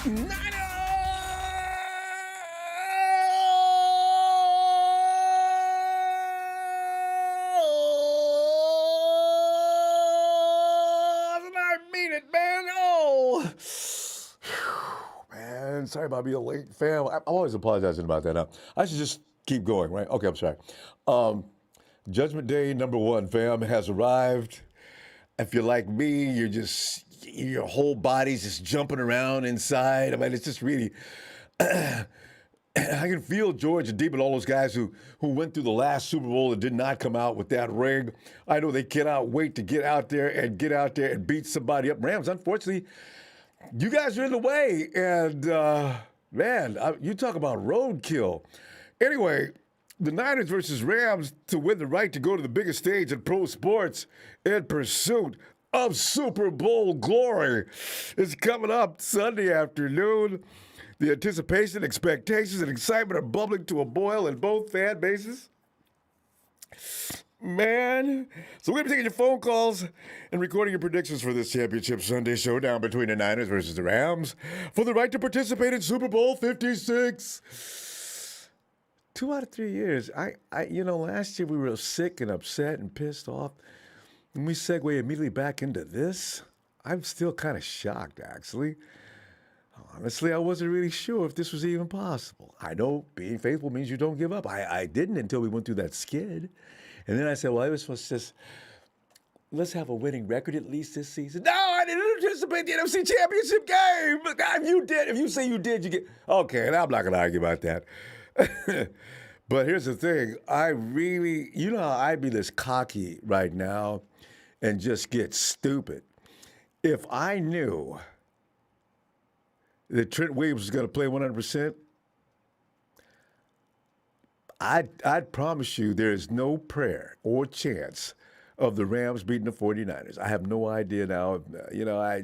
Man, sorry about being late, fam. I'm always apologizing about that. I should just keep going, right? Okay, I'm sorry. Judgment Day #1, fam, has arrived. If you're like me, your whole body's just jumping around inside. I mean, it's just really. I can feel George and Deebo and all those guys who went through the last Super Bowl and did not come out with that ring. I know they cannot wait to get out there and beat somebody up. Rams, unfortunately, you guys are in the way. And, man, you talk about roadkill. Anyway, the Niners versus Rams to win the right to go to the biggest stage in pro sports in pursuit of Super Bowl glory is coming up Sunday afternoon. The anticipation, expectations, and excitement are bubbling to a boil in both fan bases. Man. So we're going to be taking your phone calls and recording your predictions for this championship Sunday showdown between the Niners versus the Rams for the right to participate in Super Bowl 56. 2 out of 3 years. Last year we were sick and upset and pissed off. And we segue immediately back into this. I'm still kind of shocked, actually. Honestly, I wasn't really sure if this was even possible. I know being faithful means you don't give up. I didn't until we went through that skid. And then I said, well, I was supposed to let's have a winning record at least this season. No, I didn't anticipate the NFC Championship game. But if you did, if you say you did, you get. Okay, and I'm not going to argue about that. But here's the thing. I really, how I'd be this cocky right now and just get stupid. If I knew that Trent Williams was going to play 100%, I'd promise you there is no prayer or chance of the Rams beating the 49ers. I have no idea now. I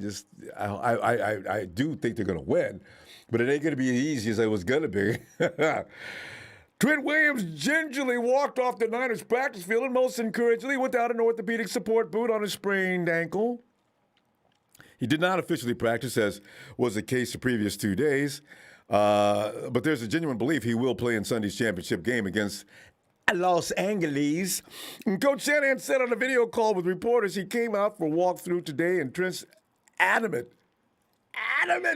do think they're going to win, but it ain't going to be as easy as it was going to be. Trent Williams gingerly walked off the Niners practice field and most encouragingly without an orthopedic support boot on his sprained ankle. He did not officially practice, as was the case the previous 2 days. But there's a genuine belief he will play in Sunday's championship game against Los Angeles. And Coach Shanahan said on a video call with reporters he came out for a walkthrough today, and Trent's adamant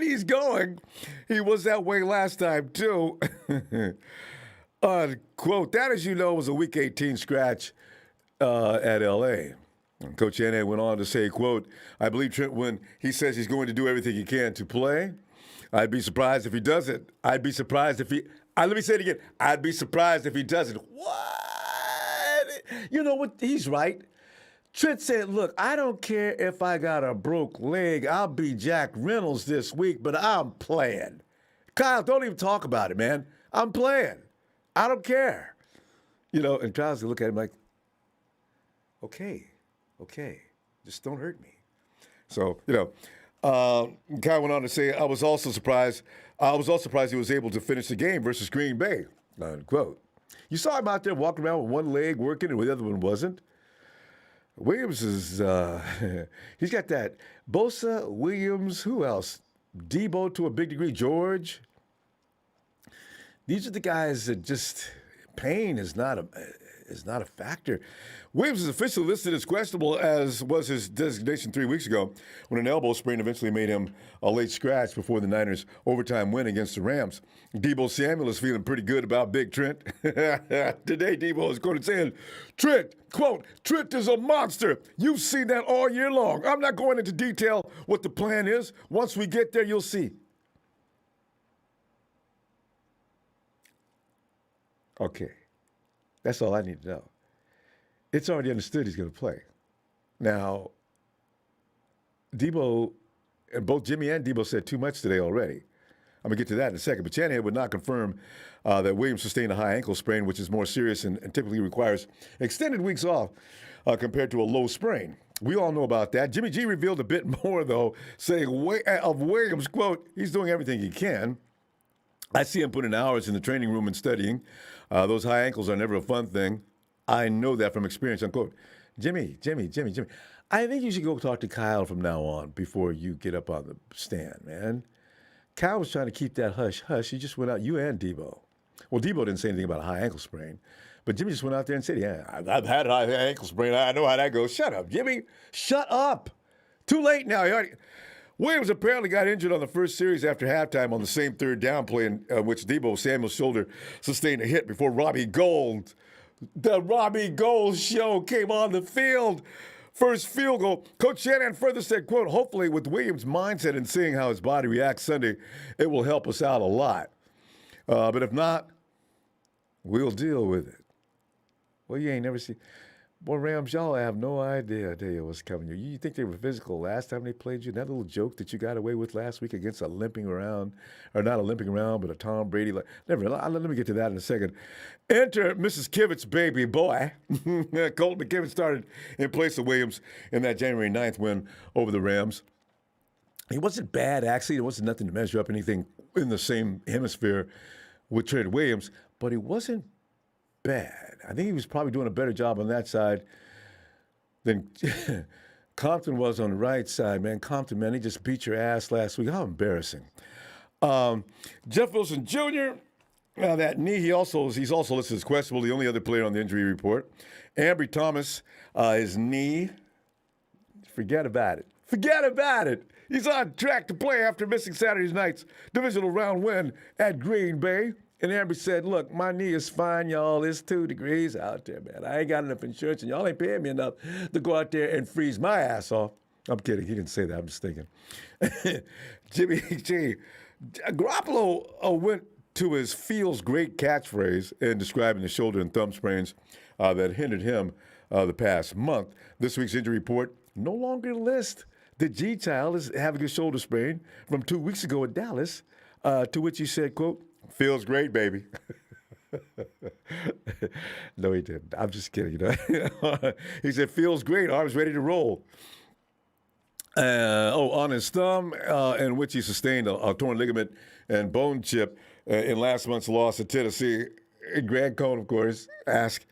he's going. He was that way last time, too. Quote, that, as you know, was a Week 18 scratch at L.A., Coach Shanahan went on to say, quote, I believe Trent, when he says he's going to do everything he can to play, I'd be surprised if he doesn't. Let me say it again. I'd be surprised if he doesn't. What? You know what? He's right. Trent said, look, I don't care if I got a broke leg. I'll be Jack Reynolds this week, but I'm playing. Kyle, don't even talk about it, man. I'm playing. I don't care. And Kyle's going to look at him like, okay, just don't hurt me. So, Kyle went on to say, I was also surprised he was able to finish the game versus Green Bay, unquote. You saw him out there walking around with one leg working and the other one wasn't. Williams is, he's got that. Bosa, Williams, who else? Deebo to a big degree, George. These are the guys that just, pain is not a factor. Williams is officially listed as questionable, as was his designation 3 weeks ago, when an elbow sprain eventually made him a late scratch before the Niners' overtime win against the Rams. Deebo Samuel is feeling pretty good about Big Trent. Today, Deebo is quoted saying, Trent, quote, Trent is a monster. You've seen that all year long. I'm not going into detail what the plan is. Once we get there, you'll see. Okay. That's all I need to know. It's already understood he's going to play. Now, Deebo, and both Jimmy and Deebo said too much today already. I'm going to get to that in a second. But Shanahan would not confirm that Williams sustained a high ankle sprain, which is more serious and typically requires extended weeks off compared to a low sprain. We all know about that. Jimmy G revealed a bit more, though, saying of Williams, quote, he's doing everything he can. I see him putting hours in the training room and studying. Those high ankles are never a fun thing. I know that from experience, unquote. Jimmy. I think you should go talk to Kyle from now on before you get up on the stand, man. Cal was trying to keep that hush-hush. He just went out, you and Deebo. Well, Deebo didn't say anything about a high ankle sprain. But Jimmy just went out there and said, yeah, I've had a high ankle sprain. I know how that goes. Shut up, Jimmy. Shut up. Too late now. Williams apparently got injured on the first series after halftime on the same third down play in which Deebo Samuel's shoulder sustained a hit before Robbie Gould. The Robbie Gould show came on the field. First field goal. Coach Shanahan further said, quote, hopefully with Williams' mindset and seeing how his body reacts Sunday, it will help us out a lot. But if not, we'll deal with it. Well, you ain't never seen. Boy, Rams, y'all have no idea, I tell you, what's coming. You think they were physical last time they played you? That little joke that you got away with last week against a limping around, or not a limping around, but a Tom Brady. Never. Let me get to that in a second. Enter Mrs. Kivett's baby boy. Colt McKivett started in place of Williams in that January 9th win over the Rams. He wasn't bad, actually. There wasn't nothing to measure up anything in the same hemisphere with Trent Williams, but he wasn't bad. I think he was probably doing a better job on that side than Compton was on the right side, man. Compton, man, he just beat your ass last week. How embarrassing. Jeff Wilson Jr., that knee, he's also listed as questionable, the only other player on the injury report. Ambry Thomas, his knee, forget about it. Forget about it. He's on track to play after missing Saturday night's divisional round win at Green Bay. And Ambry said, look, my knee is fine, y'all. It's 2 degrees out there, man. I ain't got enough insurance, and y'all ain't paying me enough to go out there and freeze my ass off. I'm kidding. He didn't say that. I'm just thinking. Jimmy G. Garoppolo went to his feels great catchphrase in describing the shoulder and thumb sprains that hindered him the past month. This week's injury report no longer lists that G-Child is having a shoulder sprain from 2 weeks ago in Dallas, to which he said, quote, feels great, baby. No, he didn't. I'm just kidding. He said, feels great. Arms ready to roll. On his thumb, in which he sustained a torn ligament and bone chip in last month's loss to Tennessee. Grant Cohn, of course, asked,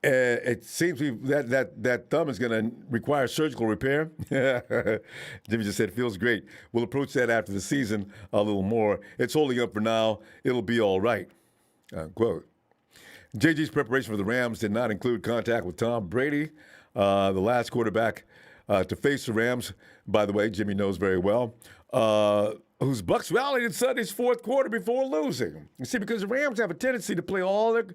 it seems that thumb is going to require surgical repair. Jimmy just said, feels great. We'll approach that after the season a little more. It's holding up for now. It'll be all right. Unquote. JG's preparation for the Rams did not include contact with Tom Brady, the last quarterback to face the Rams, by the way, Jimmy knows very well, whose Bucs rallied in Sunday's fourth quarter before losing. You see, because the Rams have a tendency to play all their...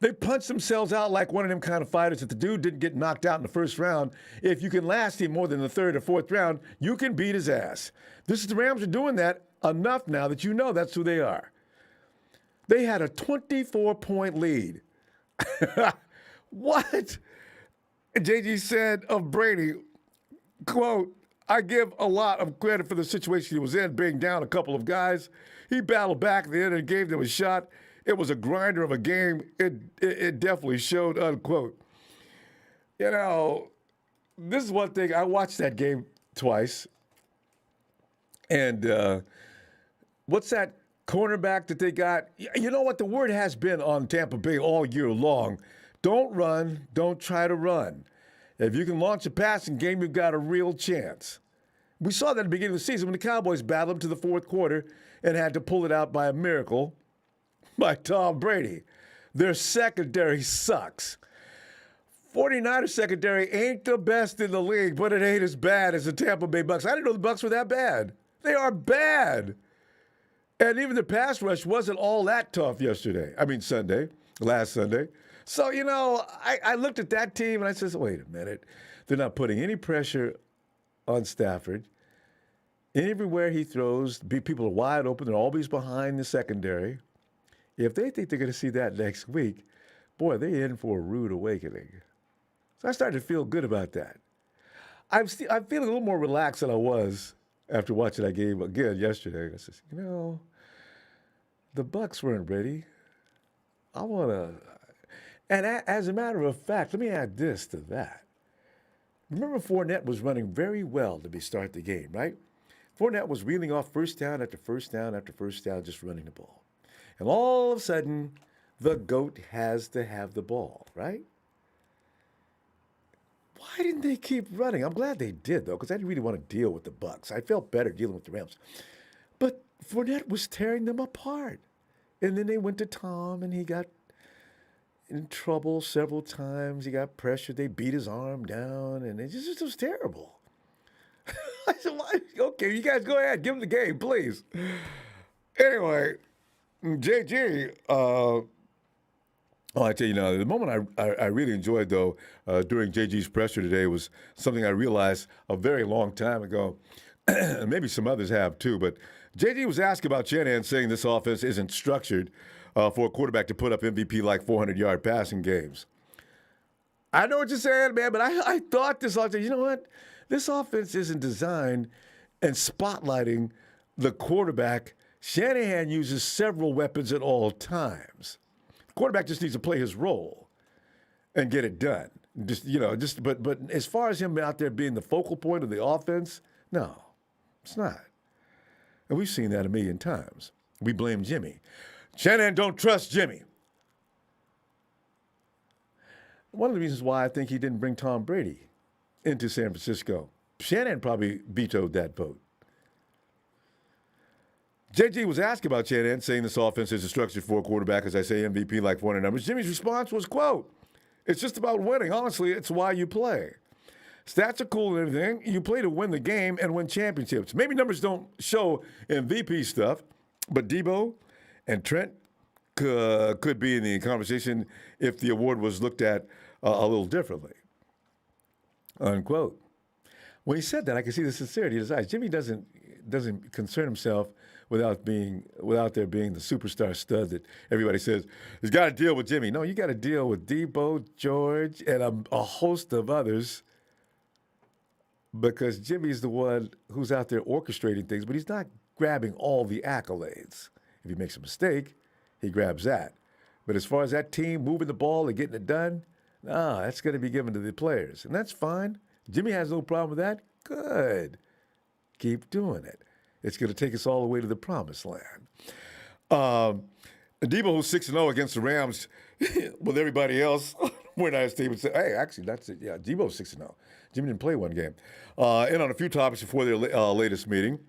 They punch themselves out like one of them kind of fighters. If the dude didn't get knocked out in the first round, if you can last him more than the third or fourth round, you can beat his ass. The Rams are doing that enough now that you know that's who they are. They had a 24-point lead. What? JG said of Brady, quote, I give a lot of credit for the situation he was in, being down a couple of guys. He battled back at the end and gave them a shot. It was a grinder of a game. It definitely showed, unquote. This is one thing. I watched that game twice. And what's that cornerback that they got? You know what? The word has been on Tampa Bay all year long. Don't run. Don't try to run. If you can launch a passing game, you've got a real chance. We saw that at the beginning of the season when the Cowboys battled them to the fourth quarter and had to pull it out by a miracle by Tom Brady. Their secondary sucks. 49ers secondary ain't the best in the league, but it ain't as bad as the Tampa Bay Bucs. I didn't know the Bucs were that bad. They are bad. And even the pass rush wasn't all that tough last Sunday. So, I looked at that team and I said, wait a minute. They're not putting any pressure on Stafford. Everywhere he throws, people are wide open. They're always behind the secondary. If they think they're going to see that next week, boy, they're in for a rude awakening. So I started to feel good about that. I'm feeling a little more relaxed than I was after watching that game again yesterday. I said, the Bucs weren't ready. I want to... And as a matter of fact, let me add this to that. Remember Fournette was running very well to start the game, right? Fournette was reeling off first down after first down after first down, just running the ball. And all of a sudden, the GOAT has to have the ball, right? Why didn't they keep running? I'm glad they did, though, because I didn't really want to deal with the Bucs. I felt better dealing with the Rams. But Fournette was tearing them apart. And then they went to Tom, and he got in trouble several times. He got pressured. They beat his arm down, and it just was terrible. I said, "Why? Okay, you guys go ahead. Give him the game, please." Anyway, JG, I tell you now, the moment I really enjoyed, though, during JG's pressure today was something I realized a very long time ago. And maybe some others have, too. But JG was asked about Shanahan saying this offense isn't structured for a quarterback to put up MVP-like 400-yard passing games. I know what you're saying, man, but I thought this offense, you know what? This offense isn't designed and spotlighting the quarterback. Shanahan uses several weapons at all times. The quarterback just needs to play his role and get it done. But as far as him out there being the focal point of the offense, no, it's not. And we've seen that a million times. We blame Jimmy. Shanahan don't trust Jimmy. One of the reasons why I think he didn't bring Tom Brady into San Francisco, Shanahan probably vetoed that vote. JG was asked about Shanahan saying this offense is structured for a quarterback, as I say, MVP like 400 numbers. Jimmy's response was, quote, "It's just about winning. Honestly, it's why you play. Stats are cool and everything. You play to win the game and win championships." Maybe numbers don't show MVP stuff, but Deebo and Trent could be in the conversation if the award was looked at a little differently. Unquote. When he said that, I could see the sincerity in his eyes. Jimmy doesn't concern himself without there being the superstar stud that everybody says he's got to deal with Jimmy. No, you got to deal with Deebo, George, and a host of others, because Jimmy's the one who's out there orchestrating things, but he's not grabbing all the accolades. If he makes a mistake, he grabs that. But as far as that team moving the ball and getting it done, that's going to be given to the players. And that's fine. Jimmy has no problem with that. Good. Keep doing it. It's going to take us all the way to the promised land. Deebo, who's 6-0 against the Rams with everybody else, we're not as team would say, hey, actually, that's it. Yeah, Deebo's 6-0. Jimmy didn't play one game. And on a few topics before their latest meeting.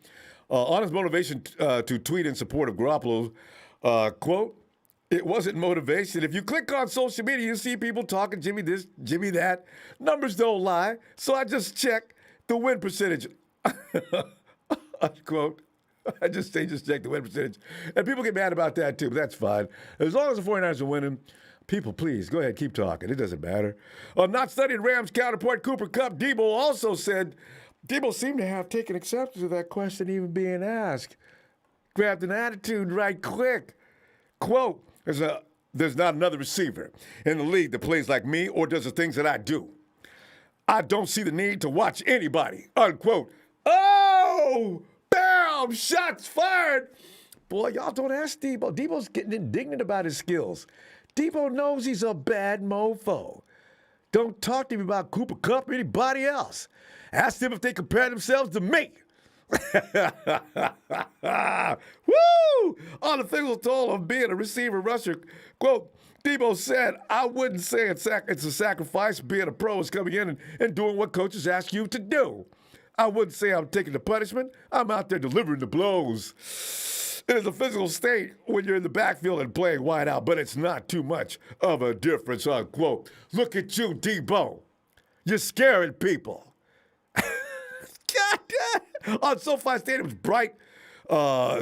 On his motivation to tweet in support of Garoppolo, quote, "It wasn't motivation. If you click on social media, you see people talking Jimmy this, Jimmy that. Numbers don't lie, so I just check the win percentage." Unquote. They just check the win percentage. And people get mad about that, too, but that's fine. As long as the 49ers are winning, people, please, go ahead, keep talking. It doesn't matter. Not studying Rams counterpart Cooper Kupp, Deebo also said, Deebo seemed to have taken exception to that question even being asked. Grabbed an attitude right quick. Quote, there's not another receiver in the league that plays like me or does the things that I do. I don't see the need to watch anybody. Unquote. Oh, bam, shots fired. Boy, y'all don't ask Deebo. Deebo's getting indignant about his skills. Deebo knows he's a bad mofo. Don't talk to me about Cooper Kupp or anybody else. Ask them if they compare themselves to me. Woo! On the physical toll of being a receiver rusher, quote, Deebo said, "I wouldn't say it's a sacrifice. Being a pro is coming in and doing what coaches ask you to do. I wouldn't say I'm taking the punishment. I'm out there delivering the blows. It is a physical state when you're in the backfield and playing wide out, but it's not too much of a difference," unquote. Look at you, Deebo. You're scaring people. On SoFi Stadium's bright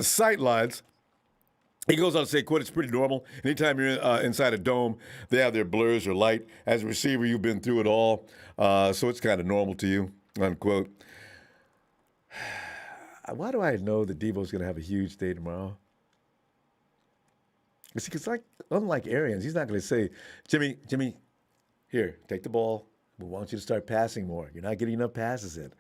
sight lines, he goes on to say, quote, "It's pretty normal. Anytime you're inside a dome, they have their blurs or light. As a receiver, you've been through it all, so it's kind of normal to you," unquote. Why do I know that Deebo's going to have a huge day tomorrow? See, because unlike Arians, he's not going to say, Jimmy, here, take the ball. We want you to start passing more. You're not getting enough passes in.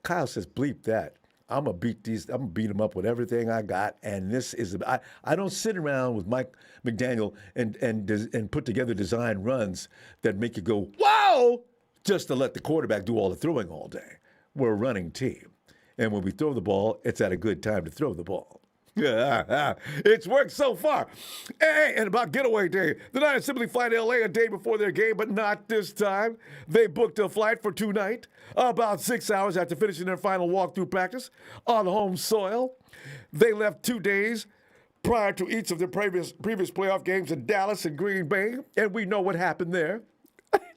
Kyle says, bleep that. I'm gonna beat them up with everything I got, and this is. I don't sit around with Mike McDaniel and put together design runs that make you go wow, just to let the quarterback do all the throwing all day. We're a running team, and when we throw the ball, it's at a good time to throw the ball. Yeah, it's worked so far. Hey, and about getaway day, the Niners simply fly to L.A. a day before their game, but not this time. They booked a flight for tonight, about 6 hours after finishing their final walkthrough practice on home soil. They left 2 days prior to each of their previous playoff games in Dallas and Green Bay, and we know what happened there.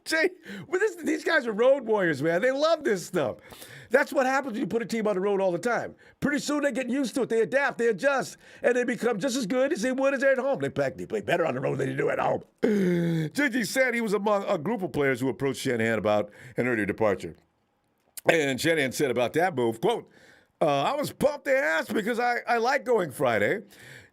Jay, these guys are road warriors, man. They love this stuff. That's what happens when you put a team on the road all the time. Pretty soon they get used to it. They adapt, they adjust, and they become just as good as they would as they're at home. They play better on the road than they do at home. Gigi said he was among a group of players who approached Shanahan about an earlier departure. And Shanahan said about that move, quote, I was pumped they asked because I like going Friday.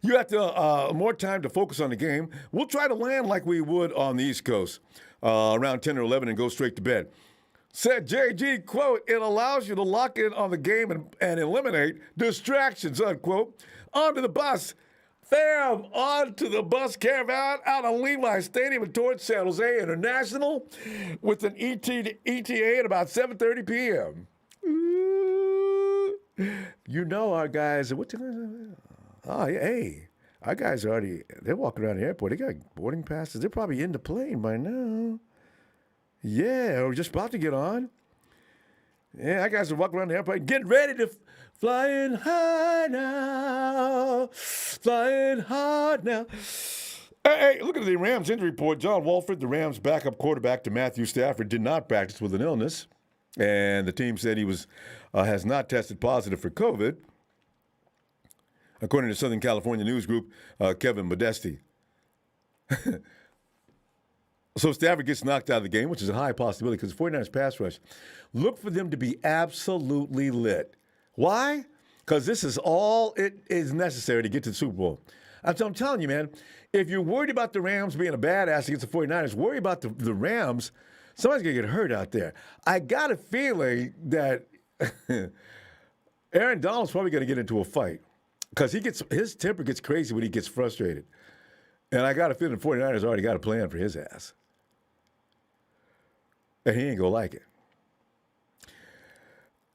You have to more time to focus on the game. We'll try to land like we would on the East Coast around 10 or 11 and go straight to bed. Said JG, quote, it allows you to lock in on the game and eliminate distractions, unquote. Onto the bus. Fam, onto the bus caravan out of Levi Stadium and towards San Jose International with an ETA at about 7:30 p.m. You know our guys, hey, our guys are already, they're walking around the airport. They got boarding passes. They're probably in the plane by now. Yeah, we're just about to get on. Yeah, our guys are walking around the airport, getting ready to flying high now, flying hard now. Hey, look at the Rams injury report. John Wolford, the Rams' backup quarterback to Matthew Stafford, did not practice with an illness, and the team said he has not tested positive for COVID, according to Southern California news group Kevin Modesti. So Stafford gets knocked out of the game, which is a high possibility because the 49ers pass rush. Look for them to be absolutely lit. Why? Because this is all it is necessary to get to the Super Bowl. I'm telling you, man, if you're worried about the Rams being a badass against the 49ers, worry about the Rams. Somebody's going to get hurt out there. I got a feeling that Aaron Donald's probably going to get into a fight because his temper gets crazy when he gets frustrated. And I got a feeling the 49ers already got a plan for his ass. And he ain't going to like it.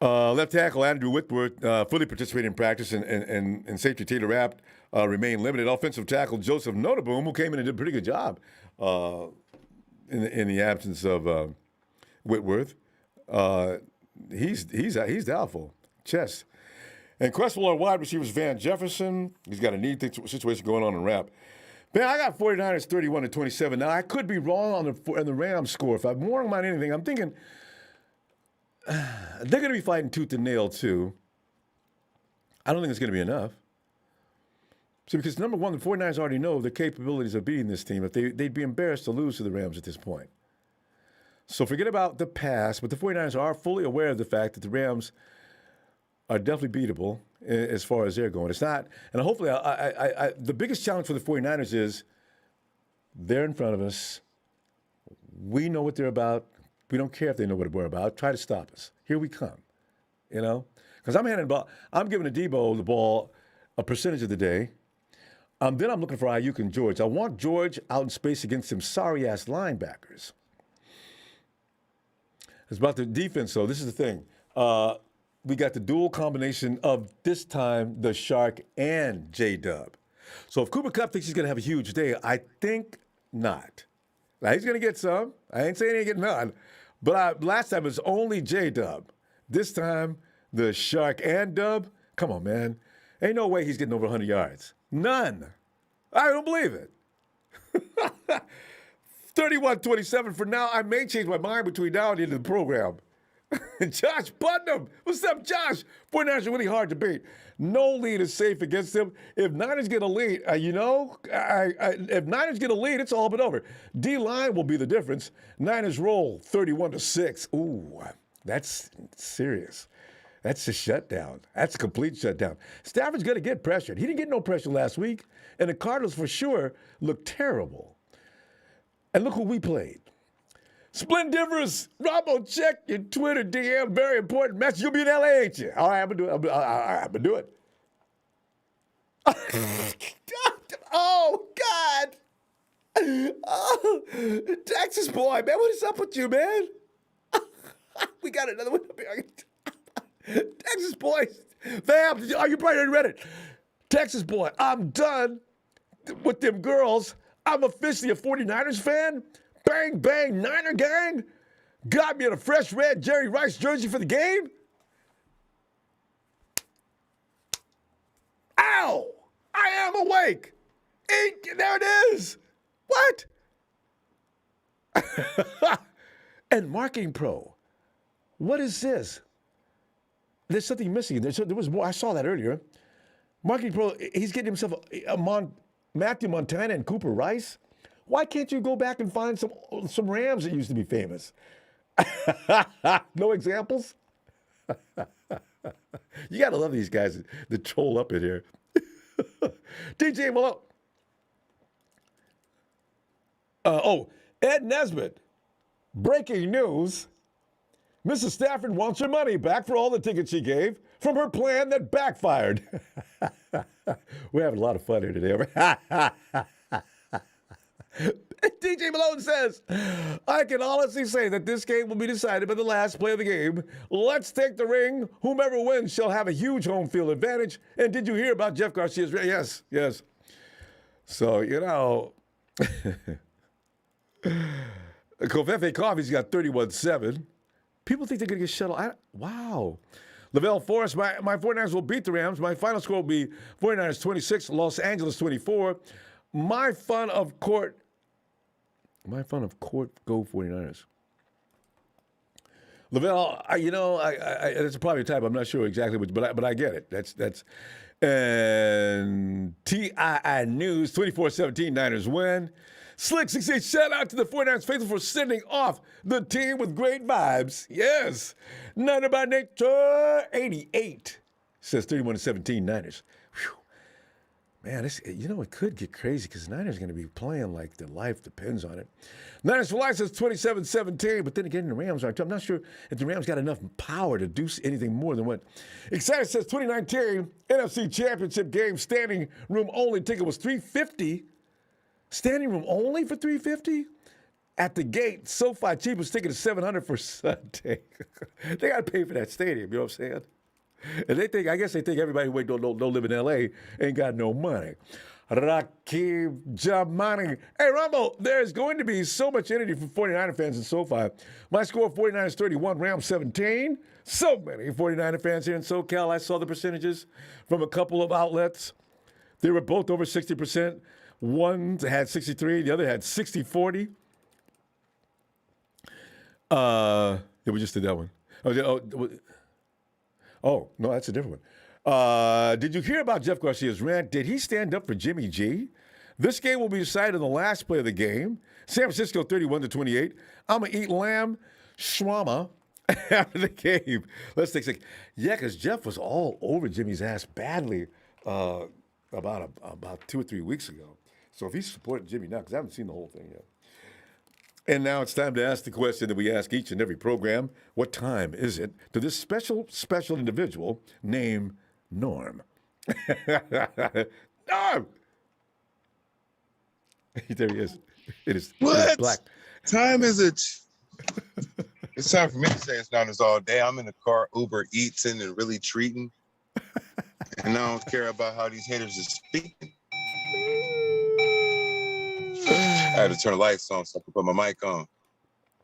Left tackle Andrew Whitworth fully participated in practice, and safety Taylor Rapp remained limited. Offensive tackle Joseph Notaboom, who came in and did a pretty good job in the absence of Whitworth, he's doubtful. Chest. And questionable wide receivers Van Jefferson. He's got a knee situation going on in Rapp. Man, I got 49ers 31-27. Now, I could be wrong on the Rams score. If I'm wrong about anything, I'm thinking they're going to be fighting tooth and nail, too. I don't think it's going to be enough. See, because number one, the 49ers already know the capabilities of beating this team. If they'd be embarrassed to lose to the Rams at this point. So forget about the past, but the 49ers are fully aware of the fact that the Rams are definitely beatable as far as they're going. It's not, and hopefully, the biggest challenge for the 49ers is they're in front of us. We know what they're about. We don't care if they know what we're about. Try to stop us. Here we come, you know? Because I'm giving Deebo the ball a percentage of the day. Then I'm looking for Ayuk and George. I want George out in space against some sorry-ass linebackers. It's about the defense, though. This is the thing. We got the dual combination of, this time, the Shark and J-Dub. So if Cooper Kupp thinks he's going to have a huge day, I think not. Now, he's going to get some. I ain't saying he ain't getting none. But last time it was only J-Dub. This time, the Shark and Dub, come on, man. Ain't no way he's getting over 100 yards. None. I don't believe it. 31-27 for now. I may change my mind between now and the end of the program. Josh Putnam. What's up, Josh? 49ers are really hard to beat. No lead is safe against them. If Niners get a lead, if Niners get a lead, it's all but over. D-line will be the difference. Niners roll 31-6. Ooh, that's serious. That's a shutdown. That's a complete shutdown. Stafford's going to get pressured. He didn't get no pressure last week, and the Cardinals for sure looked terrible. And look who we played. Splendiferous, Ronbo, check your Twitter DM. Very important message. You'll be in LA, ain't you? All right, I'm going to do it. I'm going to do it. Oh, God. Oh, Texas boy, man. What is up with you, man? We got another one up here. Texas boys. Fam, are you probably ready? Texas boy, I'm done with them girls. I'm officially a 49ers fan. Bang, bang, Niner gang. Got me in a fresh red Jerry Rice jersey for the game. Ow! I am awake. There it is. What? And Marketing Pro. What is this? There's something missing. There was more. I saw that earlier. Marketing Pro, he's getting himself Matthew Montana and Cooper Rice. Why can't you go back and find some Rams that used to be famous? No examples? You got to love these guys that troll up in here. DJ Malone. Ed Nesbitt. Breaking news. Mrs. Stafford wants her money back for all the tickets she gave from her plan that backfired. We're having a lot of fun here today. DJ Malone says, I can honestly say that this game will be decided by the last play of the game. Let's take the ring. Whomever wins shall have a huge home field advantage. And did you hear about Jeff Garcia's? Yes, yes. So, you know, Covfefe Coffee's got 31-7. People think they're going to get shut off. Wow. Lavelle Forrest, my 49ers will beat the Rams. My final score will be 49ers 26, Los Angeles 24. My fun of court, go 49ers. Lavelle, it's probably a type. I'm not sure exactly which, but I get it. That's and TII News 24-17 Niners win. Slick 68, shout out to the 49ers faithful for sending off the team with great vibes. Yes. Niner by nature 88 says 31-17 Niners. Whew. Man, it could get crazy because Niners are going to be playing like their life depends on it. Niners for life says 27-17, but then again, the Rams aren't. I'm not sure if the Rams got enough power to do anything more than what. Excited says 2019 NFC Championship game standing room only ticket was $350. Standing room only for $350? At the gate, SoFi cheapest ticket is $700 for Sunday. They got to pay for that stadium, you know what I'm saying? And I guess they think everybody who don't live in L.A. ain't got no money. Rakib Jamani. Hey, Ronbo, there's going to be so much energy from 49er fans in SoFi. My score, 49ers 31, Rams 17. So many 49er fans here in SoCal. I saw the percentages from a couple of outlets. They were both over 60%. One had 63, the other had 60-40. Yeah, we just did that one. Oh, no, that's a different one. Did you hear about Jeff Garcia's rant? Did he stand up for Jimmy G? This game will be decided on the last play of the game. San Francisco 31-28. I'm going to eat lamb shawarma after the game. Let's take a second. Yeah, because Jeff was all over Jimmy's ass badly about 2 or 3 weeks ago. So if he's supporting Jimmy now, because I haven't seen the whole thing yet. And now it's time to ask the question that we ask each and every program. What time is it to this special individual named Norm? Norm! There he is. It is black. Time is it? It's time for me to say it's not as all day. I'm in the car, Uber eating and really treating. And I don't care about how these haters are speaking. I had to turn the lights on so I could put my mic on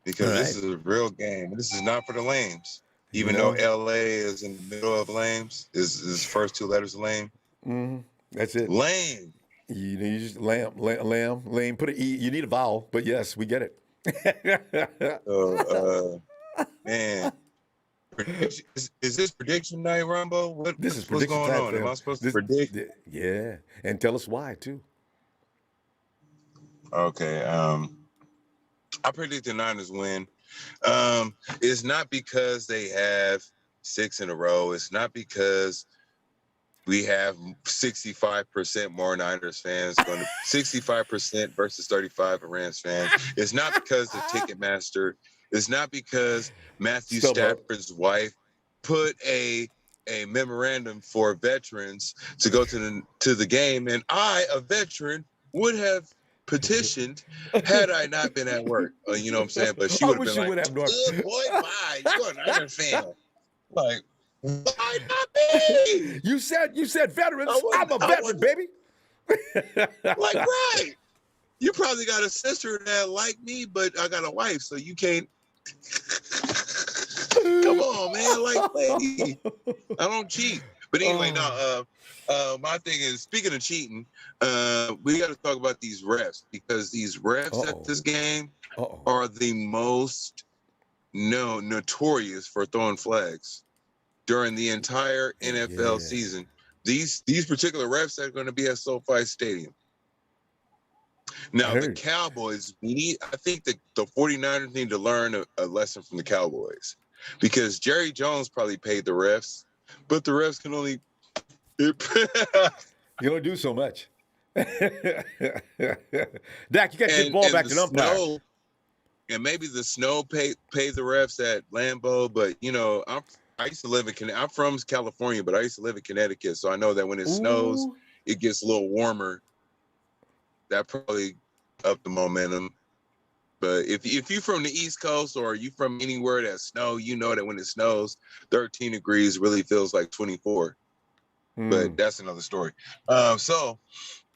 because This is a real game. This is not for the lames. Even though LA is in the middle of lames, is first two letters of lame. Mm-hmm. That's it. Lame. You just lame. Put an E. You need a vowel, but yes, we get it. Man. Is this prediction night, Ronbo? What's going on? Am I supposed to predict? Yeah, and tell us why, too. Okay. I predict the Niners win. It's not because they have 6 in a row. It's not because we have 65% more Niners fans, 65% versus 35 Rams fans. It's not because the Ticketmaster. It's not because Matthew Stafford's wife put a memorandum for veterans to go to the game, and I, a veteran, would have petitioned had I not been at work. You know what I'm saying? But she would have been like, good boy, bye. You're a Niners fan. Like, why might not be. You said veterans. I'm a I veteran, wasn't- baby. Like, right. You probably got a sister that like me, but I got a wife, so you can't. Come on, man. Like, lady, I don't cheat. But anyway, my thing is, speaking of cheating, we got to talk about these refs, because these refs at this game are the most notorious for throwing flags during the entire NFL season. These particular refs are going to be at SoFi Stadium. Now, the Cowboys, I think the 49ers need to learn a lesson from the Cowboys, because Jerry Jones probably paid the refs, but the refs can only you don't do so much. Dak, you got to get the ball back to the umpire. And maybe the snow paid the refs at Lambeau, but I used to live in I'm from California, but I used to live in Connecticut, so I know that when it snows, it gets a little warmer. That probably up the momentum. But if you're from the East Coast, or you from anywhere that snow, you know that when it snows, 13 degrees really feels like 24. But that's another story. So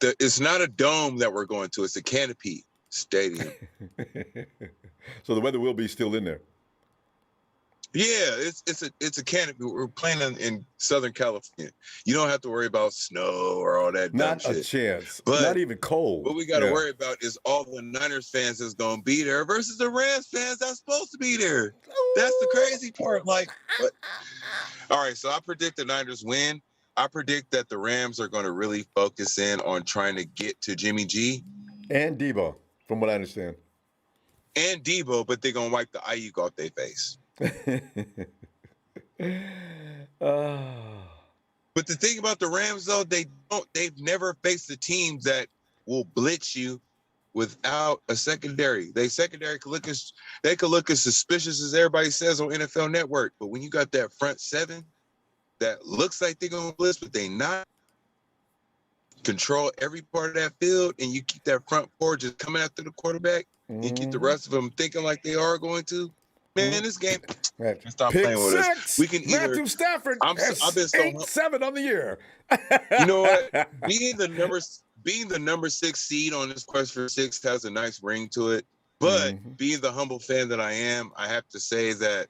it's not a dome that we're going to; it's a canopy stadium. So the weather will be still in there. Yeah, it's a canopy. We're playing in Southern California. You don't have to worry about snow or all that dumb shit. Not a chance. But not even cold. What we got to worry about is all the Niners fans that's going to be there versus the Rams fans that's supposed to be there. That's the crazy part. Like, what? All right, so I predict the Niners win. I predict that the Rams are going to really focus in on trying to get to Jimmy G. And Deebo, from what I understand. And Deebo, but they're going to wipe the Ayuk off their face. But the thing about the Rams, though, they've never faced the teams that will blitz you without a secondary. Secondary could look as suspicious as everybody says on NFL Network. But when you got that front seven that looks like they're gonna blitz, but they not, control every part of that field, and you keep that front four just coming after the quarterback, and keep the rest of them thinking like they are going to. Man, this game. Stop Pick playing with us. We can either. Matthew Stafford. I've been so 8-7 on the year. You know what? Being the number 6 seed on this quest for 6 has a nice ring to it. But being the humble fan that I am, I have to say that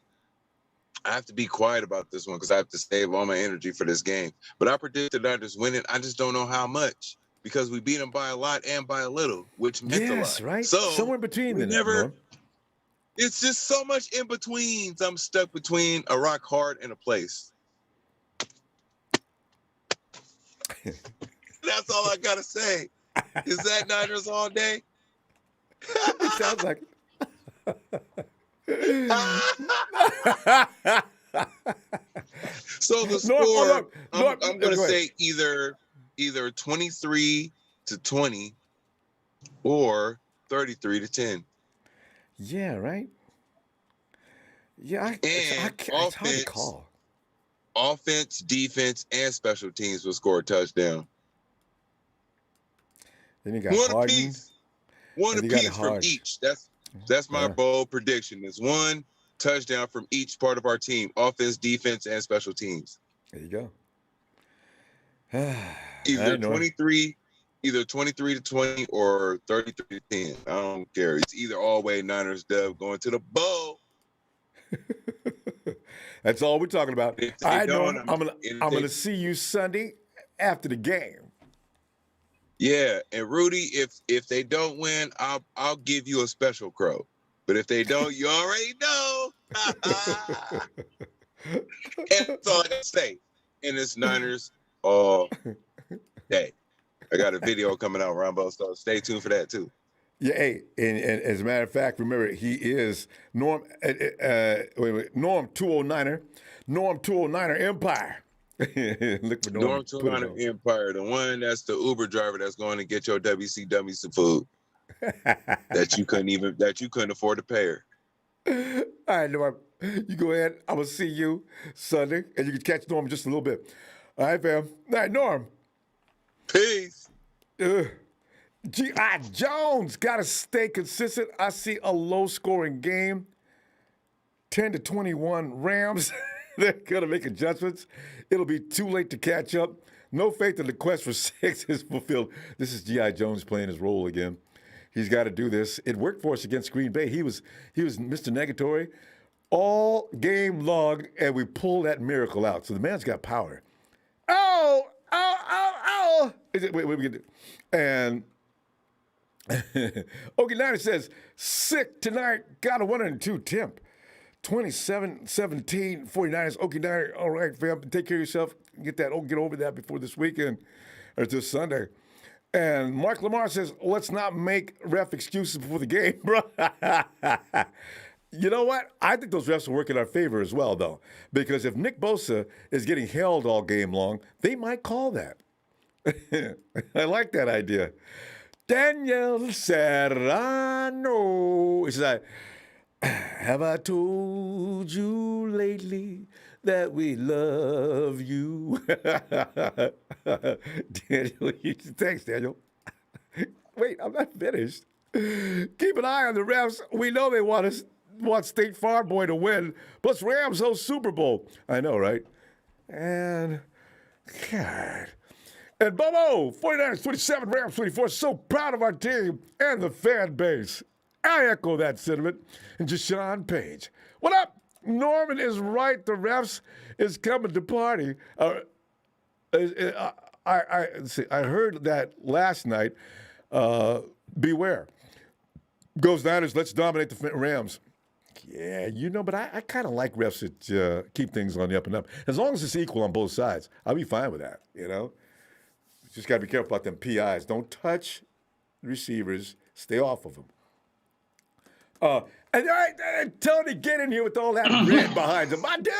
I have to be quiet about this one, because I have to save all my energy for this game. But I predict the Niners winning. I just don't know how much, because we beat them by a lot and by a little, which meant a lot. Right? So somewhere in between. It's just so much in between. I'm stuck between a rock hard and a place. That's all I gotta say. Is that Niners all day? It sounds like So the score, I'm gonna say either 23-20 or 33-10. Yeah, right? Yeah, it's hard to call. Offense, defense, and special teams will score a touchdown. Then you got one apiece. One apiece from each. That's my bold prediction. It's one touchdown from each part of our team: offense, defense, and special teams. There you go. Either 23-20 or 33-10. I don't care. It's either all way Niners dub going to the bowl. That's all we're talking about. I know. I'm gonna see you Sunday after the game. Yeah, and Rudy, if they don't win, I'll give you a special crow. But if they don't, you already know. And that's all I gotta say. And it's Niners all day. I got a video coming out, Ronbo, so stay tuned for that too. Yeah, hey, and as a matter of fact, remember, he is Norm 209er, Norm 209er Empire. Look for Norm 209er Empire, the one that's the Uber driver that's going to get your WCW some food that you couldn't afford to pay her. All right, Norm, you go ahead. I'm gonna see you Sunday, and you can catch Norm just a little bit. All right, fam. All right, Norm. Peace. G.I. Jones got to stay consistent. I see a low-scoring game, 10-21 Rams. They're going to make adjustments. It'll be too late to catch up. No faith in the quest for 6 is fulfilled. This is G.I. Jones playing his role again. He's got to do this. It worked for us against Green Bay. He was Mr. Negatory all game long, and we pulled that miracle out. So the man's got power. Oh! Is it, wait, we get and Okie Niner says, sick tonight, got a 102 temp. 27-17, 49ers, Okie Niner. All right, fam, take care of yourself. Get over that before this weekend or this Sunday. And Mark Lamar says, let's not make ref excuses before the game, bro. You know what? I think those refs will work in our favor as well, though. Because if Nick Bosa is getting held all game long, they might call that. I like that idea. Daniel Serrano. He says, have I told you lately that we love you? Daniel, thanks, Daniel. Wait, I'm not finished. Keep an eye on the refs. We know they want State Farm Boy to win. Plus, Rams host Super Bowl. I know, right? And, God. And Bobo, 49ers 27, Rams 24. So proud of our team and the fan base. I echo that sentiment. And Jashawn Page. What up? Norman is right. The refs is coming to party. I heard that last night. Beware. Goes Niners, let's dominate the Rams. Yeah, but I kind of like refs that keep things on the up and up. As long as it's equal on both sides, I'll be fine with that, Just got to be careful about them PIs. Don't touch receivers. Stay off of them. And Tony, get in here with all that red behind him. My dude!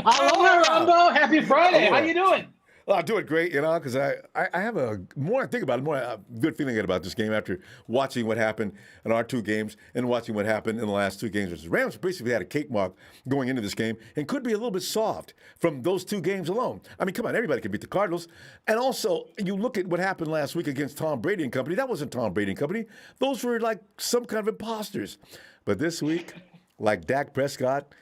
Hello, Ronbo. Happy Friday. How you doing? Well, I'm doing great, because I have more I think about it, more a good feeling about this game after watching what happened in our 2 games and watching what happened in the last 2 games. The Rams basically had a cakewalk going into this game and could be a little bit soft from those 2 games alone. I mean, come on, everybody can beat the Cardinals. And also, you look at what happened last week against Tom Brady and company. That wasn't Tom Brady and company. Those were like some kind of imposters. But this week, like Dak Prescott,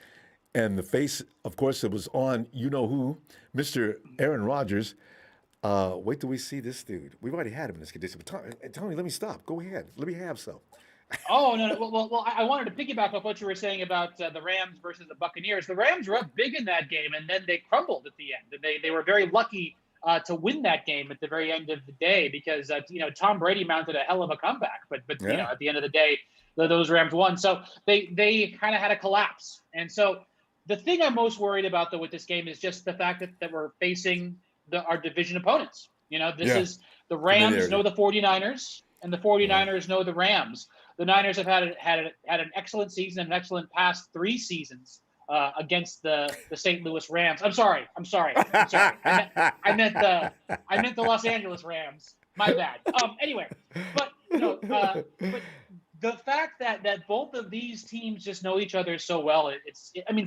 and the face, of course, it was on you-know-who, Mr. Aaron Rodgers. Wait till we see this dude. We've already had him in this condition. But Tony, let me stop. Go ahead. Let me have some. Oh, no. Well, I wanted to piggyback off what you were saying about the Rams versus the Buccaneers. The Rams were up big in that game, and then they crumbled at the end. And they were very lucky to win that game at the very end of the day because, Tom Brady mounted a hell of a comeback. But yeah. At the end of the day, those Rams won. So they kind of had a collapse. And so the thing I'm most worried about, though, with this game is just the fact that we're facing our division opponents. This is the Rams know the 49ers, and the 49ers know the Rams. The Niners have had an excellent season, an excellent past 3 seasons against the St. Louis Rams. I'm sorry. I meant the Los Angeles Rams. My bad. Anyway, but the fact that both of these teams just know each other so well,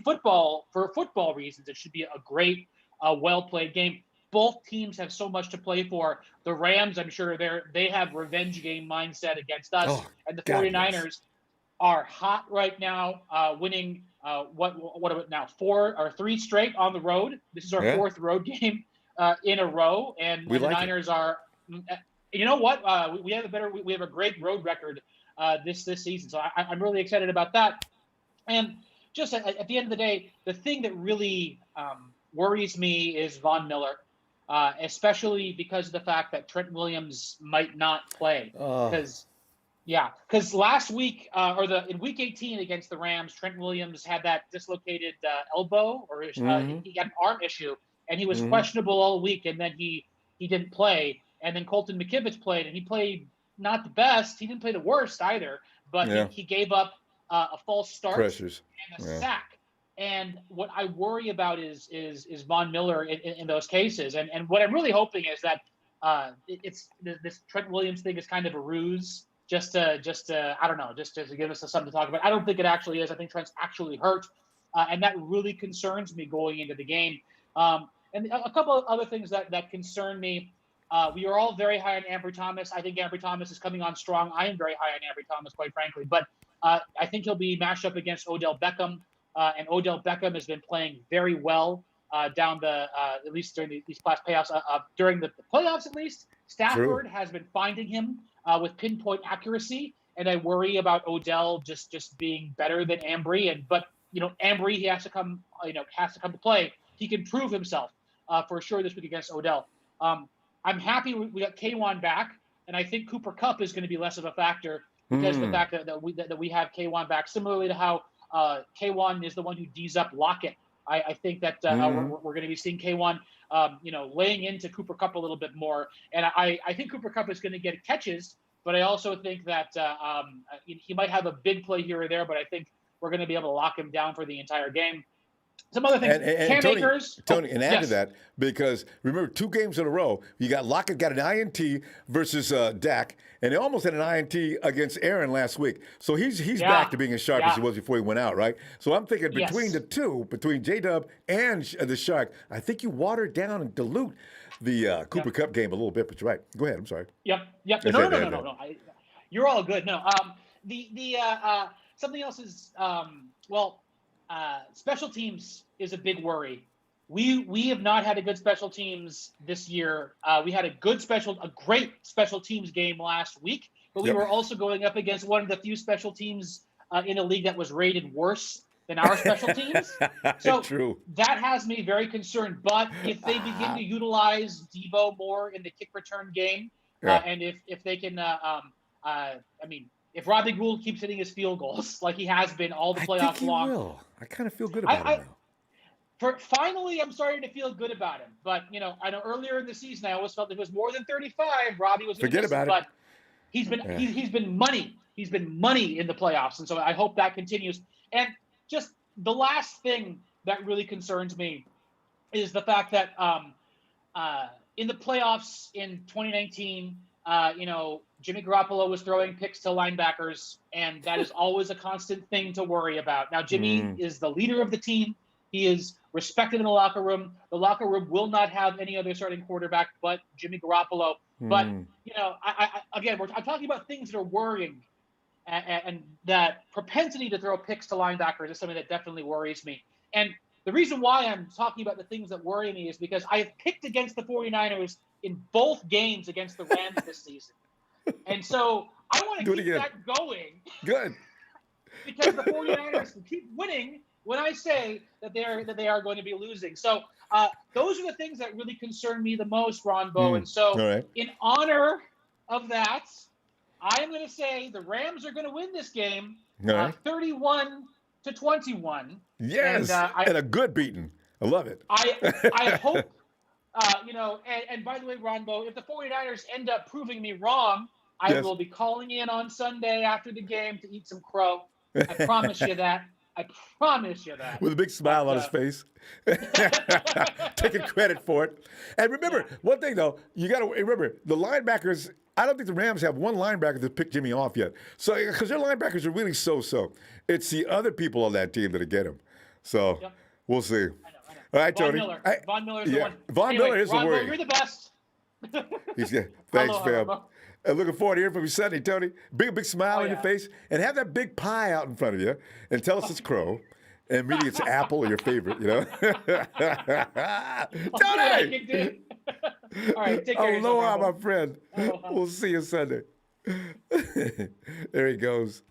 football, for football reasons, it should be a great, well-played game. Both teams have so much to play for. The Rams, I'm sure they have revenge game mindset against us, and the 49ers are hot right now, winning what are it now, 4 or 3 straight on the road. This is our 4th road game in a row, and the Niners are. You know what? We have a great road record this season, so I'm really excited about that. And just at the end of the day, the thing that really worries me is Von Miller. Especially because of the fact that Trent Williams might not play. Because last week in Week 18 against the Rams, Trent Williams had that dislocated elbow, or he got an arm issue, and he was questionable all week, and then he didn't play. And then Colton McKivitz played, and he played not the best. He didn't play the worst either, but he gave up a false start and a sack. And what I worry about is Von Miller in those cases. And what I'm really hoping is that it's this Trent Williams thing is kind of a ruse, just to I don't know, just to give us something to talk about. I don't think it actually is. I think Trent's actually hurt, and that really concerns me going into the game. And a couple of other things that concern me. We are all very high on Ambry Thomas. I think Ambry Thomas is coming on strong. I am very high on Ambry Thomas, quite frankly. But I think he'll be matched up against Odell Beckham. and Odell Beckham has been playing very well down the at least during these past playoffs. During the playoffs, at least, Stafford has been finding him with pinpoint accuracy, and I worry about Odell just being better than Ambry. But Ambry, he has to come to play. He can prove himself for sure this week against Odell. I'm happy we got K1 back, and I think Cooper Kupp is going to be less of a factor because of the fact that we have K1 back. Similarly to how K1 is the one who D's up Lockett. I think that we're going to be seeing K1, laying into Cooper Kupp a little bit more, and I think Cooper Kupp is going to get catches, but I also think that he might have a big play here or there, but I think we're going to be able to lock him down for the entire game. Some other things. And Tony, and add to that, because remember, 2 games in a row, you got Lockett got an INT versus Dak, and he almost had an INT against Aaron last week. So he's back to being as sharp as he was before he went out, right? So I'm thinking between the two, between J-Dub and the Shark, I think you water down and dilute the Cooper Kupp game a little bit, but you're right. Go ahead. I'm sorry. Yep. No. You're all good. No. Something else is, special teams is a big worry. We have not had a good special teams this year. We had a great special teams game last week, but we were also going up against one of the few special teams in a league that was rated worse than our special teams. So that has me very concerned. But if they begin to utilize Deebo more in the kick return game, and if they can, if Robbie Gould keeps hitting his field goals like he has been all the playoffs long, I kind of feel good about it now. Finally, I'm starting to feel good about him. But I know earlier in the season I always felt if it was more than 35, Robbie was forget about it. But he's been money. He's been money in the playoffs, and so I hope that continues. And just the last thing that really concerns me is the fact that in the playoffs in 2019, Jimmy Garoppolo was throwing picks to linebackers, and that is always a constant thing to worry about. Now, Jimmy is the leader of the team. He is respected in the locker room. The locker room will not have any other starting quarterback but Jimmy Garoppolo. But, I'm talking about things that are worrying, and that propensity to throw picks to linebackers is something that definitely worries me. And the reason why I'm talking about the things that worry me is because I have picked against the 49ers in both games against the Rams this season. And so I want to keep that going. Good. Because the 49ers will keep winning when I say that they are going to be losing. So those are the things that really concern me the most, Ronbo. And so in honor of that, I am going to say the Rams are going to win this game 31-21. Yes, and a good beating. I love it. I hope, and by the way, Ronbo, if the 49ers end up proving me wrong, I will be calling in on Sunday after the game to eat some crow. I promise you that. With a big smile on his face. Taking credit for it. And remember, one thing, though, you got to remember, the linebackers, I don't think the Rams have one linebacker that picked Jimmy off yet. So, because their linebackers are really so-so. It's the other people on that team that get him. So, we'll see. I know. All right, Tony. Von Miller's the one. Von Miller is the Ronbo, worry. you're the best. Thanks, fam. Looking forward to hearing from you Sunday, Tony. Big smile on your face, and have that big pie out in front of you, and tell us it's crow, and maybe it's apple or your favorite, Tony! All right, take care. Aloha, my friend. Aloha. We'll see you Sunday. There he goes.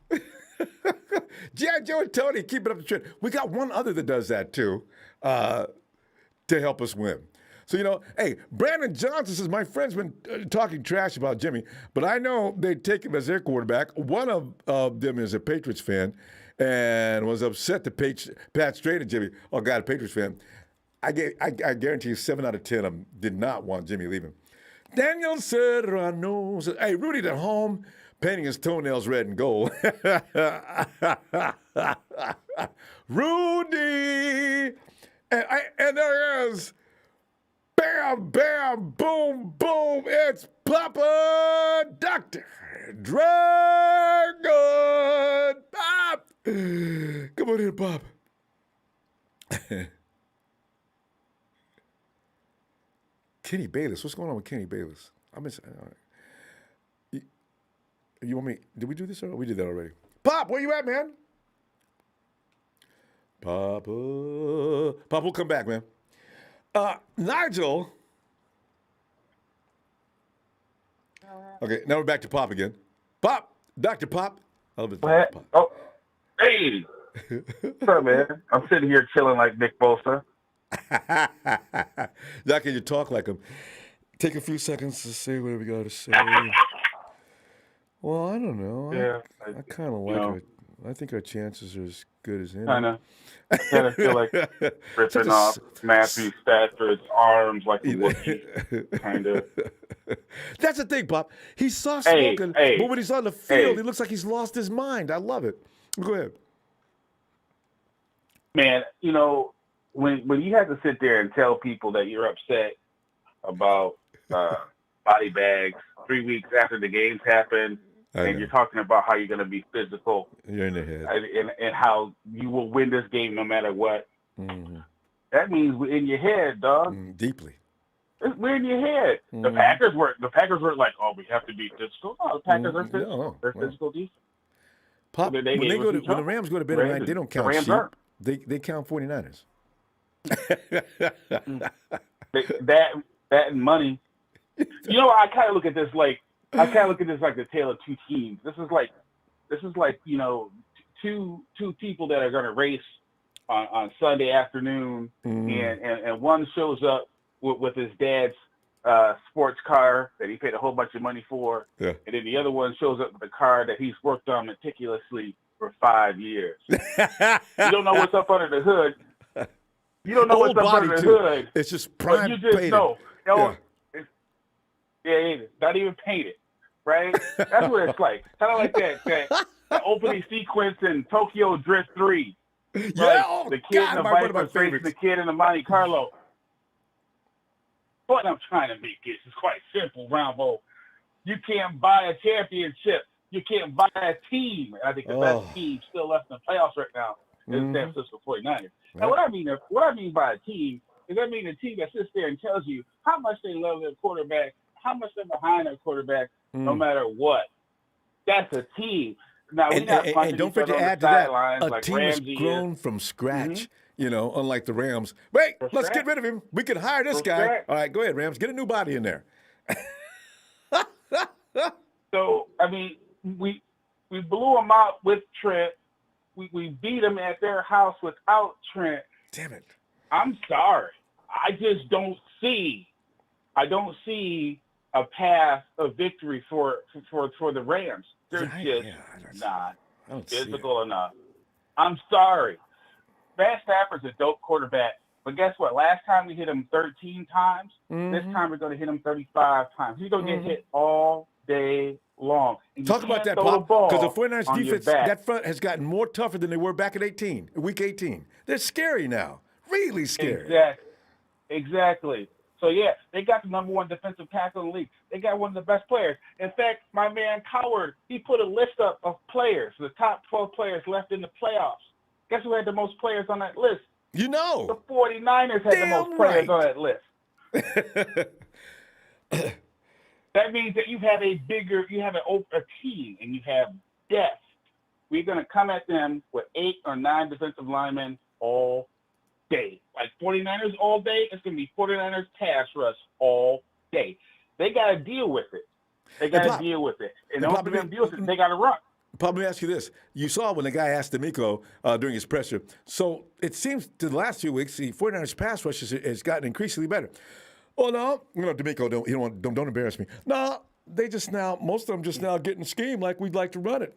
G.I. Joe and Tony, keep it up the trend. We got one other that does that, too, to help us win. So, hey, Brandon Johnson says, my friend's been talking trash about Jimmy, but I know they take him as their quarterback. One of them is a Patriots fan and was upset to Pat traded Jimmy. Oh, God, a Patriots fan. I guarantee you 7 out of 10 of them did not want Jimmy leaving. Daniel Serrano says, hey, Rudy's at home painting his toenails red and gold. Rudy! And there is... Bam, bam, boom, boom, it's Papa Dr. Dragon Pop. Come on in, Pop. Kenny Bayless. What's going on with Kenny Bayless? You want me? Did we do this already? We did that already. Pop, where you at, man? Papa. Papa will come back, man. Nigel. Okay, now we're back to Pop again. Pop, Dr. Pop. I love it, Dr. Pop. Oh, hey. What's up, man? I'm sitting here chilling like Nick Bosa. Now can you talk like him? Take a few seconds to say whatever you got to say. Well, I don't know. Yeah, I kind of like it. I think our chances are as good as any. Kind of feel like ripping off Matthew Stafford's arms like a Wookiee, kind of. That's the thing, Pop. He's soft-spoken, but when he's on the field, he looks like he's lost his mind. I love it. Go ahead. Man, when you have to sit there and tell people that you're upset about body bags 3 weeks after the games happen, and you're talking about how you're going to be physical, you're in the head, and how you will win this game no matter what. Mm-hmm. That means we're in your head, dog. Deeply. We're in your head. Mm-hmm. The Packers weren't like, oh, we have to be physical. No, the Packers are physical. No. They're physical defense. Pop, when the Rams go to bed at night, they don't count sheep. They count 49ers. that and money. I kind of look at this like the tale of two teams. This is like two people that are going to race on Sunday afternoon, and one shows up with his dad's sports car that he paid a whole bunch of money for, and then the other one shows up with a car that he's worked on meticulously for 5 years. You don't know what's up under the hood. You don't know what's up under the hood. It's just prime you just painted. know. It's not even painted, right? That's what it's like. Kind of like that opening sequence in Tokyo Drift 3. Right? Yeah, the kid in the Viper faces the kid in the Monte Carlo. What I'm trying to make is quite simple, Ronbo. You can't buy a championship. You can't buy a team. And I think the best team still left in the playoffs right now is the San Francisco 49ers. Now, what I mean by a team is I mean a team that sits there and tells you how much they love their quarterback, how much they're behind their quarterback, no matter what. That's a team. Now, and don't forget to add to that, a team is grown from scratch. Unlike the Rams. Wait, let's get rid of him. We can hire this guy. All right, go ahead, Rams. Get a new body in there. So, I mean, we blew them out with Trent. We beat them at their house without Trent. Damn it. I'm sorry. I just don't see a path of victory for the Rams. They're just not physical enough. I'm sorry. Matt Stafford's a dope quarterback, but guess what? Last time we hit him 13 times. This time we're going to hit him 35 times. He's going to get hit all day long. Talk about that, Pop, because the 49ers defense, that front has gotten more tougher than they were back at week 18. They're scary now. Really scary. Exactly. So, they got the number one defensive tackle in the league. They got one of the best players. In fact, my man Coward, he put a list up of players, the top 12 players left in the playoffs. Guess who had the most players on that list? The 49ers had the most players on that list. That means that you have a team and you have depth. We're going to come at them with 8 or 9 defensive linemen all day. Like 49ers all day, it's going to be 49ers pass rush all day. They got to deal with it. And don't deal with it, they got to run. Pop, let me ask you this. You saw when the guy asked Deebo during his presser. So it seems to the last few weeks, the 49ers pass rush has gotten increasingly better. Oh, no. Deebo, don't embarrass me. No, most of them just now getting schemed like we'd like to run it.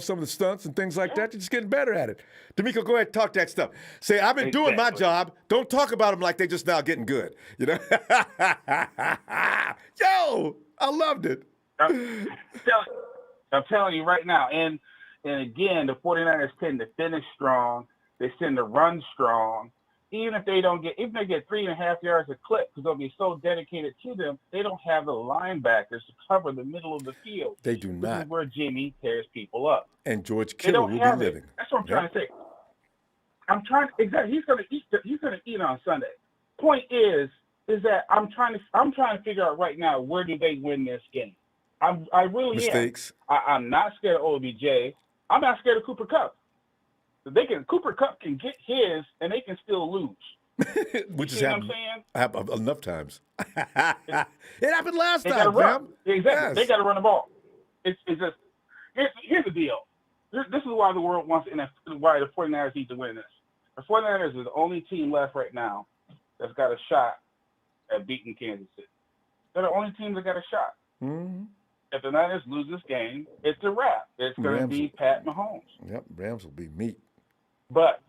Some of the stunts and things like that, they're just getting better at it. Deebo, go ahead, talk that stuff. Say, I've been doing my job. Don't talk about them like they're just now getting good. Yo, I loved it. I'm telling you right now, and again, the 49ers tend to finish strong. They tend to run strong. Even if they get 3.5 yards a clip, because they'll be so dedicated to them, they don't have the linebackers to cover the middle of the field. They do not. This is where Jimmy tears people up. And George Kittle will be living. That's what I'm trying to say. Exactly. He's going to eat on Sunday. Point is that I'm trying to figure out right now, where do they win this game? I really Mistakes. am. I'm not scared of OBJ. I'm not scared of Cooper Kupp. Cooper Kupp can get his, and they can still lose. Which You has know what I'm saying? happened enough times. It happened last They got to time, run. fam. Exactly. Yes. They got to run the ball. It's just here's the deal. This is why the world wants why the 49ers need to win this. The 49ers are the only team left right now that's got a shot at beating Kansas City. They're the only team that got a shot. Mm-hmm. If the Niners lose this game, it's a wrap. It's going to be Pat Mahomes. Yep, Rams will be meat. But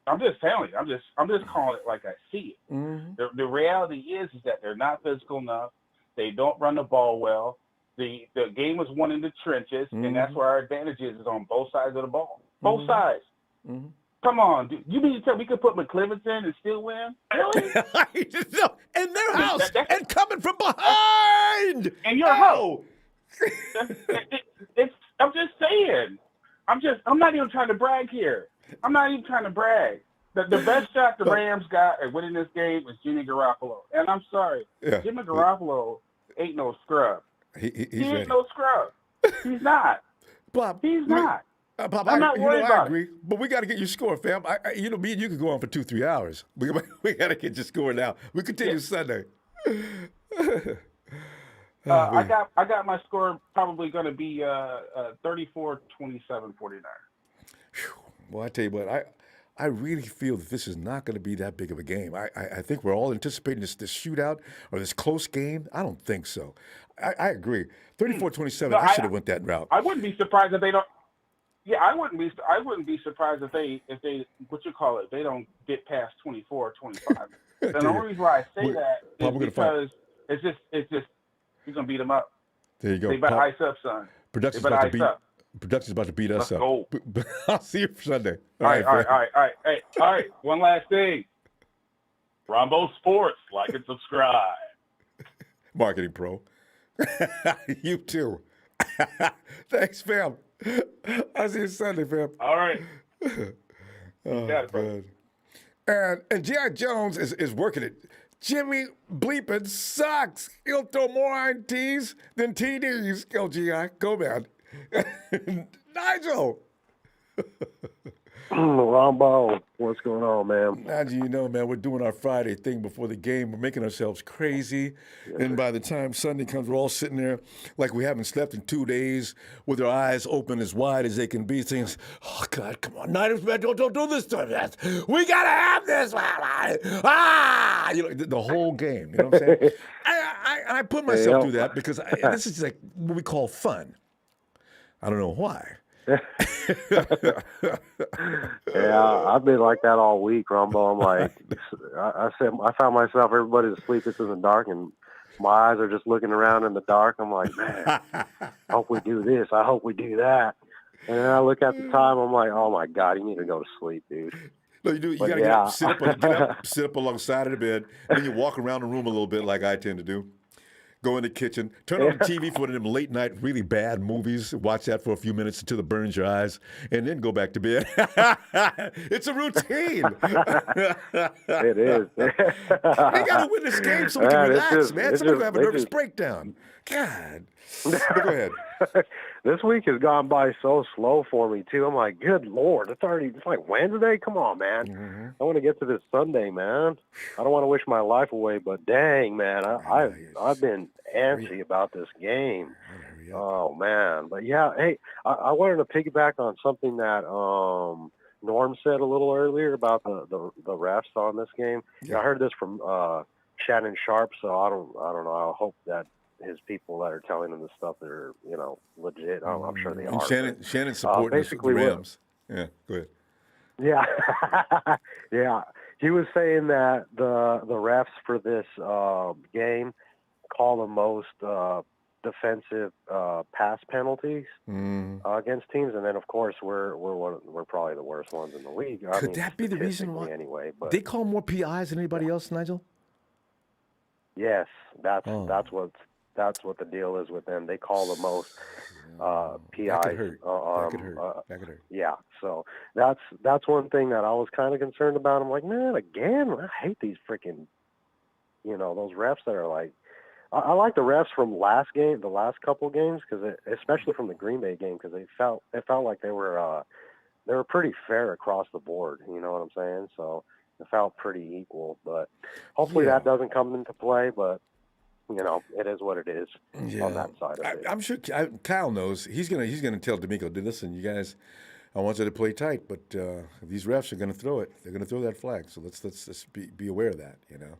I'm just telling you, I'm just calling it like I see it. Mm-hmm. The reality is that they're not physical enough. They don't run the ball well. The game was won in the trenches, and that's where our advantage is on both sides of the ball. Both sides. Mm-hmm. Come on, dude. You mean to tell me we could put McClivens in and still win? Really? No, in their house and coming from behind. And your house. I'm just saying. I'm not even trying to brag here. I'm not even trying to brag. The best shot the Rams got at winning this game was Jimmy Garoppolo. And I'm sorry. Yeah. Jimmy Garoppolo ain't no scrub. He ain't no scrub. He's not. Bob, he's not. Bob, I'm not worried about I agree, but we got to get your score, fam. Me and you could go on for 2-3 hours. We got to get your score now. We continue Sunday. I got my score probably going to be 34-27-49. Well, I tell you what, I really feel that this is not going to be that big of a game. I think we're all anticipating this shootout or this close game. I don't think so. I agree. 34-27. No, I should have went that route. I wouldn't be surprised if they don't. Yeah, I wouldn't be surprised if they they don't get past 24 or 25. And the only reason why I say that is because it's just you're gonna beat them up. There you go. They better ice up, son. Production's about to beat us up. Go. I'll see you Sunday. All right. One last thing. Ronbo Sports, like and subscribe. Marketing pro. You too. Thanks, fam. I'll see you Sunday, fam. All right. Oh, God. And G.I. Jones is working it. Jimmy bleeping sucks. He'll throw more INTs than TDs. Go, G.I. Go, man. Nigel. Ronbo, what's going on, man? Nigel, man, we're doing our Friday thing before the game. We're making ourselves crazy. Yes. And by the time Sunday comes, we're all sitting there like we haven't slept in 2 days with our eyes open as wide as they can be, saying, oh, God, come on, Niners, man, don't do this to us. We got to have this. The whole game. You know what I'm saying? I put myself through that because this is like what we call fun. I don't know why. Yeah, I've been like that all week, Ronbo. I'm like, I found myself, everybody's asleep, it's in the dark, and my eyes are just looking around in the dark. I'm like, man, I hope we do this. I hope we do that. And then I look at the time, I'm like, oh my God, you need to go to sleep, dude. No, you do. You got to get up, sit up alongside of the bed, and then you walk around the room a little bit like I tend to do. Go in the kitchen, turn on the TV for one of them late night, really bad movies. Watch that for a few minutes until it burns your eyes, and then go back to bed. It's a routine. It is. We got to win this game so we can relax, man. Somebody's going to have a nervous breakdown. God. But go ahead. This week has gone by so slow for me, too. I'm like, good Lord, it's like Wednesday? Come on, man. Mm-hmm. I want to get to this Sunday, man. I don't want to wish my life away, but dang, man, I've been antsy about this game. Oh, man. But, yeah, hey, I wanted to piggyback on something that Norm said a little earlier about the refs on this game. Yeah. I heard this from Shannon Sharp, so I don't know. I hope that his people that are telling him the stuff that are, legit. I'm sure they are. Shannon's supporting the Rams. Yeah, go ahead. Yeah. Yeah. He was saying that the refs for this game call the most defensive pass penalties against teams, and then of course we're probably the worst ones in the league. Could that be the reason why? Anyway, but they call more PIs than anybody else, Nigel? Yes, that's what the deal is with them. They call the most PIs. That could hurt. That could hurt. Yeah, so that's one thing that I was kind of concerned about. I'm like, man, again, I hate these freaking, those refs that are like, I like the refs from the last couple games, because especially from the Green Bay game, because it felt like they were they were pretty fair across the board. You know what I'm saying? So it felt pretty equal. But hopefully that doesn't come into play. But you know, it is what it is on that side of it. I'm sure Kyle knows. He's gonna tell D'Amico, listen, you guys, I want you to play tight, but these refs are gonna throw it. They're gonna throw that flag. So let's be aware of that. You know.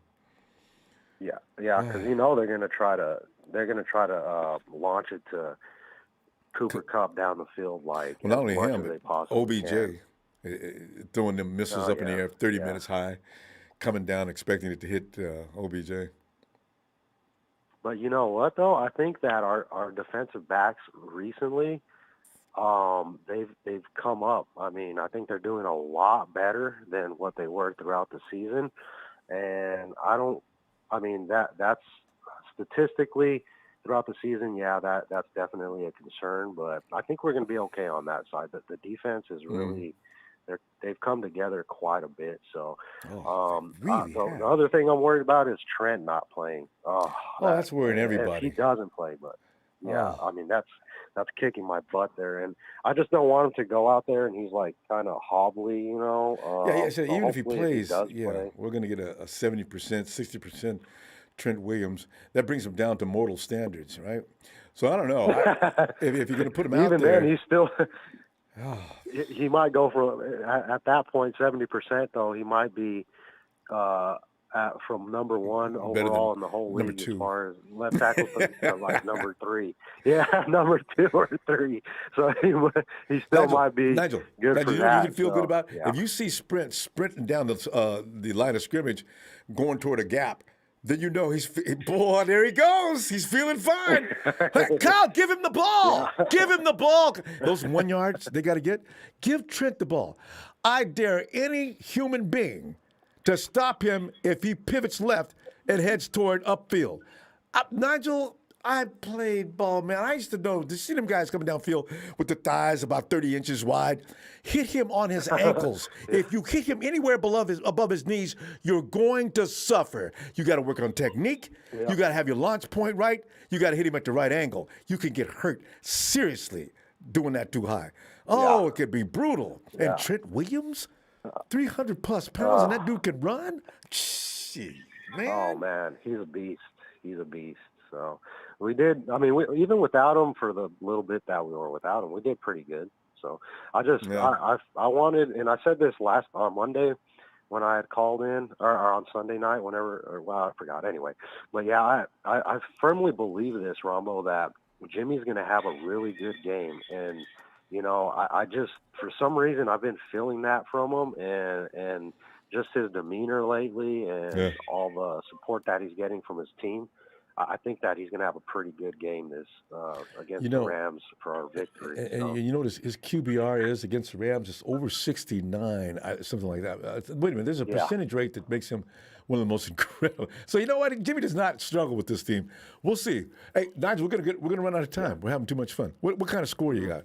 Yeah, because you know they're gonna try to launch it to Cooper Kupp down the field like not only much him, as they but possibly OBJ can. throwing them missiles up in the air, 30 minutes high, coming down expecting it to hit OBJ. But you know what though? I think that our defensive backs recently, they've come up. I mean, I think they're doing a lot better than what they were throughout the season, and that's statistically throughout the season. Yeah, that's definitely a concern, but I think we're going to be okay on that side. That the defense is really. They've come together quite a bit. So the other thing I'm worried about is Trent not playing. That's worrying everybody. If he doesn't play, but I mean that's kicking my butt there, and I just don't want him to go out there and he's like kind of hobbly, you know. So even if he plays, play, we're going to get a 70%, 60% Trent Williams. That brings him down to mortal standards, right? So I don't know if you're going to put him out there. Even then, he's still. He might go for at that point 70%. Though he might be from number one overall in the whole league as far as left tackle to like number 3. Yeah, number 2 or 3. So he still might be good for that. You can feel good about if you see sprinting down the line of scrimmage, going toward a gap. Then you know boy, there he goes. He's feeling fine. Hey, Kyle, give him the ball. Yeah. Give him the ball. Those 1 yards they got to get. Give Trent the ball. I dare any human being to stop him if he pivots left and heads toward upfield. Nigel, I played ball, man. I used to see them guys coming downfield with the thighs about 30 inches wide. Hit him on his ankles. If you hit him anywhere above his knees, you're going to suffer. You got to work on technique. Yeah. You got to have your launch point right. You got to hit him at the right angle. You can get hurt seriously doing that too high. It could be brutal. Yeah. And Trent Williams, 300-plus pounds, and that dude can run? Shit, man. Oh, man, he's a beast. He's a beast. So we did. I mean, even without him, for the little bit that we were without him, we did pretty good. So I wanted, and I said this last on Monday when I had called in, or on Sunday night, I forgot anyway. But yeah, I firmly believe this, Ronbo, that Jimmy's going to have a really good game, and you know, I just for some reason I've been feeling that from him, and just his demeanor lately, and all the support that he's getting from his team. I think that he's going to have a pretty good game against the Rams for our victory. And you know what his QBR is against the Rams? It's over 69, something like that. Wait a minute. There's a percentage rate that makes him one of the most incredible. So you know what? Jimmy does not struggle with this team. We'll see. Hey, Nigel, we're gonna run out of time. We're having too much fun. What kind of score you got?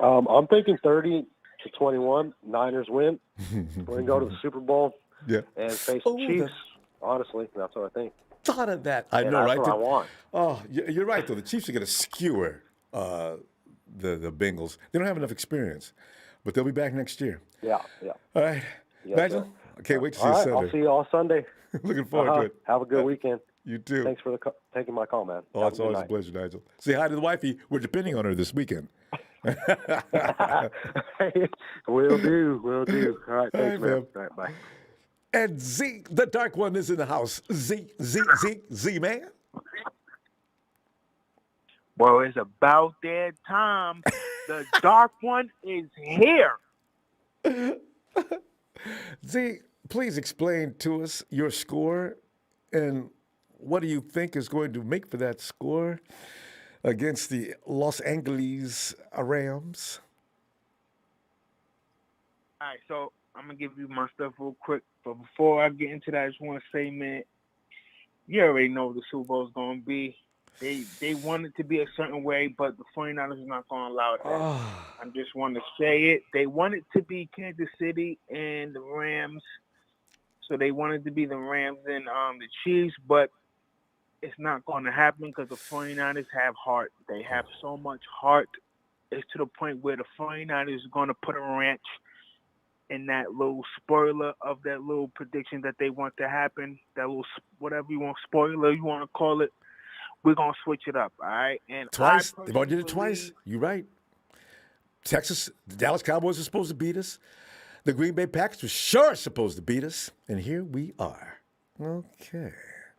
I'm thinking 30-21. Niners win. We're going to go to the Super Bowl and face the Chiefs. Honestly, that's what I think. Thought of that. I know, that's right? What I want. Oh, you're right, though. The Chiefs are going to skewer the Bengals. They don't have enough experience, but they'll be back next year. Yeah. All right. Yes, Nigel, I can't wait to see you Sunday. I'll see you all Sunday. Looking forward to it. Have a good weekend. You too. Thanks for taking my call, man. Oh, it's always a pleasure, Nigel. Say hi to the wifey. We're depending on her this weekend. Will do. All right, thanks, man. All right, bye. And Z, the dark one, is in the house. Z, man. Well, it's about that time. The dark one is here. Z, please explain to us your score and what do you think is going to make for that score against the Los Angeles Rams? All right, so I'm going to give you my stuff real quick. But before I get into that, I just want to say, man, you already know what the Super Bowl is going to be. They want it to be a certain way, but the 49ers are not going to allow that. I just want to say it. They want it to be Kansas City and the Rams. So they wanted to be the Rams and the Chiefs, but it's not going to happen because the 49ers have heart. They have so much heart is to the point where the 49ers are going to put a wrench in that little spoiler of that little prediction that they want to happen, that little whatever you want, spoiler you want to call it. We're going to switch it up, all right? And Twice. They've already did it twice. You're right. The Dallas Cowboys are supposed to beat us. The Green Bay Packers were sure supposed to beat us. And here we are. Okay.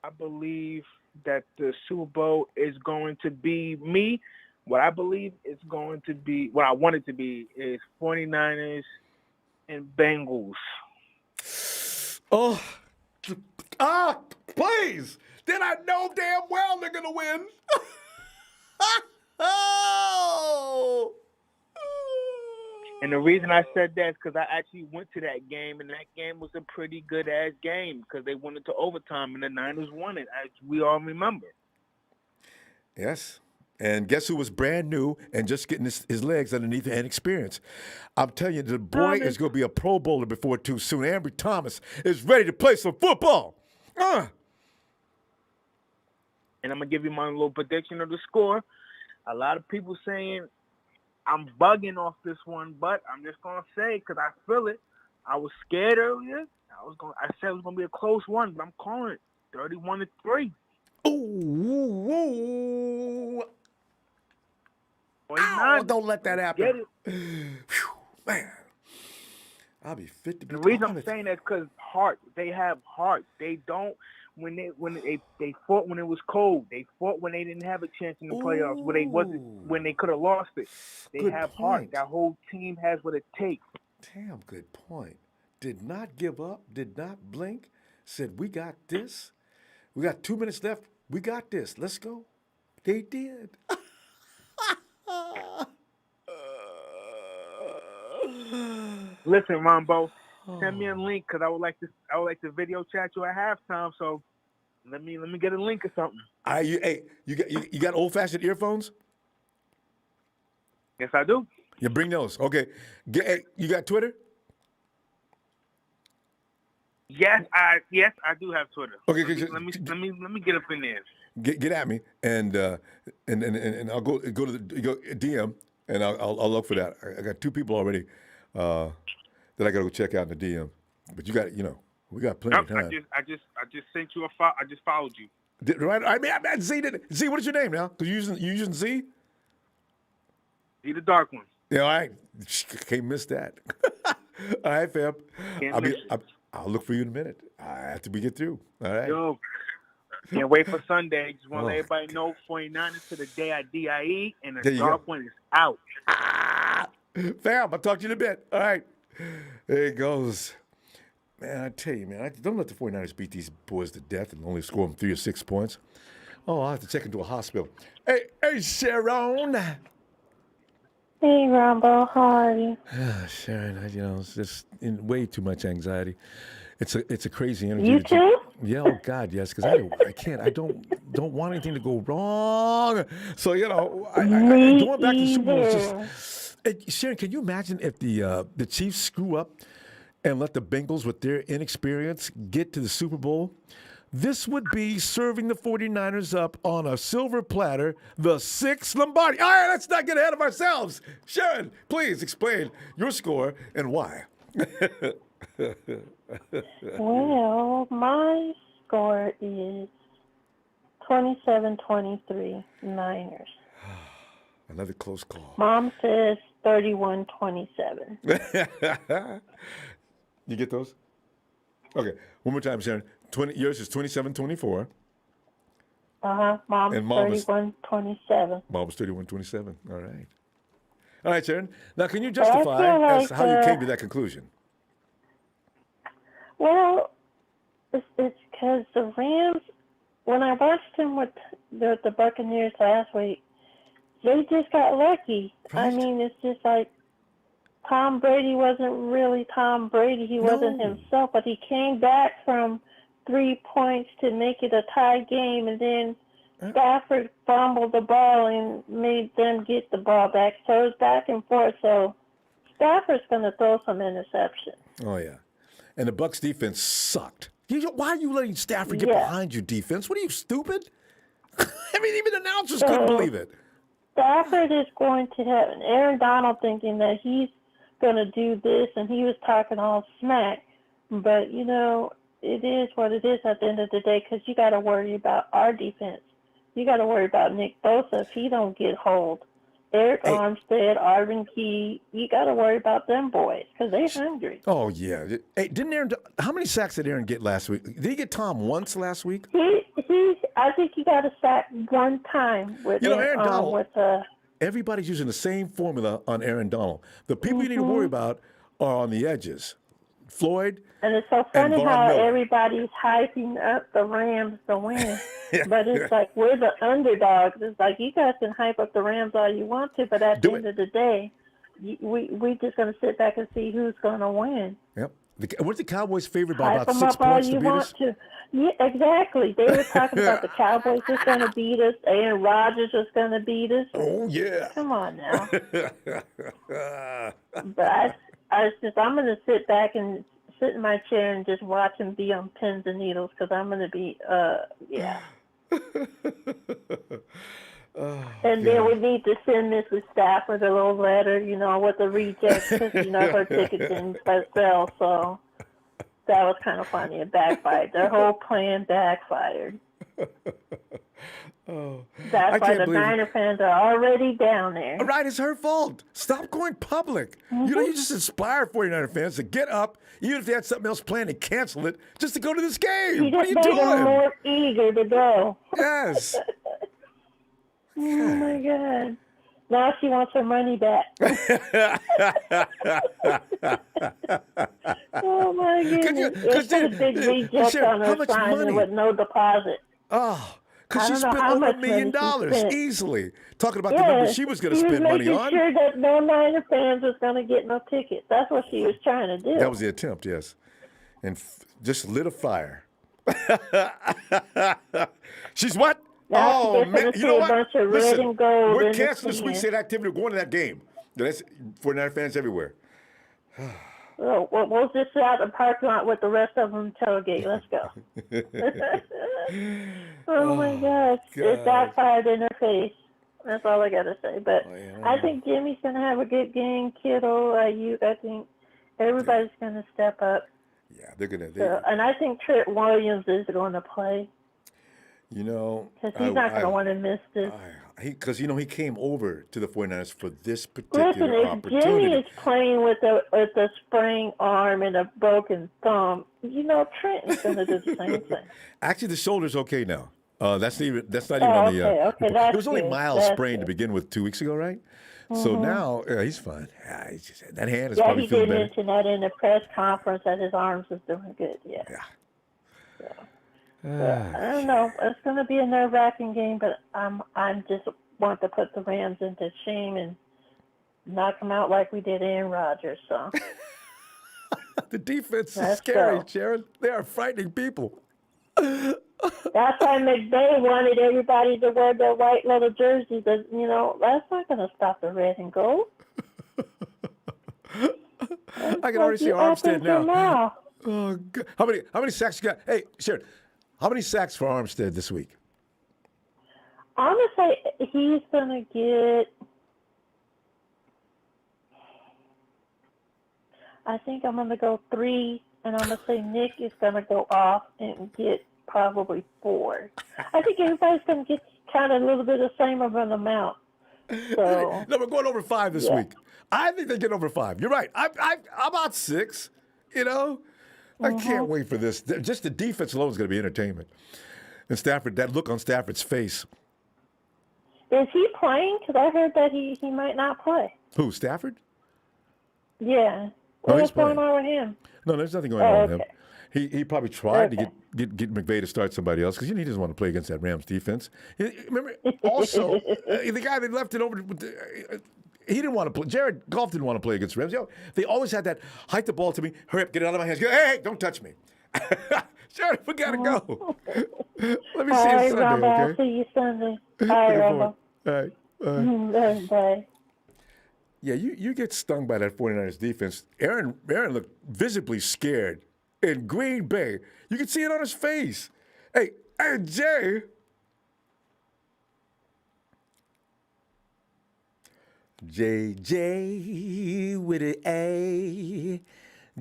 I believe that the Super Bowl is going to be me. What I believe it's going to be, what I want it to be, is 49ers and Bengals. Oh, please. Then I know damn well they're going to win. Oh. And the reason I said that is because I actually went to that game, and that game was a pretty good-ass game because they went into overtime, and the Niners won it, as we all remember. Yes. And guess who was brand new and just getting his legs underneath and experience? I'm telling you, the boy is going to be a Pro Bowler before too soon. Ambry Thomas is ready to play some football. And I'm going to give you my little prediction of the score. A lot of people saying I'm bugging off this one, but I'm just going to say, because I feel it. I was scared earlier. I said it was going to be a close one, but I'm calling it 31-3. Ooh. Ow, don't let that happen. Get it. Whew, man. I'll be 50. The reason I'm saying that is because heart. They have heart. They don't. When they fought when it was cold. They fought when they didn't have a chance in the playoffs. When they could have lost it. They Good have point. heart. That whole team has what it takes. Damn good point. Did not give up. Did not blink. Said, we got this. We got 2 minutes left. We got this. Let's go. They did. Listen, Ronbo, send me a link because I would like to video chat you at halftime. So let me get a link or something. You got old-fashioned earphones? Yes, I do. You bring those. Okay. You got Twitter? Yes, I do have Twitter. Okay, let me get up in there. Get at me, and I'll go to the DM, and I'll look for that. I got 2 people already that I got to go check out in the DM. But you got, we got plenty of time. I just sent you a follow. I just followed you. Right? I mean, Z, what is your name now? Because you using Z? Z the dark one. Yeah, all right. Can't miss that. All right, fam. I'll look for you in a minute. After we get through. All right. Yo, can't wait for Sunday. Just want to let everybody know 49ers to the day I DIE, and the dark one is out. Fam, I'll talk to you in a bit. All right. There it goes. Man, I tell you, man, don't let the 49ers beat these boys to death and only score them 3 or 6 points. Oh, I'll have to check into a hospital. Hey, Sharon. Hey, Ronbo, how are you? Sharon, it's just way too much anxiety. It's a crazy energy. You too? Yeah, oh God, yes, because I don't want anything to go wrong. So going back to the Super Bowl is just. Sharon, can you imagine if the Chiefs screw up and let the Bengals, with their inexperience, get to the Super Bowl? This would be serving the 49ers up on a silver platter, the 6th Lombardi. All right, let's not get ahead of ourselves. Sharon, please explain your score and why. Well, my score is 27-23 Niners. Another close call. Mom says 31-27. You get those? Okay, one more time, Sharon. Yours is 27-24. Mom's 31-27. Mom's 31-27. All right. All right, Sharon. Now, can you justify how you came to that conclusion? Well, it's because the Rams, when I watched them with the Buccaneers last week, they just got lucky. Right. I mean, it's just like Tom Brady wasn't really Tom Brady. He wasn't himself, but he came back from 3 points to make it a tie game, and then Stafford fumbled the ball and made them get the ball back. So it's back and forth. So Stafford's going to throw some interception. Oh, yeah. And the Bucs defense sucked. Why are you letting Stafford get behind your defense? What are you, stupid? I mean, even announcers couldn't believe it. Stafford is going to have an Aaron Donald thinking that he's going to do this, and he was talking all smack. But, you know, it is what it is at the end of the day, because you got to worry about our defense. You got to worry about Nick Bosa if he don't get hold. Eric Armstead, Arvin Key, you got to worry about them boys because they're hungry. Oh, yeah. Hey, didn't Aaron – how many sacks did Aaron get last week? Did he get Tom once last week? I think he got a sack one time with Aaron Donald. Everybody's using the same formula on Aaron Donald. The people you need to worry about are on the edges. Floyd. And it's so funny how everybody's hyping up the Rams to win. But it's like we're the underdogs. It's like you guys can hype up the Rams all you want to, but at the end of the day, we just going to sit back and see who's going to win. Yep. Weren't the Cowboys favored by hype about 6 points to beat us? Yeah, exactly. They were talking about the Cowboys was going to beat us. Aaron Rodgers was going to beat us. Oh, yeah. Come on now. But I'm going to sit back and sit in my chair and just watch him be on pins and needles because I'm going to be, yeah. And then we need to send Mrs. Stafford a little letter, you know, with the rejects because, you know, her ticket didn't sell. So that was kind of funny. It backfired. Their whole plan backfired. That's why the Niner fans are already down there. Right, it's her fault. Stop going public. You know, you just inspire 49er fans to get up, even if they had something else planned, and cancel it just to go to this game. What are you doing? Them more eager to go. Yes. Oh, my God. Now she wants her money back. Oh, my goodness. It's a big reject on her sign with no deposit. Oh, because she spent over $1 million easily. Talking about the number she was going to spend money on. She was making sure that no Niner fans was going to get no tickets. That's what she was trying to do. That was the attempt, yes. And just lit a fire. She's what? Oh, man. You know what? Listen, we're canceling this week's activity. We're going to that game. That's 49er fans everywhere. Well, we'll just sit out in the parking lot with the rest of them tailgate. Let's go. Oh, my gosh. It backfired in her face. That's all I got to say. But I think Jimmy's going to have a good game. Kittle, Ayuk, I think everybody's going to step up. Yeah, they're going to. So, and I think Trent Williams is going to play. You know, because he's not going to want to miss this. Because, you know, he came over to the 49ers for this particular opportunity. If Jimmy is playing with a sprained arm and a broken thumb, you know, Trent is going to do the same thing. Actually, the shoulder's okay now. That's not even on the. Okay, it was only mild sprain to begin with 2 weeks ago, right? Mm-hmm. So now he's fine. He's just, that hand is probably feeling better. Yeah, he did mention that in the press conference that his arms is doing good. Yeah. So. I don't know. It's going to be a nerve-wracking game, but I'm just want to put the Rams into shame and knock them out like we did Aaron Rodgers. So the defense is scary, Sharon. They are frightening people. That's why McVay wanted everybody to wear their white little jerseys. That, you know, that's not going to stop the red and gold. I can already see Armstead now. Oh, God. How many sacks you got? Hey, Sharon. How many sacks for Armstead this week? I'm going to say he's going to get, I think I'm going to go 3, and I'm going to say Nick is going to go off and get probably 4. I think everybody's going to get kind of a little bit of the same of an amount. So, no, we're going over 5 this week. I think they get over 5. You're right. I'm about 6, you know. I can't wait for this. Just the defense alone is going to be entertainment. And Stafford, that look on Stafford's face. Is he playing? Because I heard that he might not play. Who, Stafford? Yeah. What's going on with him? No, there's nothing going on with him. He probably tried to get McVay to start somebody else because he doesn't want to play against that Rams defense. Remember, also, the guy that left it over he didn't want to play. Jared Goff didn't want to play against Rams. You know, they always had that, hike the ball to me, hurry up, get it out of my hands. Hey, don't touch me. Jared, we got to go. Let me see you Sunday, Ronbo, okay? I'll see you Sunday. Bye, Ronbo. All right. Bye. Yeah, you get stung by that 49ers defense. Aaron looked visibly scared in Green Bay. You can see it on his face. Hey, Jay. JJ with an A.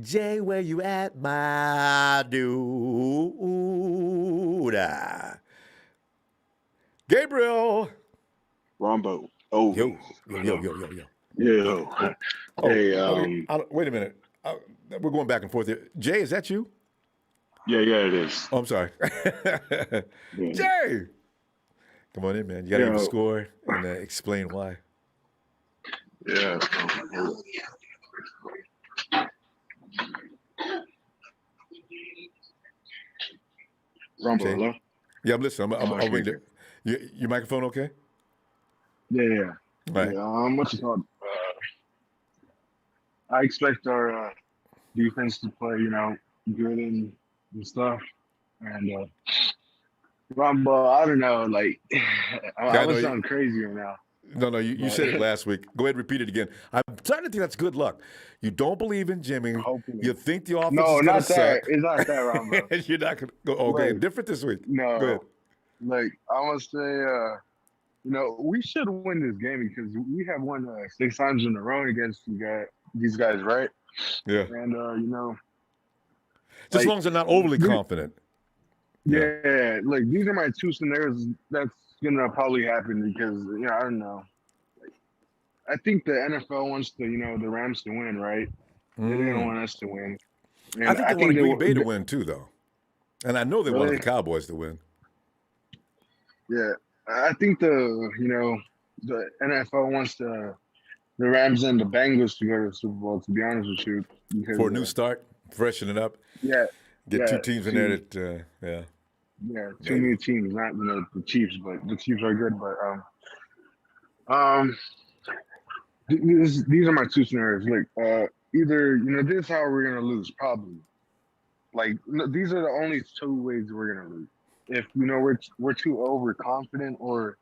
Jay, where you at, my dude? Gabriel. Ronbo. Oh, Yo. Yo. Hey, Wait a minute. We're going back and forth here. Jay, is that you? yeah, it is. Oh, I'm sorry. Yeah. Jay! Come on in, man. You got to give a Yo. score and explain why. Yeah. Ronbo, Jay? hello? Yeah, I'm listening. I'm Oh, waiting. sure. Your microphone okay? Yeah. Right. What's it called? I expect our defense to play, good and stuff. And Ronbo, I don't know, like, I know would you- sound crazy right now. No, you said it last week. Go ahead and repeat it again. I'm starting to think that's good luck. You don't believe in Jimmy. Hopefully. You think the offense No, is going not to that. suck. It's not that, Ronbo. And you're not going to go, okay, Right. different this week. No. Go ahead. Like, I must say, we should win this game because we have won 6 times in a row against these guys, right? Yeah. And, Just as like, long as they're not overly confident. yeah, like, these are my 2 scenarios that's going to probably happen because, I don't know. Like, I think the NFL wants the Rams to win, right? They don't want us to win. And I think they want Green Bay to they- win, too, though. And I know they wanted Really? the Cowboys to win. Yeah, I think the NFL wants the Rams and the Bengals to go to the Super Bowl. To be honest with you, because, For a new start, freshen it up. yeah, Get 2 Yeah, teams in there that, yeah. yeah, 2 new teams, not the Chiefs, but the Chiefs are good. But these are my 2 scenarios. Like either this is how we're gonna lose, probably. Like these are the only 2 ways we're gonna lose. If we're too overconfident, or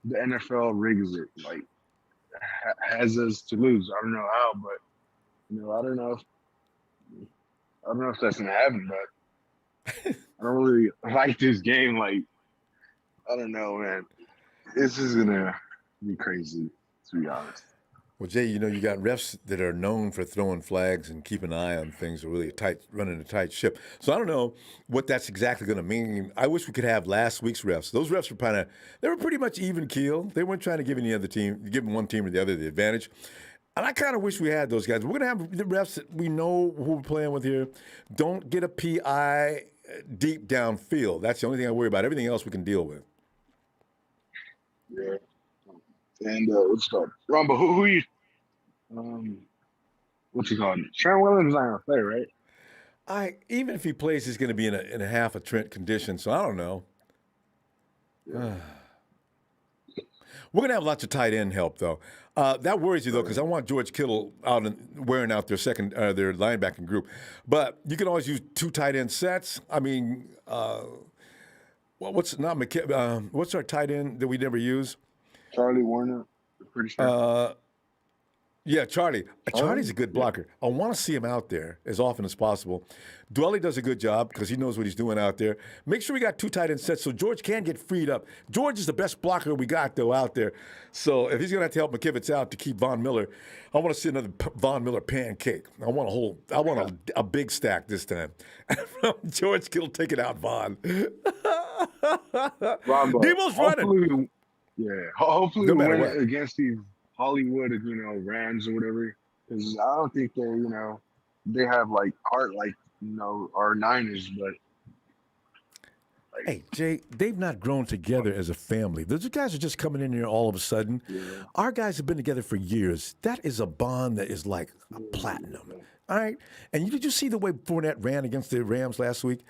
the NFL rigs it, like has us to lose. I don't know how, but I don't know if that's gonna happen. But I don't really like this game. Like I don't know, man. This is gonna be crazy, to be honest. Well, Jay, you got refs that are known for throwing flags and keeping an eye on things, really running a tight ship. So I don't know what that's exactly going to mean. I wish we could have last week's refs. Those refs were they were pretty much even keel. They weren't trying to give one team or the other the advantage. And I kind of wish we had those guys. We're going to have the refs that we know who we're playing with here. Don't get a PI deep downfield. That's the only thing I worry about. Everything else we can deal with. Yeah. And what's it called? Ronbo, who you? What's he called? Trent Williams not gonna play, right? Even if he plays, he's going to be in a half a Trent condition. So I don't know. Yeah. We're going to have lots of tight end help, though. That worries you, though, because I want George Kittle out and wearing out their linebacking group. But you can always use 2 tight end sets. I mean, what's our tight end that we never use? Charlie Warner, pretty sure. Yeah, Charlie. Charlie's a good blocker. I want to see him out there as often as possible. Dwelly does a good job because he knows what he's doing out there. Make sure we got 2 tight end sets so George can get freed up. George is the best blocker we got, though, out there. So if he's going to have to help McKivitz out to keep Von Miller, I want to see another Von Miller pancake. I want a big stack this time. George Kittle taking out Von. Ronbo, Deebo's running. Hopefully No we matter win what. against these Hollywood, Rams or whatever. Because I don't think they have like heart like our Niners, but. Hey, Jay, they've not grown together as a family. Those guys are just coming in here all of a sudden. Yeah. Our guys have been together for years. That is a bond that is like a platinum. All right? And did you see the way Fournette ran against the Rams last week?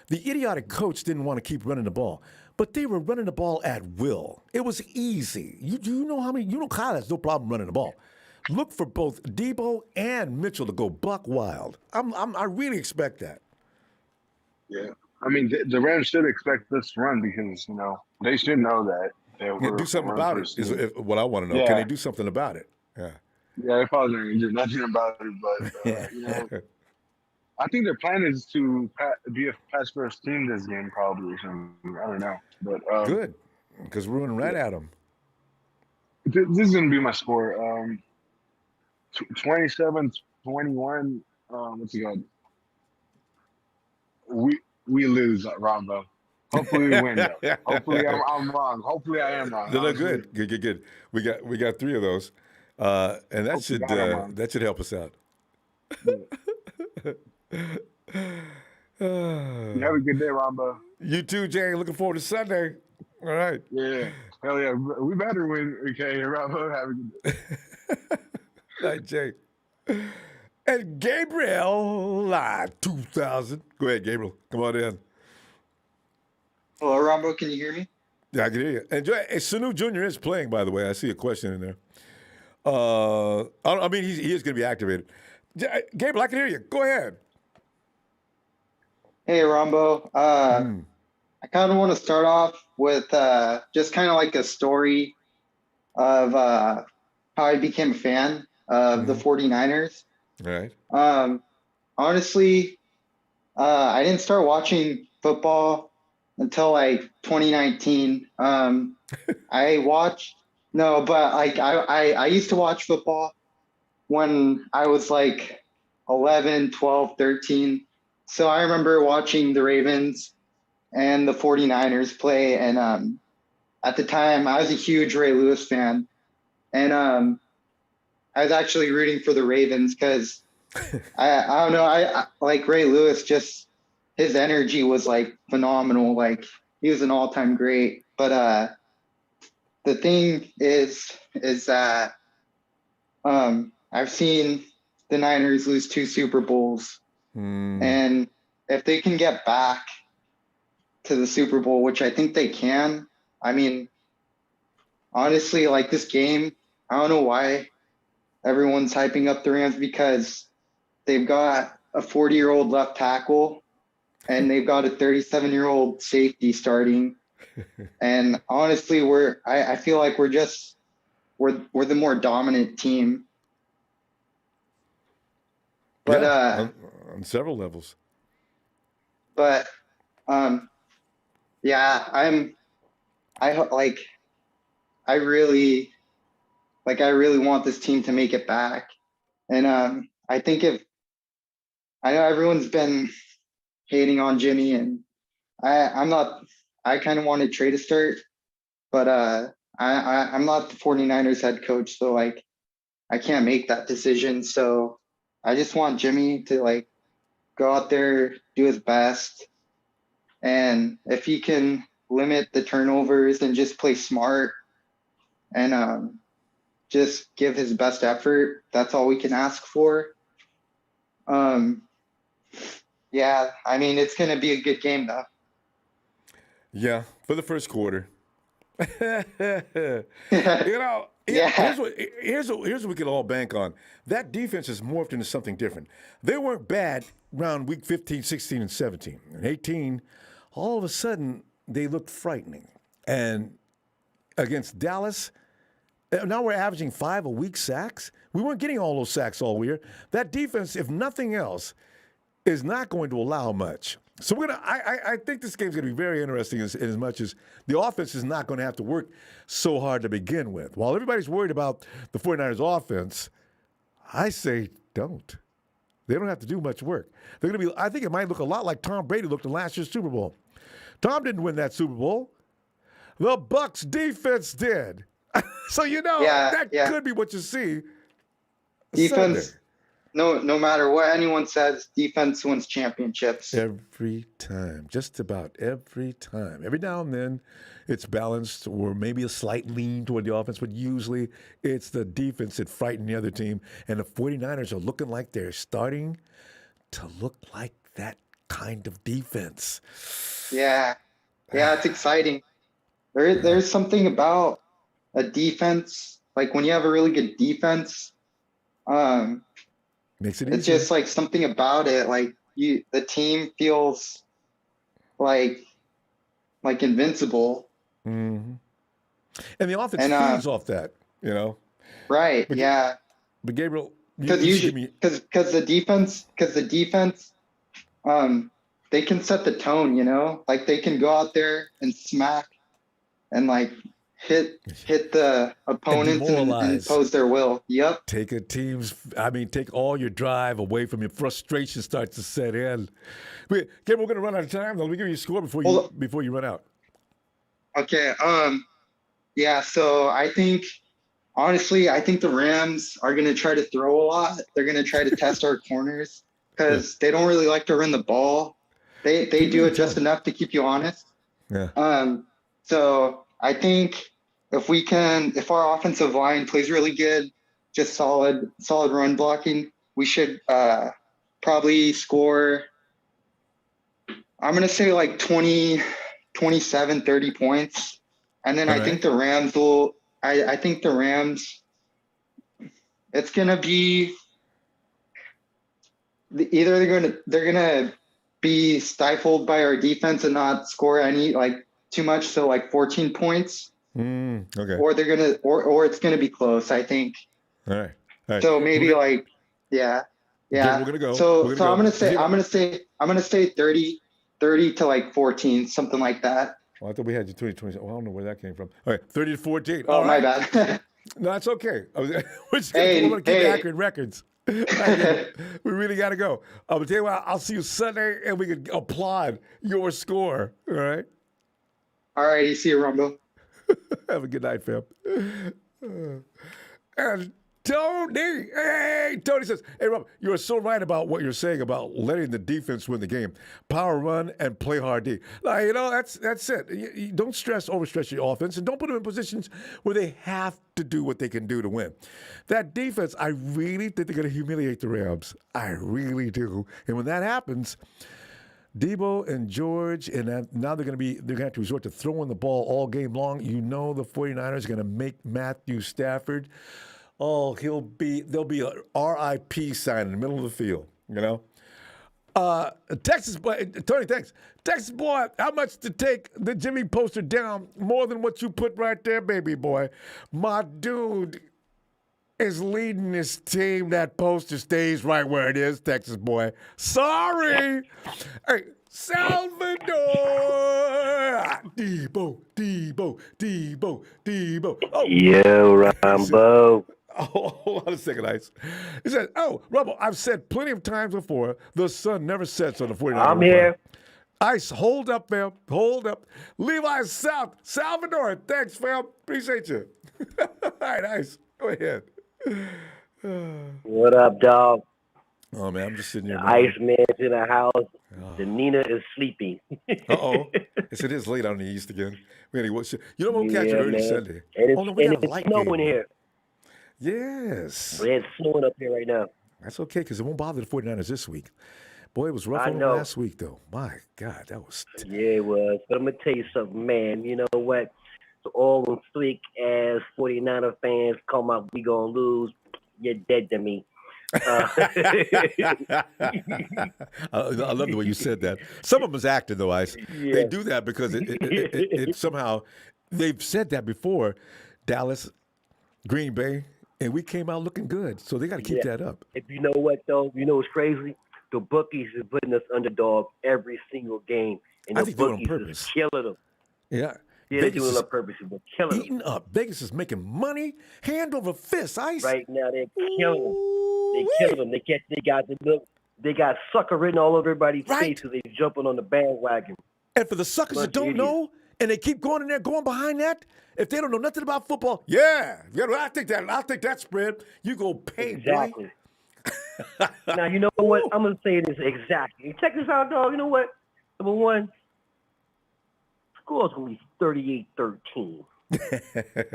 The idiotic coach didn't want to keep running the ball, but they were running the ball at will. It was easy. You know Kyle has no problem running the ball. Look for both Deebo and Mitchell to go buck wild. I really expect that. Yeah. I mean, the Rams should expect this run because, they should know that. Do something about it is what I want to know. Yeah. Can they do something about it? Yeah. Yeah, they probably don't do nothing about it, but, I think their plan is to be a pass-first team this game, probably, or something. I don't know. But Good, because we're running right at them. This is gonna be my score. 27-21. What's it called? We lose, Ronbo. Hopefully we win though. Hopefully I'm wrong. Hopefully I am wrong. No, Honestly. good. We got 3 of those, and Hopefully God I'm wrong. that should help us out. You have a good day, Ronbo. You too, Jay. Looking forward to Sunday. All right. Yeah. Hell yeah. We better win. Okay, Ronbo. Have a good day. All right, Jay. And Gabriel, 2000. Go ahead, Gabriel. Come on in. Hello, Ronbo. Can you hear me? Yeah, I can hear you. And Sanu Jr. is playing, by the way. I see a question in there. I mean, he is going to be activated. Gabriel, I can hear you. Go ahead. Hey, Ronbo. I kind of want to start off with just kind of like a story of how I became a fan of the 49ers. All right. Honestly, I didn't start watching football until like 2019. I used to watch football when I was like 11, 12, 13. So I remember watching the Ravens and the 49ers play. And at the time, I was a huge Ray Lewis fan. And I was actually rooting for the Ravens because I don't know. I like Ray Lewis, just his energy was like phenomenal. Like he was an all-time great. But the thing is that I've seen the Niners lose 2 Super Bowls. And if they can get back to the Super Bowl, which I think they can, I mean, honestly, like this game, I don't know why everyone's hyping up the Rams, because they've got a 40-year-old left tackle and they've got a 37-year-old safety starting. And honestly, I feel like we're the more dominant team. But on several levels. But yeah, I really want this team to make it back. And I know everyone's been hating on Jimmy, and I kind of wanted Trey to start, but I'm not the 49ers head coach, so like I can't make that decision. So I just want Jimmy to like go out there, do his best. And if he can limit the turnovers and just play smart and just give his best effort, that's all we can ask for. Yeah, I mean, it's going to be a good game though. Yeah, for the first quarter. Yeah. Here's what we can all bank on. That defense has morphed into something different. They weren't bad around week 15, 16, and 17. And 18, all of a sudden, they looked frightening. And against Dallas, now we're averaging 5 a week sacks. We weren't getting all those sacks all year. That defense, if nothing else, is not going to allow much. So I think this game's going to be very interesting as much as the offense is not going to have to work so hard to begin with. While everybody's worried about the 49ers offense, I say don't. They don't have to do much work. They're going to be. I think it might look a lot like Tom Brady looked in last year's Super Bowl. Tom didn't win that Super Bowl. The Bucs defense did. So that could be what you see. Defense. Sunday. No matter what anyone says, defense wins championships. Every time, just about every time. Every now and then it's balanced or maybe a slight lean toward the offense, but usually it's the defense that frightened the other team. And the 49ers are looking like they're starting to look like that kind of defense. Yeah, it's exciting. There's something about a defense, like when you have a really good defense, makes it easy. It's just like something about it. Like the team feels like invincible. Mm-hmm. And the offense feeds off that, Right. Yeah. But Gabriel, because the defense, they can set the tone. Like they can go out there and smack and like hit the opponents and demoralize. impose their will. Yep. Take all your drive away from you. Frustration starts to set in. We're going to run out of time. Let me give you a score before you run out. Okay. Yeah. So I think the Rams are going to try to throw a lot. They're going to try to test our corners because they don't really like to run the ball. They do it just enough to keep you honest. Yeah. So I think if our offensive line plays really good, just solid run blocking, we should probably score. I'm going to say like 20, 27, 30 points. And then I think the Rams it's going to be either they're going to be stifled by our defense and not score any like too much. So like 14 points. Okay. Or they're going to, or it's going to be close, I think. All right. So maybe yeah. We're going to go. So I'm going to say 30 to like 14, something like that. Well, I thought we had you 20. Well, I don't know where that came from. All right, 30 to 14. Oh, my bad. No, that's okay. We're just going to keep accurate records. We really got to go. I'm going to tell you what, I'll see you Sunday, and we can applaud your score. All right? All right, see you, Ronbo. Have a good night, fam. And Tony says, hey, Rob, you're so right about what you're saying about letting the defense win the game. Power run and play hard D. Like, that's it. You don't overstress your offense, and don't put them in positions where they have to do what they can do to win. That defense, I really think they're going to humiliate the Rams. I really do. And when that happens, Deebo and George, and now they're going to have to resort to throwing the ball all game long. The 49ers are going to make Matthew Stafford. Oh, there'll be a RIP sign in the middle of the field, Texas boy, Tony, thanks. Texas boy, how much to take the Jimmy poster down more than what you put right there, baby boy? My dude is leading this team. That poster stays right where it is, Texas boy. Sorry. Hey, Salvador. Deebo. Oh. Yo, Ronbo. Oh, hold on a second, Ice. He said, Ronbo, I've said plenty of times before, the sun never sets on the 49ers. I'm here. Ice, hold up, fam. Hold up. Levi Salvador, thanks, fam. Appreciate you. All right, Ice, go ahead. What up, dog? Oh, man, I'm just sitting here. Iceman's in the house. The Nina is sleeping. Uh-oh. Yes, it is late on the East again. You know, we'll catch it early Sunday. And it's snowing here. Yes. It's snowing up here right now. That's okay, because it won't bother the 49ers this week. Boy, it was rough on them last week, though. My God, that was... Yeah, it was. But I'm going to tell you something, man. You know what? So all them sleek-ass 49er fans come out, we going to lose. You're dead to me. I love the way you said that. Some of them is acting, though, Ice. Yeah. They do that because it somehow... They've said that before. Dallas, Green Bay... And we came out looking good, so they got to keep that up. If you know what, though, you know what's crazy? The bookies is putting us underdog every single game. And I the think they're on bookies purpose. is killing them. Yeah. Yeah, they're doing it on purpose. They're killing eating them. up. Vegas is making money, hand over fist, Ice. Right now, they're killing them. They're killing them. They got sucker written all over everybody's face, so they're jumping on the bandwagon. And for the suckers that don't know, and they keep going in there, going behind that, if they don't know nothing about football, I'll take that spread. You go pay, exactly. Now, you know what? I'm going to say this exactly. Check this out, dog. You know what? Number one, score's going to be 38-13.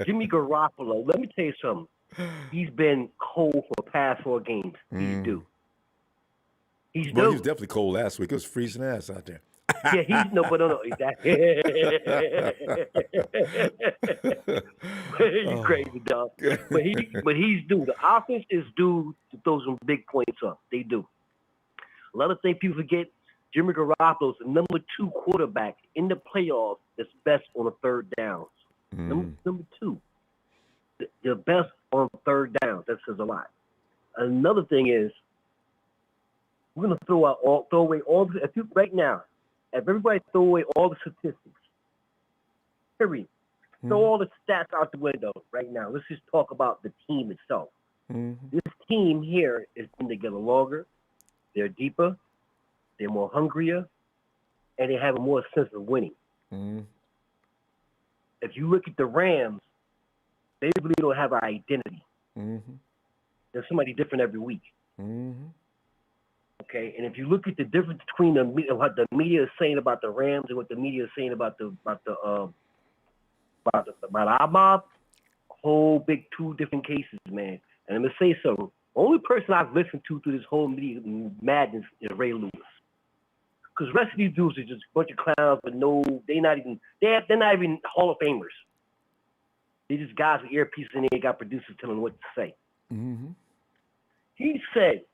Jimmy Garoppolo, let me tell you something. He's been cold for the past 4 games. He's due. He was definitely cold last week. It was freezing ass out there. Yeah, no, exactly. You crazy, dog. But he's due. The offense is due to throw some big points up. They do. A lot of things people forget. Jimmy Garoppolo's the number 2 quarterback in the playoffs that's best on the third downs. Number 2. The best on third downs. That says a lot. Another thing is we're gonna throw away all right now. If everybody throw away all the statistics, period, Throw all the stats out the window right now. Let's just talk about the team itself. This team here has been together longer. They're deeper. They're more hungrier. And they have a more sense of winning. If you look at the Rams, they really don't have an identity. There's somebody different every week. Okay, and if you look at the difference between what the media is saying about the Rams and what the media is saying about our mob, whole big two different cases, man. And I'm gonna say something. The only person I've listened to through this whole media madness is Ray Lewis. Because the rest of these dudes are just a bunch of clowns, but they're not even Hall of Famers. They're just guys with earpieces and they got producers telling them what to say. He said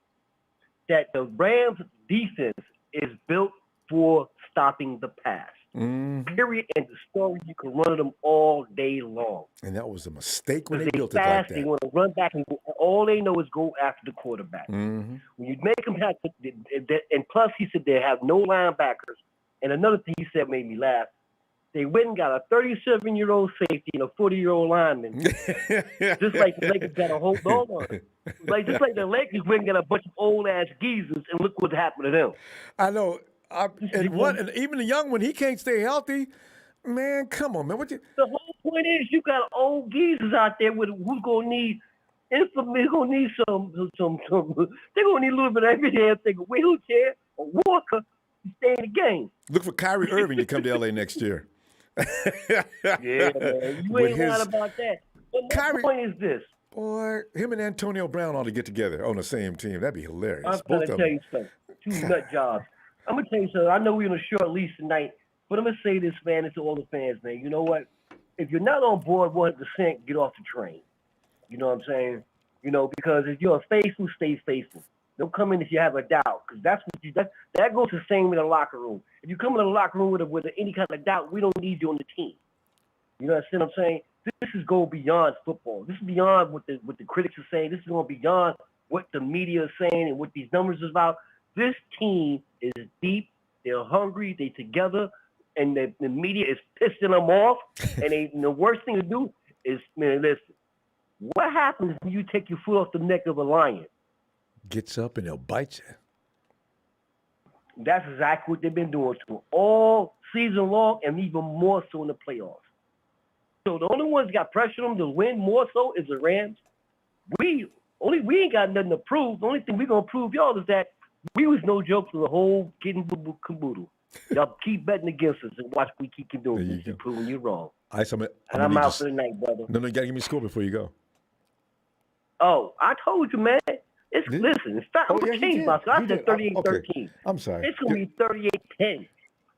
that the Rams defense is built for stopping the pass. Period. And the story, you can run them all day long. And that was a mistake when they built it like that. They want to run back and go, all they know is go after the quarterback. When you make them have to, and plus he said they have no linebackers. And another thing he said made me laugh. They went and got a 37-year-old safety and a 40-year-old lineman. Just like the Lakers got a whole dog on it. Just like the Lakers went and got a bunch of old-ass geezers, and look what happened to them. I know. And even the young one, he can't stay healthy. Man, come on, man. The whole point is you got old geezers out there who's going to need some. They're going to need a little bit of every damn thing. A wheelchair, a walker, to stay in the game. Look for Kyrie Irving to come to L.A. next year. Yeah, man. You ain't lying about that. But my point is this. Boy, him and Antonio Brown ought to get together on the same team. That'd be hilarious. I'm going to tell you something. Two nut jobs. I'm going to tell you something. I know we're on a short leash tonight, but I'm going to say this, man, and to all the fans, man. You know what? If you're not on board 100%, get off the train. You know what I'm saying? You know, because if you're faithful, stay faithful. Don't come in if you have a doubt, because that goes the same in the locker room. If you come in the locker room with any kind of doubt, we don't need you on the team. You know what I'm saying? This is going beyond football. This is beyond what the critics are saying. This is going beyond what the media is saying and what these numbers is about. This team is deep. They're hungry. They together, and the media is pissing them off. And the worst thing to do is, man, listen. What happens when you take your foot off the neck of a lion? Gets up and they'll bite you. That's exactly what they've been doing to them all season long, and even more so in the playoffs. So the only ones that got pressure on them to win more so is the Rams. We ain't got nothing to prove. The only thing we're gonna prove y'all is that we was no joke for the whole getting caboodle. Y'all keep betting against us and watch what we keep doing. We keep proving you wrong. I'm out for the night, brother. No, you gotta give me a score before you go. Oh, I told you, man. Listen, it's not. I'm gonna change my score. I said 38-13. I'm sorry. It's gonna be 38-10.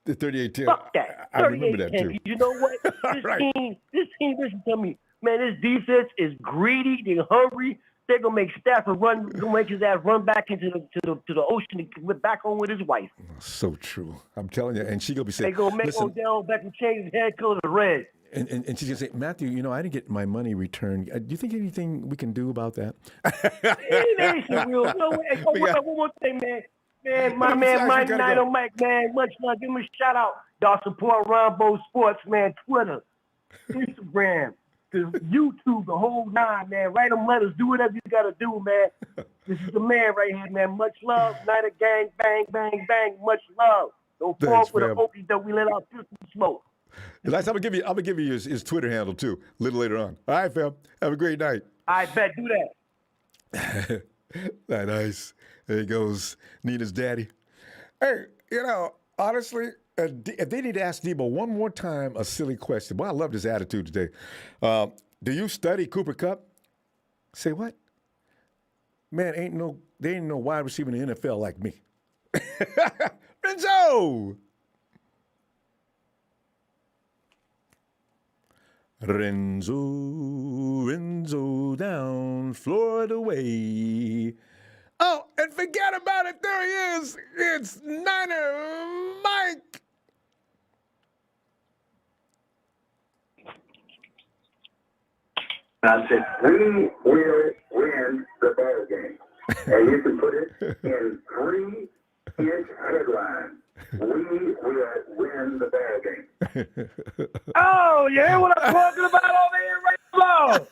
The 38-10. Fuck that. I remember that too. You know what? This team, listen to me, man. This defense is greedy. They're hungry. They're gonna make Stafford gonna make his ass run back into the ocean and get back home with his wife. So true. I'm telling you, and she gonna be saying, they're gonna make Odell Beckham change his head color to red. And she's gonna say, Matthew, I didn't get my money returned. Do you think anything we can do about that? It ain't real. One more thing, man. Man, my man Mike Knight on Mike, man. Much love. Give me a shout out. Y'all support Ronbo Sports, man. Twitter, Instagram, YouTube, the whole nine, man. Write them letters. Do whatever you gotta do, man. This is the man right here, man. Much love. Night of gang, bang, bang, bang. Much love. Don't fall for the okie doke. We let out pistol smoke. I'm gonna give you his Twitter handle too, a little later on. All right, fam. Have a great night. I bet. Do that. Nice. There he goes. Nina's daddy. Hey, honestly, if they need to ask Deebo one more time a silly question, well, I loved his attitude today. Do you study Cooper Kupp? Say what? Man, there ain't no wide receiver in the NFL like me. Renzo! Renzo down Florida way. Oh, and forget about it. There he is. It's Niner Mike. I said, we will win the ball game. And you can put it in 3-inch headlines. We will win the ball game. Oh, you hear what I'm talking about over here, Rainbow?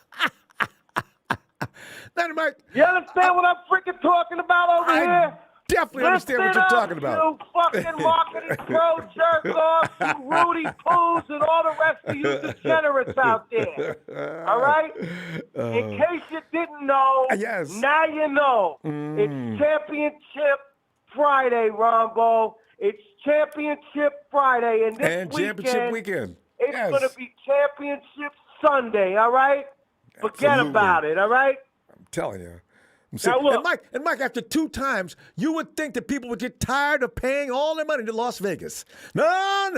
Now, Mike, You understand what I'm freaking talking about over here? definitely understand what you're talking about. You fucking marketing pro jerk-offs, you Rudy Poos, and all the rest of you degenerates out there. All right? In case you didn't know, yes. Now you know. It's Championship Friday, Ronbo. It's Championship Friday, and this Championship weekend. It's going to be Championship Sunday, all right? Forget about it, all right? I'm telling you. Now look, and Mike, after 2 times, you would think that people would get tired of paying all their money to Las Vegas. No. All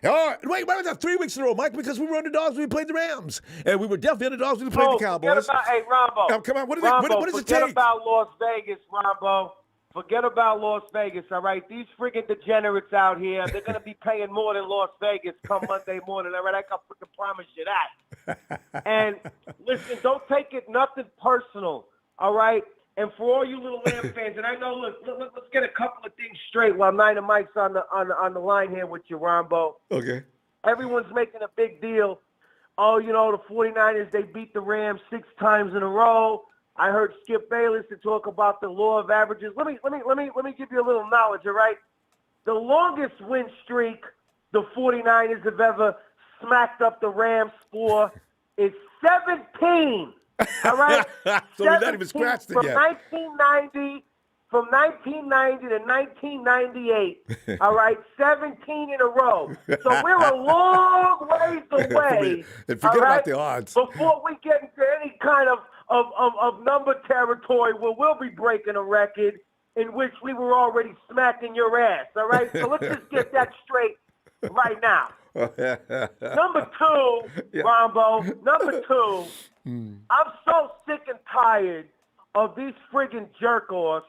right. Wait, why was that 3 weeks in a row, Mike? Because we were underdogs when we played the Rams. And we were definitely underdogs when we played the Cowboys. Hey, Rombo. Now, come on, what does it take? Forget about Las Vegas, Rombo. Forget about Las Vegas, all right? These friggin' degenerates out here, they're going to be paying more than Las Vegas come Monday morning, all right? I can freaking promise you that. And listen, don't take it nothing personal, all right? And for all you little Lamb fans, and I know, look, let's get a couple of things straight while Nine and Mike's on the line here with you, Rombo. Okay. Everyone's making a big deal. Oh, you know, the 49ers, they beat the Rams 6 times in a row. I heard Skip Bayless to talk about the law of averages. Let me give you a little knowledge, all right? The longest win streak the 49ers have ever smacked up the Rams for is 17. All right? So we're not even scratched it yet. From 1990 to 1998, all right, 17 in a row. So we're a long ways away. And forget about the odds. Before we get into any kind of number territory where we'll be breaking a record in which we were already smacking your ass, all right? So let's just get that straight right now. Number 2, Rombo, number 2, I'm so sick and tired of these friggin' jerk-offs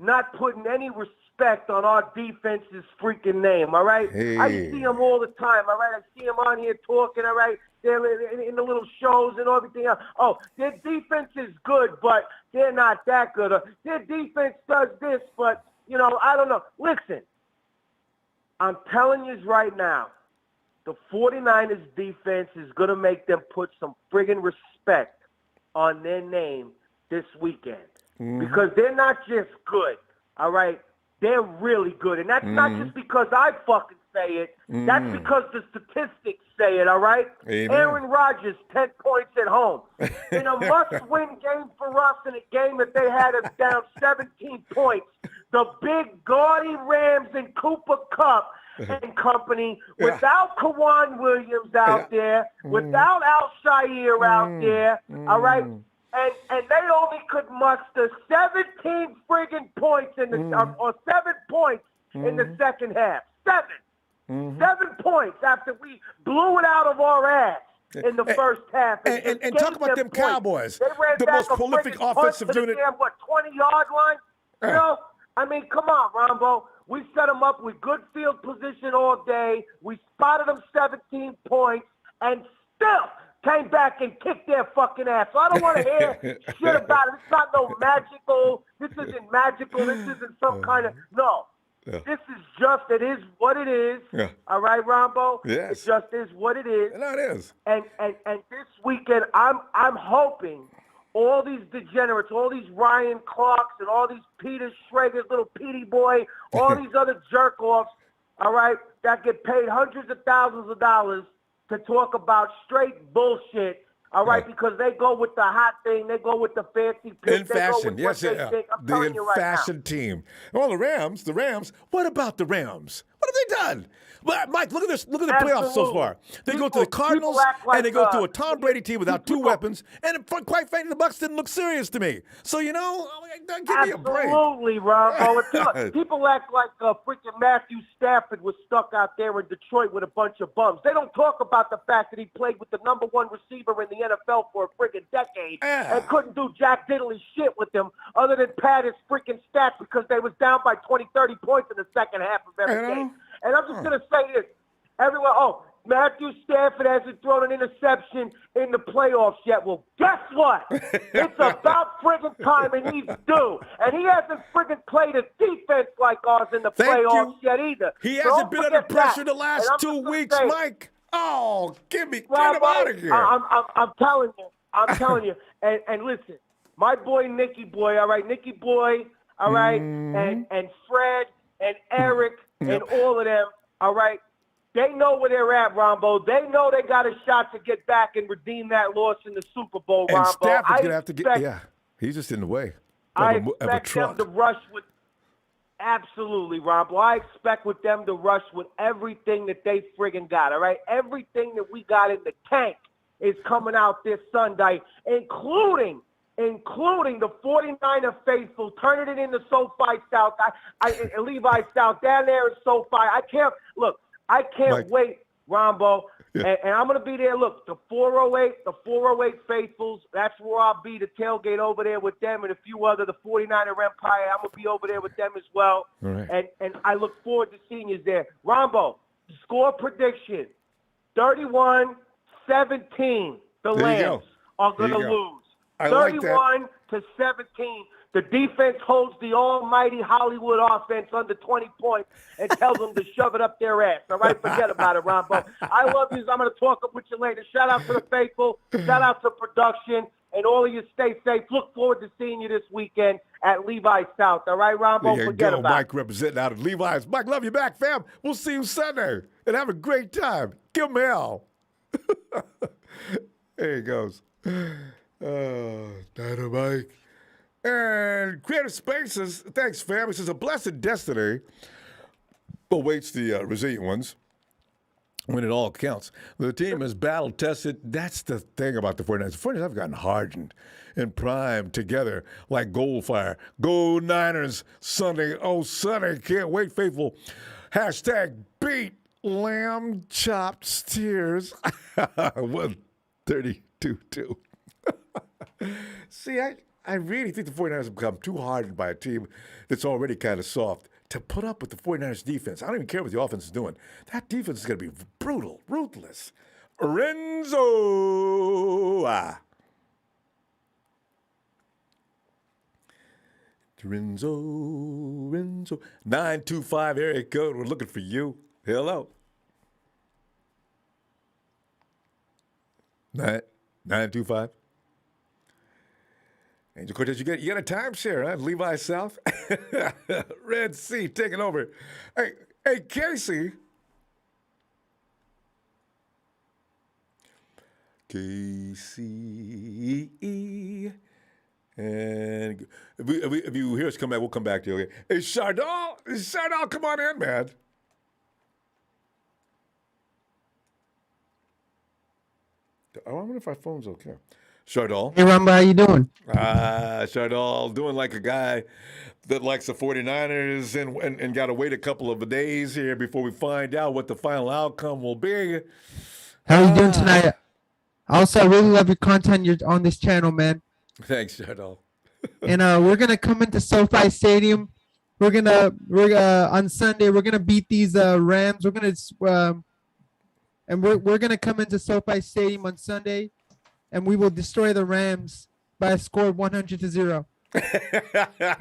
not putting any respect on our defense's freaking name, all right? Hey. I see them all the time, all right? I see them on here talking, all right? They're in the little shows and everything else. Oh, their defense is good, but they're not that good. Their defense does this, but, you know, I don't know. Listen, I'm telling you right now, the 49ers defense is going to make them put some friggin' respect on their name this weekend. Because they're not just good, all right? They're really good. And that's not just because I fucking say it. That's because the statistics say it, all right? Amen. Aaron Rodgers, 10 points at home. In a must-win game for us, in a game that they had us down 17 points, the big gaudy Rams and Cooper Kupp and company, without Kawan Williams out there, without Al-Shire out there, all right? And they only could muster 17 friggin' points in the or 7 points in the second half. 7 points after we blew it out of our ass in the first half. And talk about them Cowboys, They ran the back most prolific offensive unit. Damn, 20-yard line? You know? I mean, come on, Rombo. We set them up with good field position all day. We spotted them 17 points, and still came back and kicked their fucking ass. So I don't want to hear shit about it. It's not no magical. This isn't magical. This isn't some kind of no. This is just, it is what it is. All right, Rombo? Yes. It just is what it is. No, it is. And this weekend, I'm hoping all these degenerates, all these Ryan Clarks and all these Peter Schrager's little Petey boy, all these other jerk-offs, all right, that get paid hundreds of thousands of dollars to talk about straight bullshit, all right, because they go with the hot thing, they go with the fancy pick, In fashion, yes, the in-fashion team. Well, the Rams, what about the Rams? What have they done? Well, Mike, look at this. Look at the playoffs so far. They go to the Cardinals, and they go to a Tom Brady team without 2 weapons, and quite frankly, the Bucs didn't look serious to me. So, you know, give me a break. Absolutely, Ronbo. People act like freaking Matthew Stafford was stuck out there in Detroit with a bunch of bums. They don't talk about the fact that he played with the #1 receiver in the NFL for a freaking decade and couldn't do jack diddly shit with them other than pad his freaking stats because they was down by 20, 30 points in the second half of every game. And I'm just going to say this. Everyone, Matthew Stafford hasn't thrown an interception in the playoffs yet. Well, guess what? It's about friggin' time, and he's due. And he hasn't friggin' played a defense like ours in the playoffs yet either. He hasn't been under pressure the last 2 weeks, Mike. Oh, get him out of here. I'm telling you. And listen, my boy Nicky Boy, all right, Nicky Boy, all right, and Fred and Eric and all of them, all right. They know where they're at, Ronbo. They know they got a shot to get back and redeem that loss in the Super Bowl, and Ronbo. Stafford's going to have to get he's just in the way I of a expect truck. them to rush with absolutely, Ronbo. I expect with them to rush with everything that they friggin' got, all right? Everything that we got in the tank is coming out this Sunday, including the 49er faithful, turning it into SoFi South, Levi South, down there in SoFi. I can't wait, Ronbo, and I'm going to be there. Look, the 408 faithfuls, that's where I'll be, the tailgate over there with them and a few other, the 49er Empire. I'm going to be over there with them as well. All right. And I look forward to seeing you there. Ronbo, score prediction, 31-17. The Lambs are going to lose. 31-17. The defense holds the almighty Hollywood offense under 20 points and tells them to shove it up their ass. All right, forget about it, Ronbo. I love you. I'm going to talk up with you later. Shout out to the faithful. Shout out to production. And all of you stay safe. Look forward to seeing you this weekend at Levi South. All right, Ronbo? There you forget go, about Mike it. representing out of Levi's. Mike, love you back, fam. We'll see you Sunday. And have a great time. Give him hell. There he goes. Dynamite. And Creative Spaces, thanks, fam. It says a blessed destiny awaits the resilient ones when it all counts. The team is battle-tested. That's the thing about the 49ers. The 49ers have gotten hardened and primed together like gold fire. Go Niners Sunday. Oh, Sunday. Can't wait, faithful. Hashtag beat lamb chopped steers. 132-2. See, I really think the 49ers have become too hardened by a team that's already kind of soft to put up with the 49ers defense. I don't even care what the offense is doing. That defense is going to be brutal, ruthless. Renzo. Renzo. 925 area code. We're looking for you. Hello. 925. Angel Cortez, you got a timeshare, huh? Levi South. Red Sea taking over. Hey, Casey. And if you hear us come back, we'll come back to you. Okay. Hey, Chardal, come on in, man. I wonder if our phone's okay. Chardal. Hey, Ronbo, how you doing? Chardal, doing like a guy that likes the 49ers and got to wait a couple of days here before we find out what the final outcome will be. How are you doing tonight? Also, I really love your content. You're on this channel, man. Thanks, Chardal. And we're gonna come into SoFi Stadium. We're on Sunday. We're gonna beat these Rams. We're gonna come into SoFi Stadium on Sunday, and we will destroy the Rams by a score of 100-0.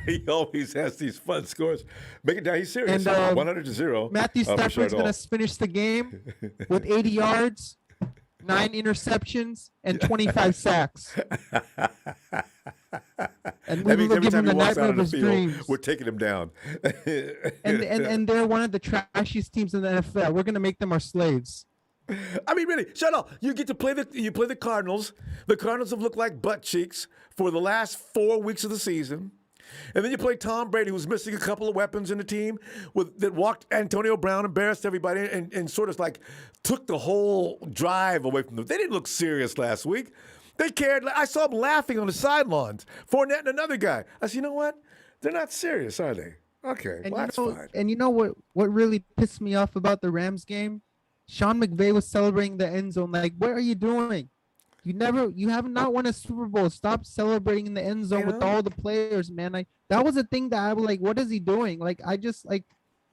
He always has these fun scores. Make it down. He's serious. And 100-0. Matthew Stafford's gonna finish the game with 80 yards, 9 interceptions, and 25 sacks. And we will give him the nightmare of his dreams. We're taking him down. and they're one of the trashiest teams in the NFL. We're gonna make them our slaves. I mean, really, shut up. You get to play the Cardinals. The Cardinals have looked like butt cheeks for the last 4 weeks of the season. And then you play Tom Brady, who's missing a couple of weapons in the team, that walked Antonio Brown, embarrassed everybody, and sort of like took the whole drive away from them. They didn't look serious last week. They cared. I saw them laughing on the sidelines. Fournette and another guy. I said, you know what? They're not serious, are they? Okay, And well, that's fine. And you know what really pissed me off about the Rams game? Sean McVay was celebrating the end zone. Like, what are you doing? You have not won a Super Bowl. Stop celebrating in the end zone with all the players, man. That was a thing that I was like, what is he doing? Like, I just it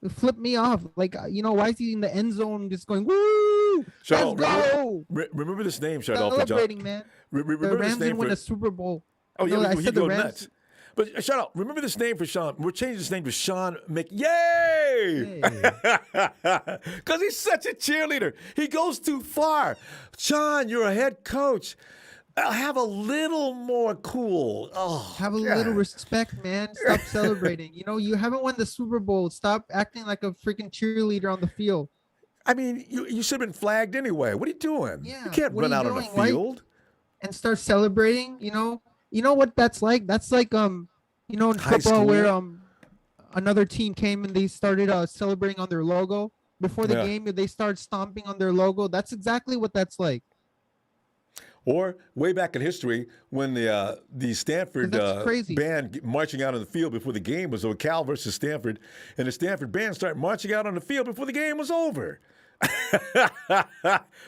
flipped me off. Like, why is he in the end zone just going, woo? Woo! Charlotte, Let's go. remember this name, Charlotte. Celebrating, man. Remember The Rams this name didn't win for, a Super Bowl. Oh, yeah, No, I he said the goes Rams. nuts. But shut up. Remember this name for Sean. We're changing this name to Sean McYay. Because he's such a cheerleader. He goes too far. Sean, you're a head coach. Have a little more cool. Oh, Have a little respect, man. Stop celebrating. You know, you haven't won the Super Bowl. Stop acting like a freaking cheerleader on the field. I mean, you should have been flagged anyway. What are you doing? Yeah, You can't what run are out you on the doing? Why- field. And start celebrating. You know what that's like? That's like in High football school? where another team came and they started celebrating on their logo. Before the Yeah. game, they start stomping on their logo. That's exactly what that's like. Or way back in history when the Stanford That's crazy. band marching out on the field before the game was over, Cal versus Stanford, and the Stanford band started marching out on the field before the game was over.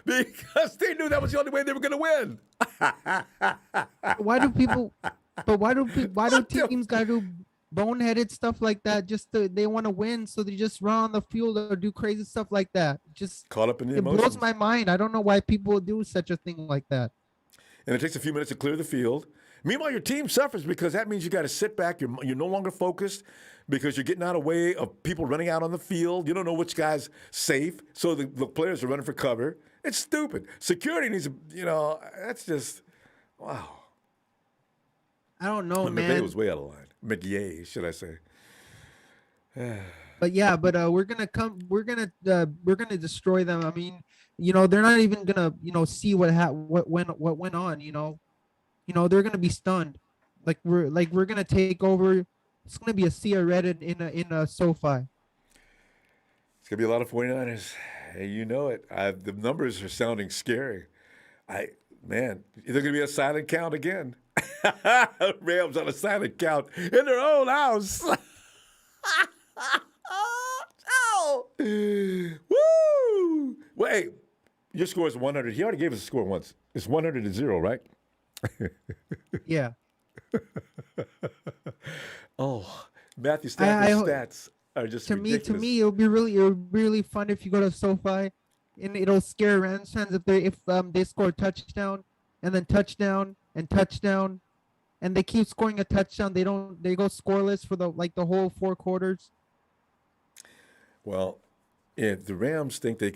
Because they knew that was the only way they were going to win. Why do teams got to do boneheaded stuff like that? They want to win, so they just run on the field or do crazy stuff like that. Just Caught up in the it emotions. blows my mind. I don't know why people do such a thing like that. And it takes a few minutes to clear the field. Meanwhile, your team suffers because that means you got to sit back. You're no longer focused because you're getting out of the way of people running out on the field. You don't know which guy's safe, so the players are running for cover. It's stupid. Security needs that's just, wow. I don't know, McVay man. was way out of line. McYay, should I say. But yeah, we're gonna destroy them. I mean, they're not even gonna see what went on. They're gonna be stunned. Like we're gonna take over. It's gonna be a sea of red in a SoFi. It's going to be a lot of 49ers. Hey, you know it. The numbers are sounding scary. They're going to be a silent count again. Rams on a silent count in their own house. Oh! Woo! Wait, your score is 100. He already gave us a score once. It's 100-0, right? Yeah. Oh, Matthew Stafford's stats are just to ridiculous. me, it'll be really fun if you go to SoFi, and it'll scare Rams fans if they score a touchdown and then touchdown and touchdown, and they keep scoring a touchdown. They go scoreless for the whole 4 quarters. Well, if the Rams think they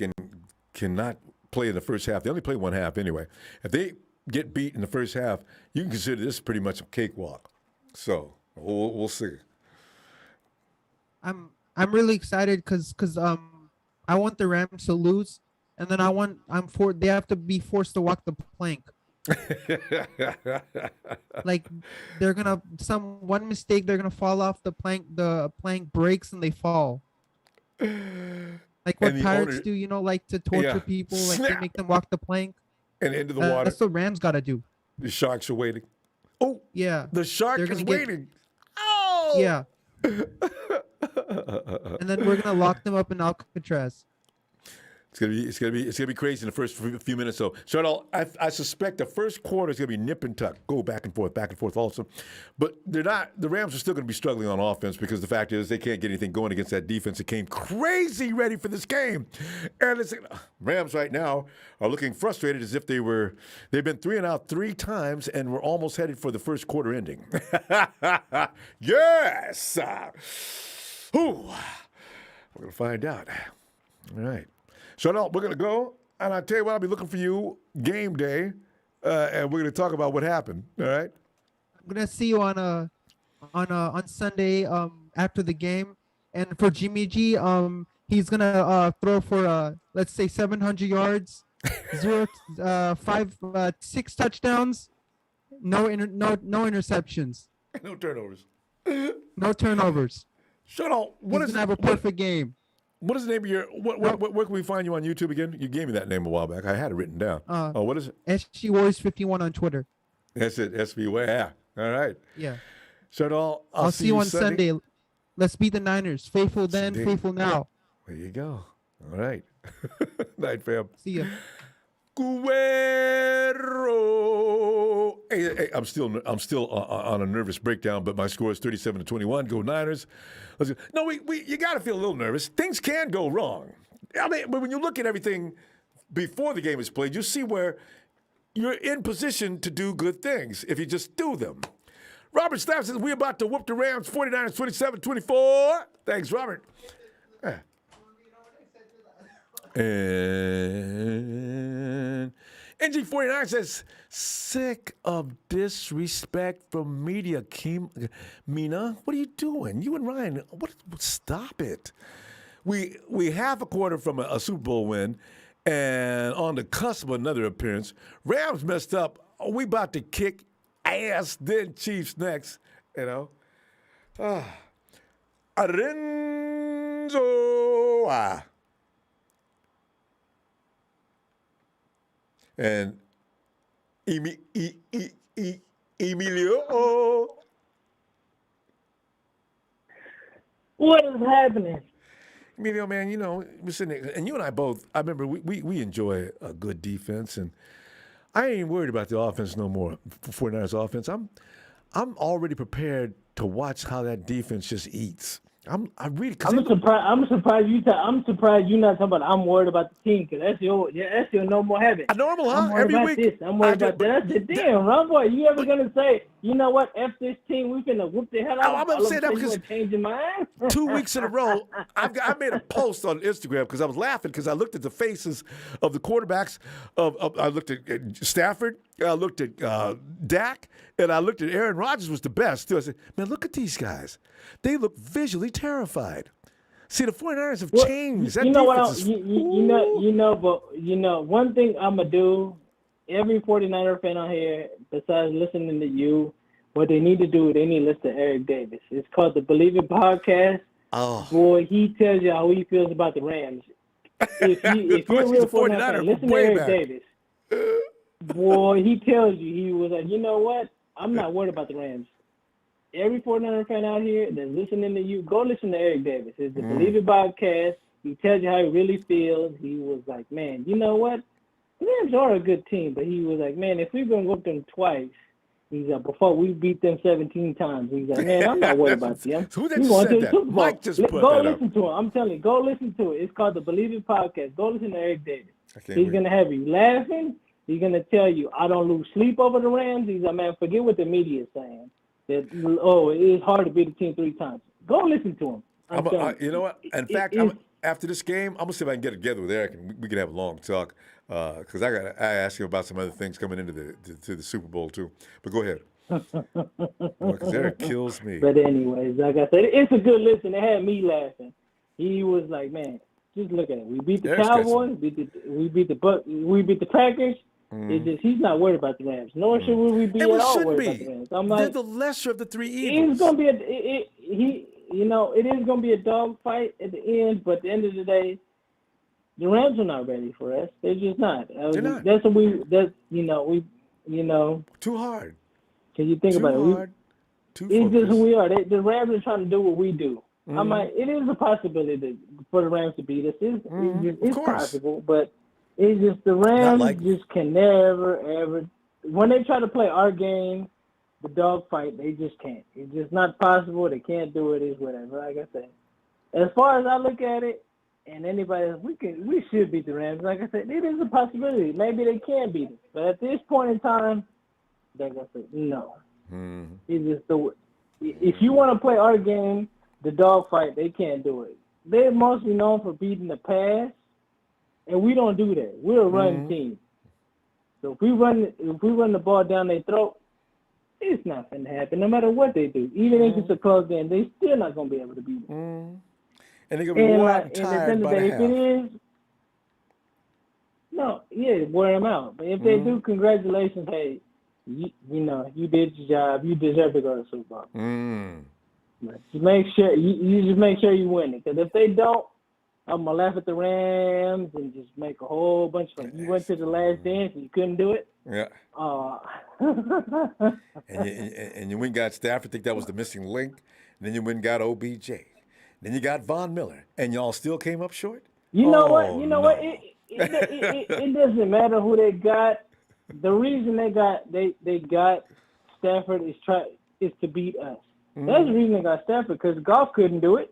cannot play in the first half, they only play one half anyway. If they get beat in the first half, you can consider this pretty much a cakewalk. So we'll see. I'm really excited because I want the Rams to lose, and then they have to be forced to walk the plank. Like one mistake, they're gonna fall off the plank. The plank breaks and they fall. Like what pirates do, like to torture people, like they make them walk the plank. And into the water. That's what Rams gotta do. The Sharks are waiting. Oh, yeah. The shark is waiting. Oh, yeah. And then we're gonna lock them up in Alcatraz. It's gonna be crazy in the first few minutes. So, Charlotte, I suspect the first quarter is gonna be nip and tuck, go back and forth also. But they're not. The Rams are still gonna be struggling on offense because the fact is they can't get anything going against that defense that came crazy ready for this game. And Rams right now are looking frustrated as if they've been 3 and out 3 times and we're almost headed for the first quarter ending. Yes. We're gonna find out. All right. So now we're going to go, and I'll tell you what, I'll be looking for you game day, and we're going to talk about what happened, all right? I'm going to see you on Sunday after the game. And for Jimmy G, he's going to throw for, let's say, 700 yards, 6 touchdowns, no interceptions. No turnovers. No turnovers. Shut up. He's going to have a perfect game. What is the name of your? Where can we find you on YouTube again? You gave me that name a while back. I had it written down. What is it? SG Warriors 51 on Twitter. That's it. SBY. Yeah. All right. Yeah. So I'll see you on Sunday. Let's beat the Niners. Faithful then, faithful now. There you go. All right. Night, fam. See ya. Guerrero. Hey, I'm still on a nervous breakdown, but my score is 37-21. Go Niners. No, you got to feel a little nervous. Things can go wrong. I mean, but when you look at everything before the game is played, you'll see where you're in position to do good things if you just do them. Robert Staff says, we're about to whoop the Rams 49ers 27-24. Thanks, Robert. And NG49 says, sick of disrespect from media. Mina, what are you doing? You and Ryan, stop it. We half a quarter from a Super Bowl win and on the cusp of another appearance. Rams messed up. We about to kick ass, then Chiefs next, you know. Arenzo. And Emilio. What is happening? Emilio, man, you know, we're sitting there, and you and I both, I remember we enjoy a good defense, and I ain't worried about the offense no more, 49ers offense. I'm already prepared to watch how that defense just eats. I'm surprised you're not talking about. I'm worried about the team because that's your normal habit. A normal, huh? I'm worried Every about week. this. I'm worried about that. I said, damn, Ronbo, you ever gonna say, you know what? F this team, we finna whoop the hell out. I'm gonna say that because change your mind. 2 weeks in a row, I made a post on Instagram because I was laughing because I looked at the faces of the quarterbacks. I looked at Stafford, I looked at Dak, and I looked at Aaron Rodgers was the best. I said, man, look at these guys. They look visually terrified. See, the 49ers have changed. That one thing I'm going to do, every 49er fan out here, besides listening to you, what they need to do, they need to listen to Eric Davis. It's called the Believe It Podcast. Oh. Boy, he tells you how he feels about the Rams. If you're a real 49er fan, listen to Eric Davis. Boy, he tells you, he was like, you know what? I'm not worried about the Rams. Every 49er fan out here that's listening to you, go listen to Eric Davis. It's the Believe It Podcast. He tells you how he really feels. He was like, man, you know what? The Rams are a good team, but he was like, man, if we're going to go up them twice, he's like, before we beat them 17 times, he's like, man, I'm not worried about them. Who said that? Mike just put go that listen up. to him. I'm telling you, go listen to it. It's called the Believe It Podcast. Go listen to Eric Davis. He's going to have you laughing. He's going to tell you, I don't lose sleep over the Rams. He's like, man, forget what the media is saying. That, it is hard to beat a team 3 times. Go listen to him. You know what? In fact, after this game, I'm going to see if I can get together with Eric and we can have a long talk because I ask him about some other things coming into the Super Bowl too. But go ahead. Because Eric kills me. But anyways, like I said, it's a good listen. It had me laughing. He was like, man, just look at it. We beat the Cowboys. We beat the Packers. It's just he's not worried about the Rams. Nor should we be at all worried about the Rams. I'm like, they're the lesser of the 3 evils. It's gonna be it is gonna be a dog fight at the end. But at the end of the day, the Rams are not ready for us. They're just not. They're not. That's what we. Too hard. Can you think about it? It's just who we are. The Rams are trying to do what we do. I'm like, it is a possibility for the Rams to beat us. It's possible, but. It's just the Rams just can never, ever. When they try to play our game, the dog fight, they just can't. It's just not possible. They can't do it. It's whatever. Like I said, as far as I look at it, and anybody else, we should beat the Rams. Like I said, it is a possibility. Maybe they can beat us, but at this point in time, like I said, no. It's just if you want to play our game, the dog fight, they can't do it. They're mostly known for beating the pass. And we don't do that. We're a run team. So if we run the ball down their throat, it's not going to happen. No matter what they do, even if it's a close game, they still not going to be able to beat it. And they're going to be worn tired by the half. If it is, wear them out. But if they do, congratulations. Hey, you did your job. You deserve to go to the Super Bowl. But just make sure you win it. Because if they don't, I'm going to laugh at the Rams and just make a whole bunch of fun. You went to the last dance and you couldn't do it? Yeah. And you went and got Stafford. I think that was the missing link. And then you went and got OBJ. Then you got Von Miller. And y'all still came up short? You know what? It doesn't matter who they got. The reason they got Stafford is to beat us. That's the reason they got Stafford, because Goff couldn't do it.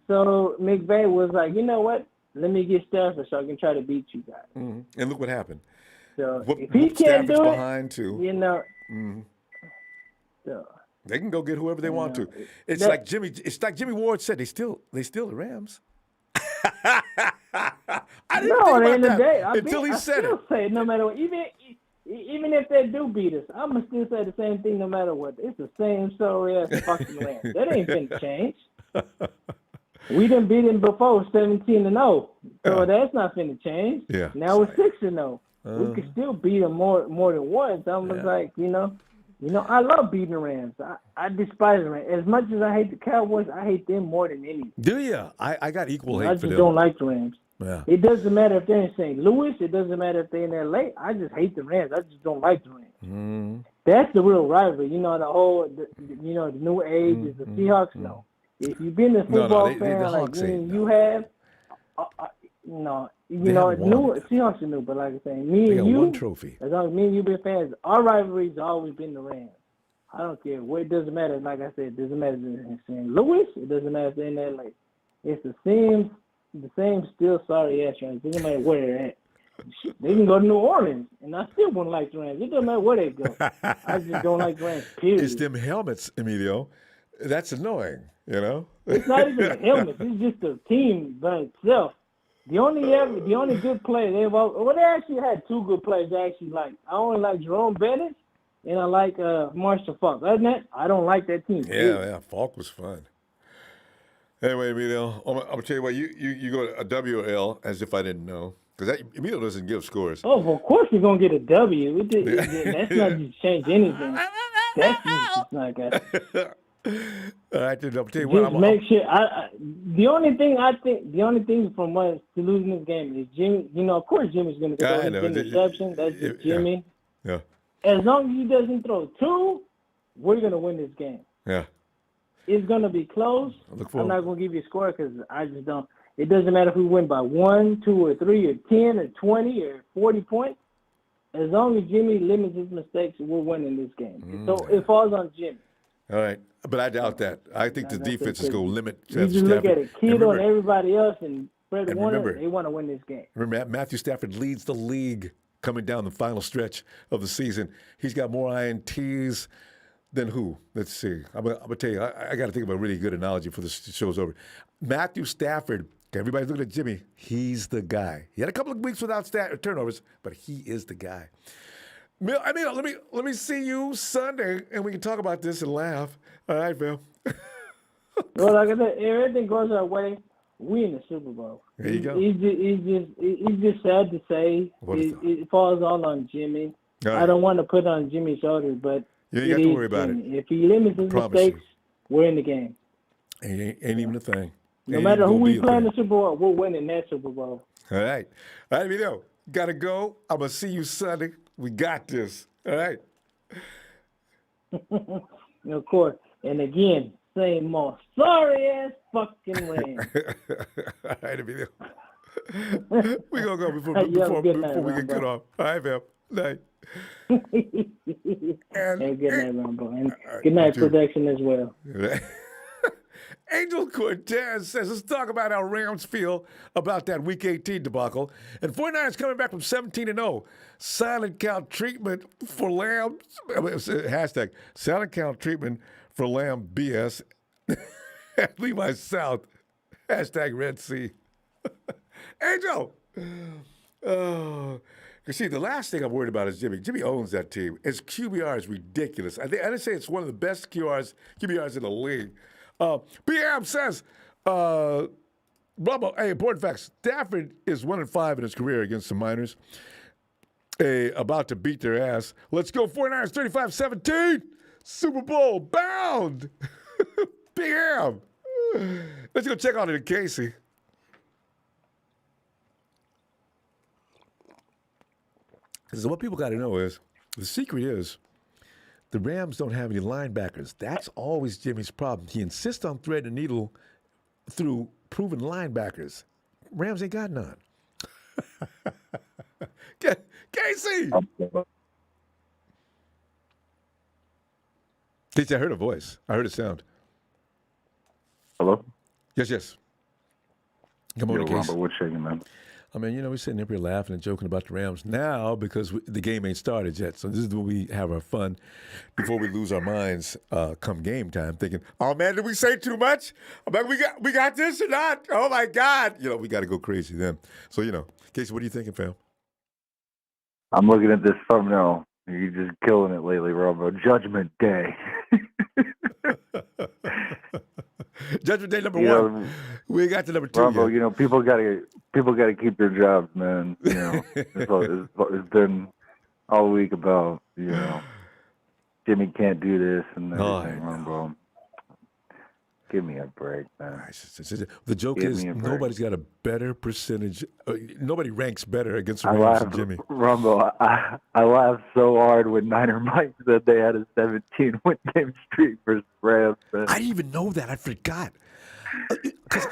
So McVay was like, you know what? let me get Stafford so I can try to beat you guys. Mm-hmm. And look what happened. So if he can't do it, behind too. you know. Mm-hmm. So they can go get whoever they want to. It's like Jimmy Ward said. They still the Rams. I didn't think about that until he said it. Say no matter what, even if they do beat us, I'm gonna still say the same thing no matter what. It's the same story as the fucking Rams. That ain't gonna change. We done beat him before 17-0, so that's not gonna change. Yeah. Now we're 6-0. We could still beat them more than once. I'm like, you know, I love beating the Rams. I despise the Rams. As much as I hate the Cowboys, I hate them more than anything. Do you? I got equal hate for them. I just don't like the Rams. Yeah. It doesn't matter if they're in St. Louis. It doesn't matter if they're in L.A. I just hate the Rams. I just don't like the Rams. Mm. That's the real rivalry. You know, the new age is the Seahawks. No. If you've been a football fan like me and you have, Seahawks are new, but like I say, me and you, one trophy. As long as me and you been fans, our rivalry's always been the Rams. I don't care what. It doesn't matter. Like I said, it doesn't matter if they're in St. Louis. It doesn't matter if they're in LA. It's the same still sorry ass Rams. It doesn't matter where they're at. They can go to New Orleans, and I still wouldn't like the Rams. It doesn't matter where they go. I just don't like the Rams. Period. It's them helmets, Emilio. That's annoying. You know. It's not even the helmets. It's just the team by itself. The only good player they actually had two good players. I only like Jerome Bettis and I like Marshall Falk. Other than that, I don't like that team. Yeah, Falk was fun. Anyway, Emilio, I'm gonna tell you what. You go to a WL as if I didn't know, because Emilio doesn't give scores. Oh, well, of course you're gonna get a W. That's not just change anything. That's just not good. I did. I'll tell you what. Just make sure. The only thing from us to losing this game is Jimmy. You know, of course Jimmy's going to throw an interception. That's just Jimmy. Yeah. As long as he doesn't throw two, we're going to win this game. Yeah. It's going to be close. I'm not going to give you a score because I just don't. It doesn't matter if we win by 1, 2, or 3, or 10, or 20, or 40 points. As long as Jimmy limits his mistakes, we're winning this game. So it falls on Jimmy. All right, but I doubt that. I think the defense is going to limit. You just look at it, Kittle and everybody else, and Fred Warner. They want to win this game. Remember, Matthew Stafford leads the league coming down the final stretch of the season. He's got more INTs than who? Let's see. I'm gonna tell you. I got to think of a really good analogy for this show's over. Matthew Stafford. Everybody's looking at Jimmy. He's the guy. He had a couple of weeks without turnovers, but he is the guy. I mean, let me see you Sunday, and we can talk about this and laugh. All right, Phil. Well, like I said, if everything goes our way, we in the Super Bowl. There you go. He's just sad to say. It falls all on Jimmy. All right. I don't want to put on Jimmy's shoulders, but you ain't got to worry about it. If he limits his mistakes, we're in the game. Ain't even a thing. No matter who we play in the Super Bowl, we're winning that Super Bowl. All right, Emilio, gotta go. I'm gonna see you Sunday. We got this. All right. Of course. And again, same more sorry ass fucking Rams. All right, Emilio. We're going to go before we get cut off. All right, fam. Night. Good night, Ronbo. And good night, production as well. Angel Cortez says, let's talk about how Rams feel about that Week 18 debacle. And 49ers coming back from 17-0. Silent count treatment for Lamb. Hashtag silent count treatment for Lamb BS. Levi South. Hashtag Red Sea. Angel. Oh. See, the last thing I'm worried about is Jimmy. Jimmy owns that team. His QBR is ridiculous. I didn't say it's one of the best QBRs in the league. PM says, Ronbo, hey, important facts. Stafford is 1-5 in his career against the Miners. About to beat their ass. Let's go 49ers 35-17. Super Bowl bound. PM. Let's go check on it in Casey. So what people got to know is, the secret is, the Rams don't have any linebackers. That's always Jimmy's problem. He insists on threading the needle through proven linebackers. Rams ain't got none. Casey! Casey, I heard a voice. I heard a sound. Hello? Yes. Come on, Casey. Ronbo, what's shaking, man? I mean, we're sitting up here laughing and joking about the Rams now because the game ain't started yet. So this is when we have our fun before we lose our minds come game time, thinking, "Oh man, did we say too much? We got this or not? Oh my God!" We got to go crazy then. So Casey, what are you thinking, fam? I'm looking at this thumbnail. You're just killing it lately, Ronbo. Judgment Day. Judgment Day number one. We got to number two. Ronbo, people gotta keep their jobs, man. It's been all week about Jimmy can't do this and everything, Ronbo. Give me a break, man. The joke is nobody's got a better percentage. Nobody ranks better against the Rams than Jimmy. Rumbo, I laughed so hard when Niner Mike said they had a 17-win game streak versus Rams. Man. I didn't even know that. I forgot. Because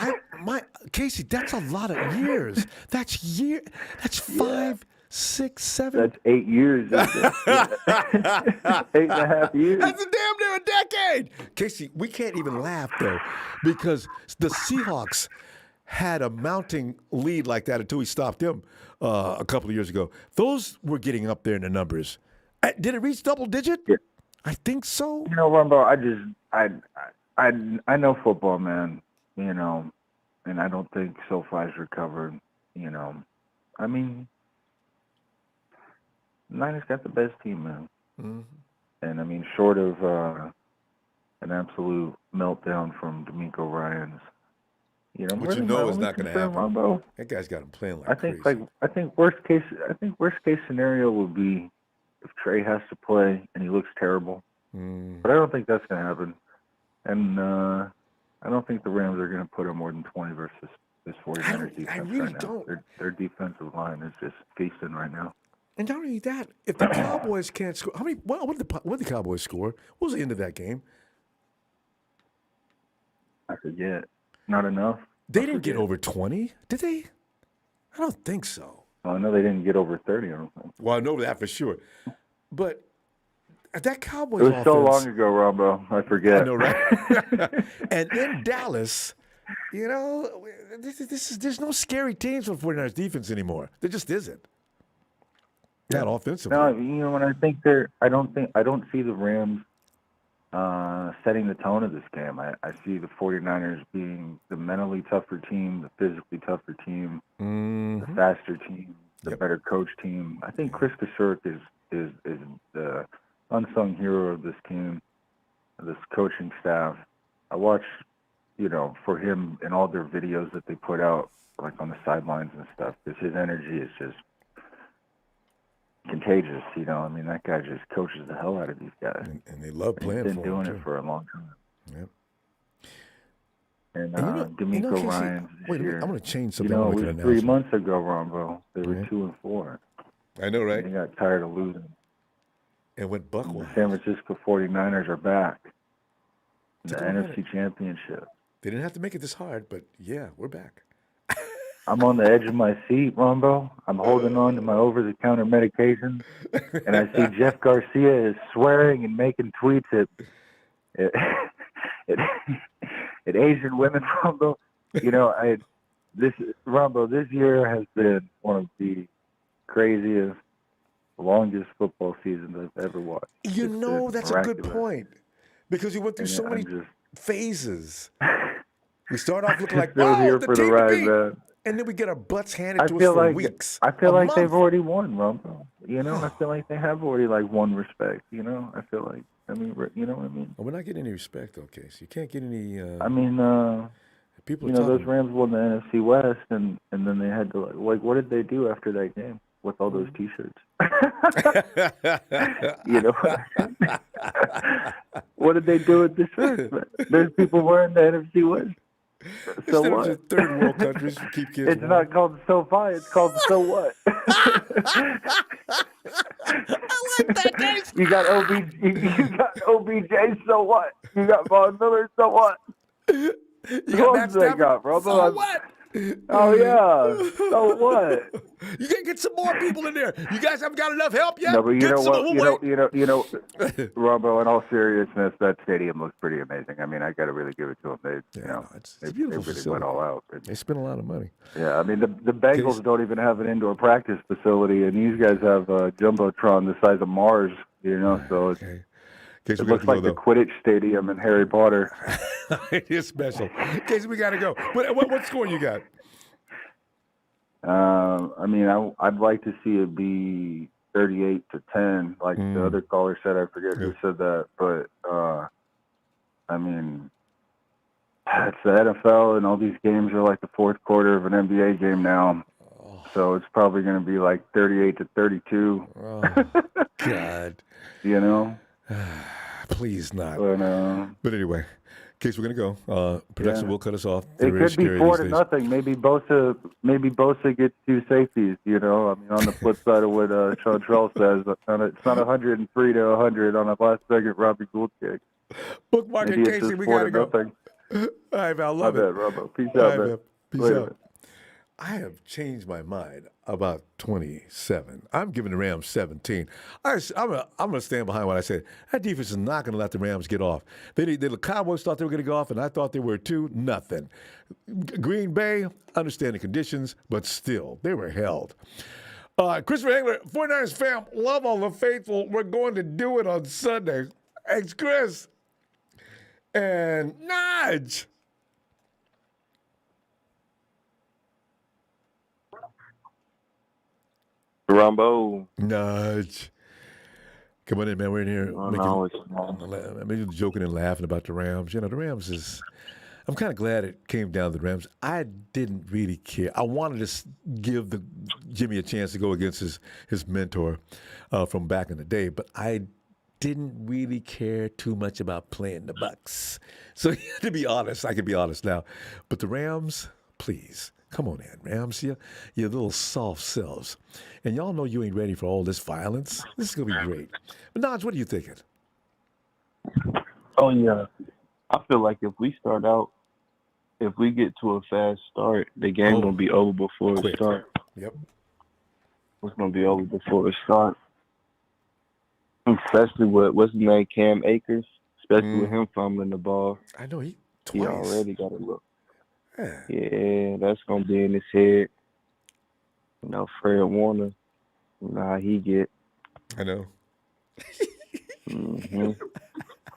Casey, that's a lot of years. That's 5, 6, 7. That's 8 years. 8.5 years. That's a damn near a decade. Casey, we can't even laugh, though, because the Seahawks had a mounting lead like that until we stopped them a couple of years ago. Those were getting up there in the numbers. Did it reach double digit? Yeah. I think so. Rumbo, I know football, man, and I don't think SoFi's recovered, I mean, Niners got the best team, man. Mm-hmm. And, I mean, short of an absolute meltdown from D'Amico Ryans, which is not going to happen. Ronbo, that guy's got him playing like crazy. I think worst case scenario would be if Trey has to play and he looks terrible. But I don't think that's going to happen. And I don't think the Rams are going to put up more than 20 versus this 49ers defense. I really right don't. Now. Their defensive line is just feasting right now. And not only that, if the Cowboys can't score, what did the Cowboys score? What was the end of that game? I forget. Not enough. They didn't get over 20, did they? I don't think so. Well, I know they didn't get over 30. I don't think. Well, I know that for sure. But that Cowboys offense. It was offense, so long ago, Ronbo. I forget. I know, right? And in Dallas, there's no scary teams for 49ers defense anymore. There just isn't. Not offensively. No, when I don't see the Rams setting the tone of this game. I see the 49ers being the mentally tougher team, the physically tougher team, the faster team, the better coach team. I think Chris Kasurik is the unsung hero of this team, of this coaching staff. I watch, for him and all their videos that they put out, like on the sidelines and stuff, because his energy is just contagious, I mean, that guy just coaches the hell out of these guys. And they love playing for him. He's been doing it for a long time. Yep. And D'Amico Ryans this year. I'm going to change something. It was 3 months ago, Ronbo. They were 2-4. I know, right? And they got tired of losing. And went buckwise. The San Francisco 49ers are back. The NFC Championship. They didn't have to make it this hard, but yeah, we're back. I'm on the edge of my seat, Ronbo. I'm holding on to my over-the-counter medication, and I see Jeff Garcia is swearing and making tweets at Asian women, Ronbo. This year has been one of the craziest, longest football seasons I've ever watched. That's a good point, because we went through so many phases. We start off looking like, wow, here the for team the ride, to beat. man. And then we get our butts handed to us for weeks. I feel like they've already won, Ronbo. I feel like they have already won respect. I feel like, you know what I mean? Well, we're not getting any respect, though, Case. You can't get any. People. Those Rams won the NFC West, and then they had to what did they do after that game with all those T-shirts? What did they do with the shirts? There's people wearing the NFC West. So Instead what? Of just third world countries keep kids. It's not called SoFi. It's called So What. I like that, Dave. You got OBJ. So what? You got Von Miller. So what? You got Matt Stafford. bro? So what? Oh yeah. So what? You gotta get some more people in there. You guys haven't got enough help yet. No, but you Get know some, what? we'll You know, Ronbo. In all seriousness, that stadium looks pretty amazing. I mean, I got to really give it to them. it's They a beautiful really facility. went all out. They spent a lot of money. Yeah, I mean, the Bengals don't even have an indoor practice facility, and these guys have a jumbotron the size of Mars. You know, so it looks like the Quidditch Stadium in Harry Potter. It is special. Casey, we got to go. What score you got? I mean, I'd like to see it be 38-10, like the other caller said. I forget who said that, but I mean, it's the NFL, and all these games are like the fourth quarter of an NBA game now. So it's probably going to be like 38-32. Oh, God. You know? Please not. But anyway, Case, we're going to go. Production will cut us off. It could be 4-0. Maybe Bosa gets 2 safeties, you know? I mean, on the flip side of what Chantrell says, it's not 103-100 on a last-second Robbie Gould kick. Bookmark it, Casey. We got to go. All right, man. I love it. My bad, Robo. Peace out, man. Peace Later, out. I have changed my mind about 27. I'm giving the Rams 17. I'm going to stand behind what I said. That defense is not going to let the Rams get off. The Cowboys thought they were going to go off, and I thought they were too. Nothing. Green Bay, understanding conditions, but still, they were held. Christopher Engler, 49ers fam, love all the faithful. We're going to do it on Sunday. Thanks, Chris. And Nudge. Ronbo. Nudge. Come on in, man. We're in here making joking and laughing about the Rams. You know, the Rams is... I'm kind of glad it came down to the Rams. I didn't really care. I wanted to give Jimmy a chance to go against his mentor from back in the day, but I didn't really care too much about playing the Bucks. So to be honest, I can be honest now. But the Rams, please, come on in, Rams. You little soft selves. And y'all know you ain't ready for all this violence. This is going to be great. But Naj, what are you thinking? Oh, yeah. I feel like if we get to a fast start, the game going to be over before it starts. Yep. It's going to be over before it starts. Especially with, what's his name, Cam Akers, especially with him fumbling the ball. I know, he already got a look. Yeah, that's going to be in his head. You know, Fred Warner, you know how he get. I know.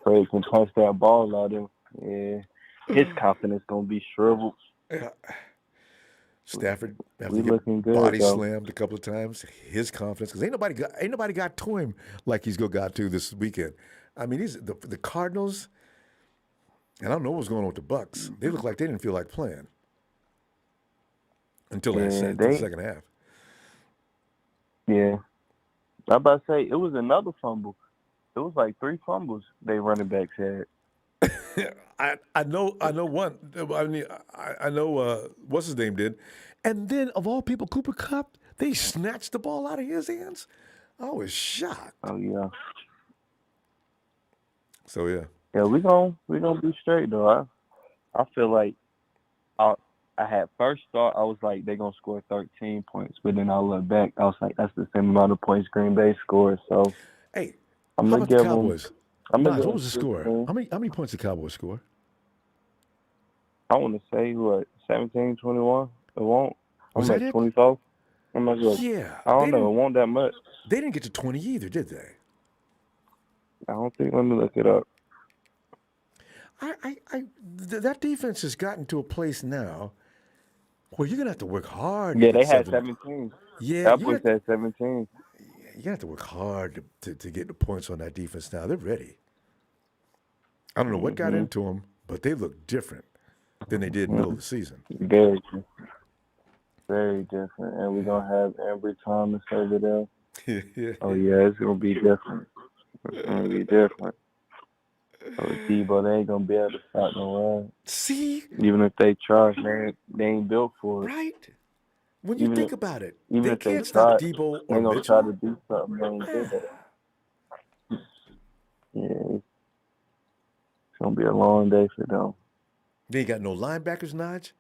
Fred can punch that ball out of him. Yeah. His confidence going to be shriveled. Yeah. Stafford We looking good, body though. slammed a couple of times. His confidence, because ain't nobody got to him like he's got to this weekend. I mean, the Cardinals, and I don't know what's going on with the Bucks. They look like they didn't feel like playing until the second half. Yeah. I'm about to say, it was another fumble. It was like 3 fumbles they running backs had. I know one. I mean, I know what's his name did, and then of all people, Cooper Kupp, they snatched the ball out of his hands. I was shocked. Oh yeah. So yeah. Yeah, we gonna be straight though. I feel like I had first thought I was like they're gonna score 13 points, but then I looked back, I was like that's the same amount of points Green Bay scored. So hey, I'm how gonna about the give Cowboys? them. What was the score? How many points did the Cowboys score? I want to say, 17-21? It won't. Was that it? 24? I'm not sure. Yeah. I don't know. It won't that much. They didn't get to 20 either, did they? I don't think. Let me look it up. That defense has gotten to a place now where you're going to have to work hard. Yeah, they had 17. Yeah. Cowboys had 17. You have to work hard to get the points on that defense now. They're ready. I don't know what got into them, but they look different than they did in the middle of the season. Very different. Very different. And we're going to have Ambry Thomas over there. Yeah. Oh, yeah, it's going to be different. It's going to be different. So Deebo, they ain't going to be able to stop no run. See? Even if they try, they ain't built for it. Right. When you think about it, even they if can't they stop try, Deebo they or gonna Mitchell. try to do something. They ain't do that. Yeah, it's gonna be a long day for them. They ain't got no linebackers, Naj.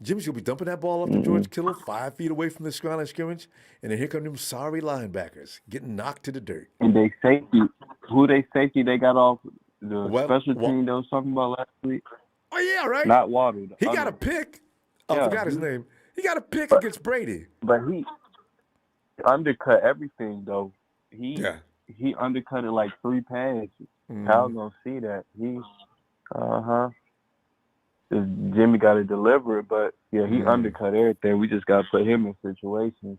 Jimmy's going to be dumping that ball up to George Kittle 5 feet away from the line of scrimmage, and then here come them sorry linebackers getting knocked to the dirt. And they safety, they got off the special team they was talking about last week? Oh, yeah, right? Not Waddle. He got a pick. Oh, I forgot his name. He got a pick against Brady. But he undercut everything, though. He undercut it like 3 passes. Kyle gonna see that. Jimmy got to deliver it, but he undercut everything. We just got to put him in situations.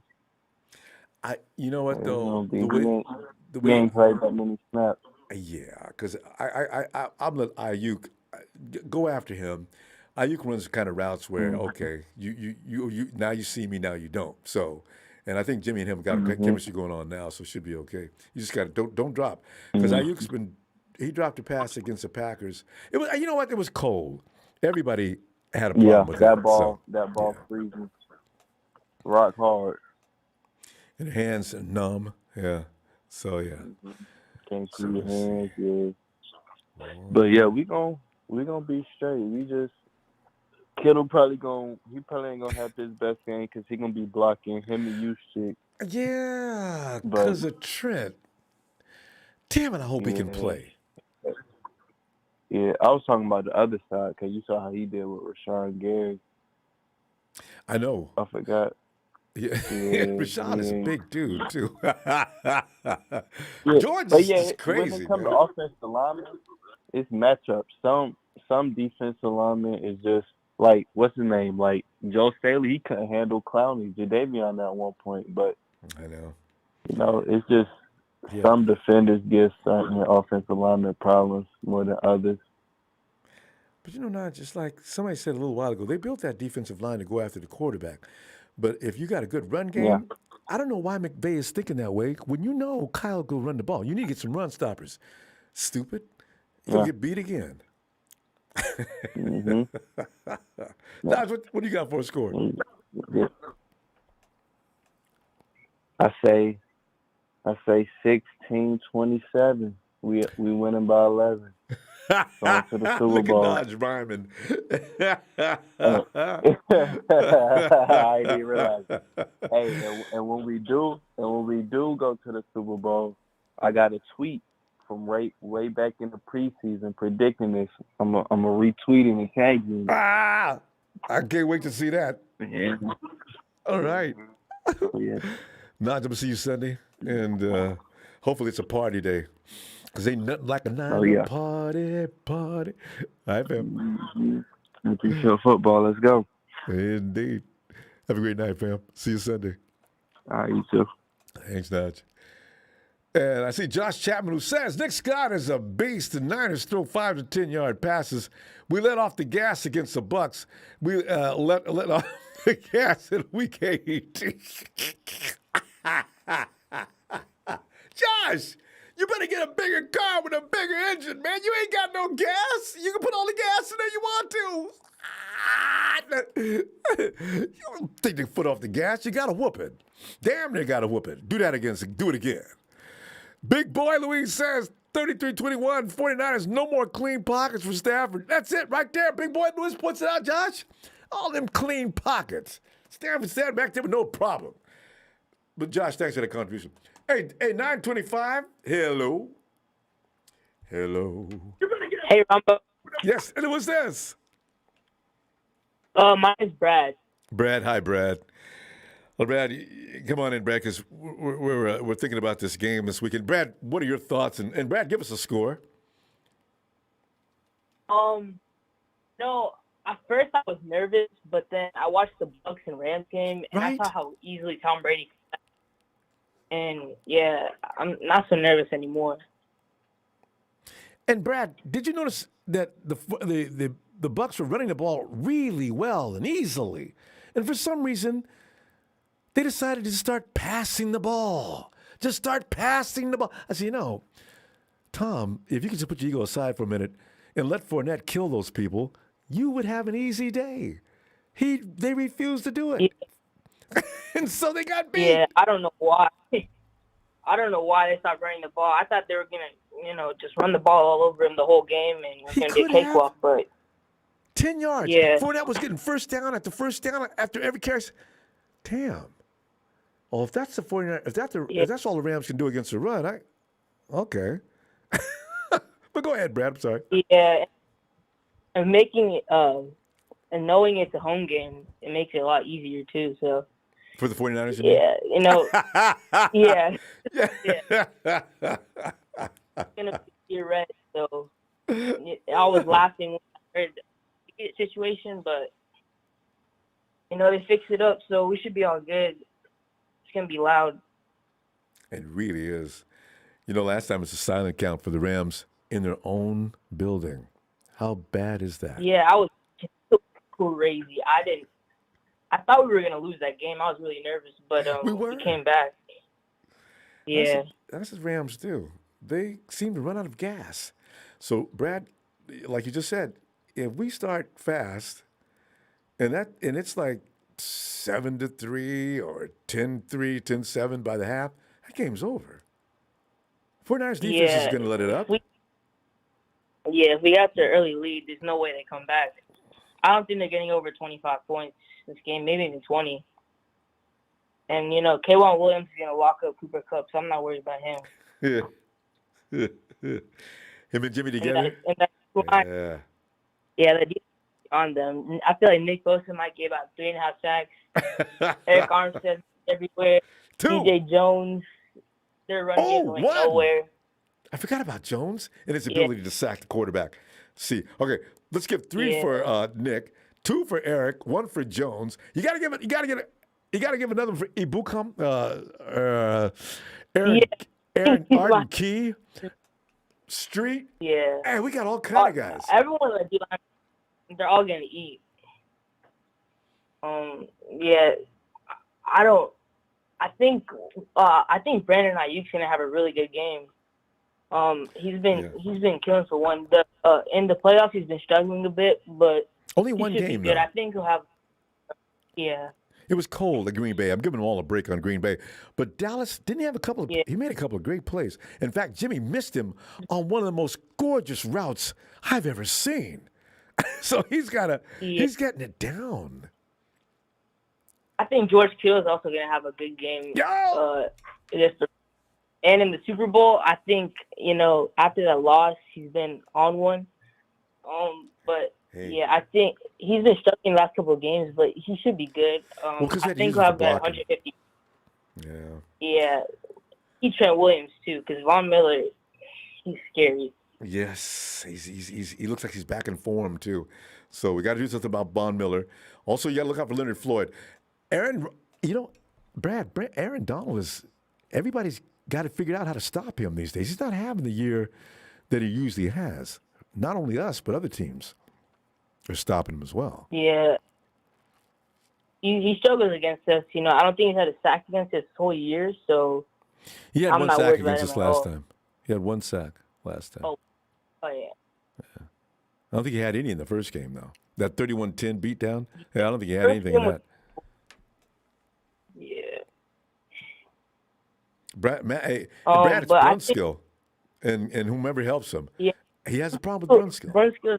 You know what though? The way ain't played that many snaps. Yeah, because I'm let Ayuk go after him. Ayuk runs kind of routes where you now you see me, now you don't. So, and I think Jimmy and him got a chemistry going on now, so it should be okay. You just got to don't drop because Ayuk's he dropped a pass against the Packers. It was it was cold. Everybody had a problem with that ball. That ball freezing, rock hard, and hands numb. Yeah, so can't see your hands. Yeah, but we gonna be straight. We just Kittle probably ain't gonna have his best game because he gonna be blocking him and Juszczyk. Yeah, because of Trent. Damn it! I hope he can play. Yeah, I was talking about the other side because you saw how he did with Rashawn Gary. I know. I forgot. Yeah, Rashawn is a big dude too. George is crazy. When it comes to offensive linemen, it's matchups. Some defensive linemen is just like what's his name? Like Joe Staley, he couldn't handle Clowney. Jadeveon at one point, but I know. It's just. Some defenders give certain offensive linemen problems more than others. But not just like somebody said a little while ago, they built that defensive line to go after the quarterback. But if you got a good run game, I don't know why McVay is thinking that way. When Kyle will run the ball, you need to get some run stoppers. Stupid. You'll get beat again. Dodge, what do you got for a score? I say 16-27. We winning by 11. Going to the Super Bowl. Look at Dodge rhyming. I didn't even realize it. Hey, and when we do go to the Super Bowl, I got a tweet from way back in the preseason predicting this. I'm a retweet and tag you. I can't wait to see that. Yeah. All right. Yeah. Naj, I'm gonna see you Sunday, and hopefully it's a party day, because ain't nothing like a night party. All right, fam. Appreciate football. Let's go. Indeed. Have a great night, fam. See you Sunday. All right, you too. Thanks, Naj. And I see Josh Chapman, who says, Nick Scott is a beast. The Niners throw 5 to 10 yard passes. We let off the gas against the Bucks. We let off the gas in week 18. Josh, you better get a bigger car with a bigger engine, man. You ain't got no gas. You can put all the gas in there you want to. You don't take the foot off the gas. You got to whoop it. Damn near got to whoop it. Do that again. Do it again. Big boy Louise says 33-21, 49ers, no more clean pockets for Stafford. That's it right there. Big boy Louise puts it out, Josh. All them clean pockets. Stafford said back there with no problem. But Josh, thanks for the contribution. Hey, 925. Hello. Hey, Ronbo. Yes, and it was this. Mine is Brad. Brad, hi, Brad. Well, Brad, come on in, Brad, because we're thinking about this game this weekend. Brad, what are your thoughts? And Brad, give us a score. No, at first I was nervous, but then I watched the Bucks and Rams game, and I saw how easily Tom Brady. And yeah, I'm not so nervous anymore. And Brad, did you notice that the Bucks were running the ball really well and easily, and for some reason they decided to start passing the ball. Just start passing the ball. I said, Tom, if you could just put your ego aside for a minute and let Fournette kill those people, you would have an easy day. They refused to do it. Yeah. And so they got beat. Yeah, I don't know why. I don't know why they stopped running the ball. I thought they were going to, just run the ball all over him the whole game and it was going to be a cakewalk. But 10 yards. Yeah. Fournette was getting first down after every carry. Damn. Well, if that's the 49, if that's all the Rams can do against the run, okay. But go ahead, Brad. I'm sorry. Yeah, and making it and knowing it's a home game, it makes it a lot easier too. So for the 49ers, you mean? Yeah. It's gonna be red. So I was laughing when I heard the situation, but they fixed it up, so we should be all good. It's gonna be loud. It really is. Last time it was a silent count for the Rams in their own building. How bad is that? Yeah, I was crazy. I thought we were gonna lose that game. I was really nervous, but we came back. Yeah, that's what Rams do. They seem to run out of gas. So, Brad, like you just said, if we start fast, and it's like 7-3 or 10-3, 10-7 by the half, that game's over. 49ers defense is going to let it up. If we got their early lead, there's no way they come back. I don't think they're getting over 25 points this game, maybe even 20. And, K'Wan Williams is going to lock up Cooper Kupp, so I'm not worried about him. Yeah. Him and Jimmy together? Yeah, the defense on them. I feel like Nick Bosa might get about 3.5 sacks. Eric Armstead everywhere. DJ Jones. They're running going nowhere. I forgot about Jones and his ability to sack the quarterback. See, okay, let's give 3 for Nick, 2 for Eric, 1 for Jones. You gotta give another one for Ibukam, Aaron Arden Key, Street. Yeah. Hey, we got all kind of guys. Everyone on the D-line, they're all gonna eat. I think Brandon Ayuk's gonna have a really good game. He's been killing for one. In the playoffs, he's been struggling a bit, but only one game. Good. I think he'll have. Yeah. It was cold at Green Bay. I'm giving them all a break on Green Bay, but Dallas didn't have a couple of. He made a couple of great plays. In fact, Jimmy missed him on one of the most gorgeous routes I've ever seen. So he's getting it down. I think George Kittle is also going to have a good game. And in the Super Bowl, I think, after that loss, he's been on one. I think he's been struggling the last couple of games, but he should be good. I think he'll have that 150. Yeah. Yeah. He's Trent Williams, too, because Von Miller, he's scary. Yes, he looks like he's back in form, too. So we got to do something about Von Miller. Also, you got to look out for Leonard Floyd. Aaron, Brad, Aaron Donald everybody's got to figure out how to stop him these days. He's not having the year that he usually has. Not only us, but other teams are stopping him as well. Yeah. He struggles against us. I don't think he's had a sack against us this whole year, so he had one sack against us last time. He had one sack last time. Oh yeah. I don't think he had any in the first game, though. That 31-10 beatdown, I don't think he had anything in that. Yeah. Brad's run skill, and whomever helps him. Yeah. He has a problem with run skill. Run skill.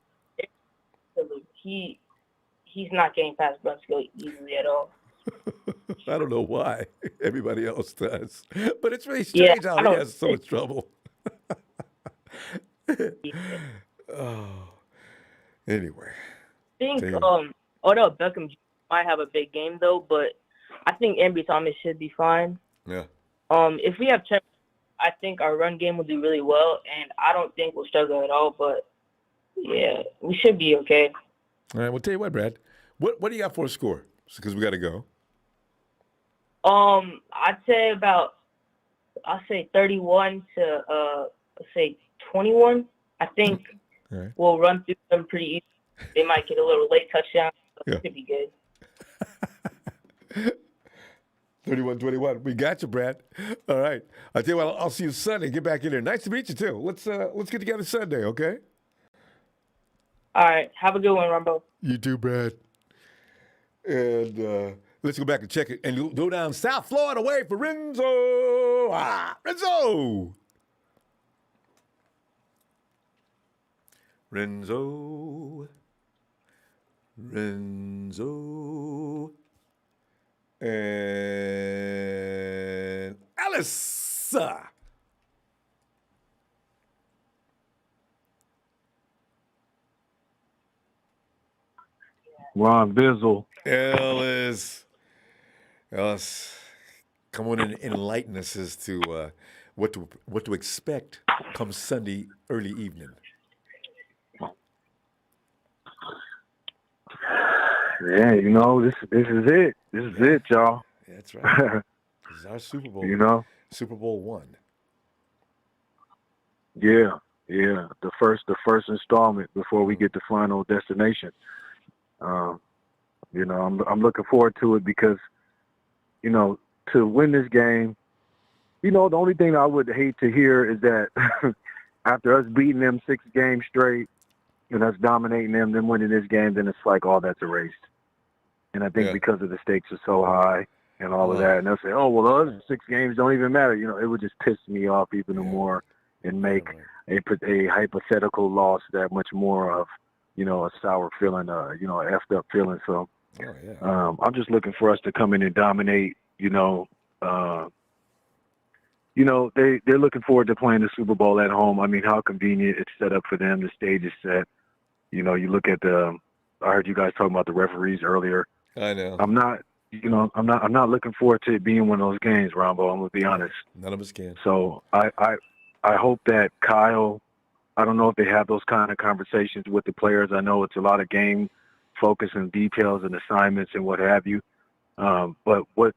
He's not getting past run skill easily at all. I don't know why. Everybody else does, but it's really strange how he has so much trouble. Oh. Anyway. I think Odell Beckham might have a big game though, but I think Ambry Thomas should be fine. Yeah. If we have Trent, I think our run game will do really well, and I don't think we'll struggle at all. But yeah, we should be okay. All right. Well, tell you what, Brad. What do you got for a score? Because we got to go. I'd say 31 to let's say 21. I think we'll run through them pretty easy. They might get a little late touchdown. It should be good. 31-21. We got you, Brad. All right. I'll tell you what, I'll see you Sunday. Get back in there. Nice to meet you, too. Let's get together Sunday, okay? All right. Have a good one, Ronbo. You too, Brad. And let's go back and check it. And go down South Florida way for Renzo. Renzo! Renzo. Renzo. And Alice. Ron Bizzle. Ellis. Come on and enlighten us as to what to expect come Sunday early evening. Yeah, you know, this is it. This is it, y'all. That's right. This is our Super Bowl. You know? Super Bowl 1. Yeah. The first installment before we get to final destination. You know, I'm looking forward to it because, you know, to win this game, you know, the only thing I would hate to hear is that after us beating them 6 games straight and us dominating them, then winning this game, then it's like all that's erased. And I think because of the stakes are so high and all of that, and they'll say, oh, well, the other 6 games don't even matter. You know, it would just piss me off even more and make a hypothetical loss that much more of, you know, a sour feeling, you know, an effed up feeling. So I'm just looking for us to come in and dominate, you know. You know, they're looking forward to playing the Super Bowl at home. I mean, how convenient it's set up for them. The stage is set. You know, you look at I heard you guys talking about the referees earlier. I know. I'm not looking forward to it being one of those games, Ronbo. I'm gonna be honest. None of us can. So I hope that Kyle, I don't know if they have those kind of conversations with the players. I know it's a lot of game focus and details and assignments and what have you. But what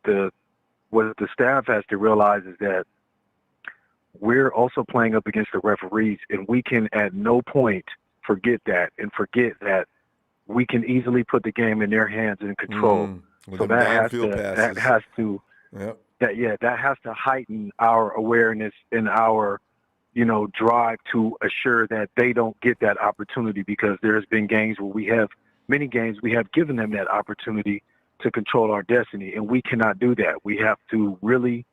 the staff has to realize is that we're also playing up against the referees, and we can at no point forget that we can easily put the game in their hands and control. So that has to heighten our awareness and our, you know, drive to assure that they don't get that opportunity, because there's been games where many games we have given them that opportunity to control our destiny, and we cannot do that. We have to really,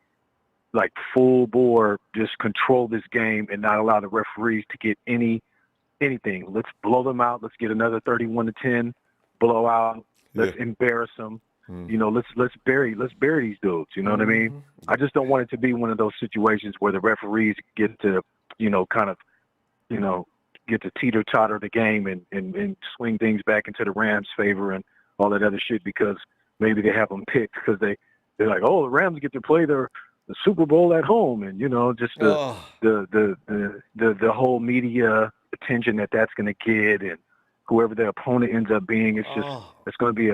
like, full bore just control this game and not allow the referees to get anything. Let's blow them out. Let's get another 31-10 blowout. Let's embarrass them. You know, let's bury these dudes. You know what I mean? I just don't want it to be one of those situations where the referees get to, you know, kind of, you know, get to teeter-totter the game and swing things back into the Rams' favor and all that other shit, because maybe they have them picked because they're like, oh, the Rams get to play the Super Bowl at home, and, you know, just the whole media attention that's going to get, and whoever the opponent ends up being, it's just it's going to be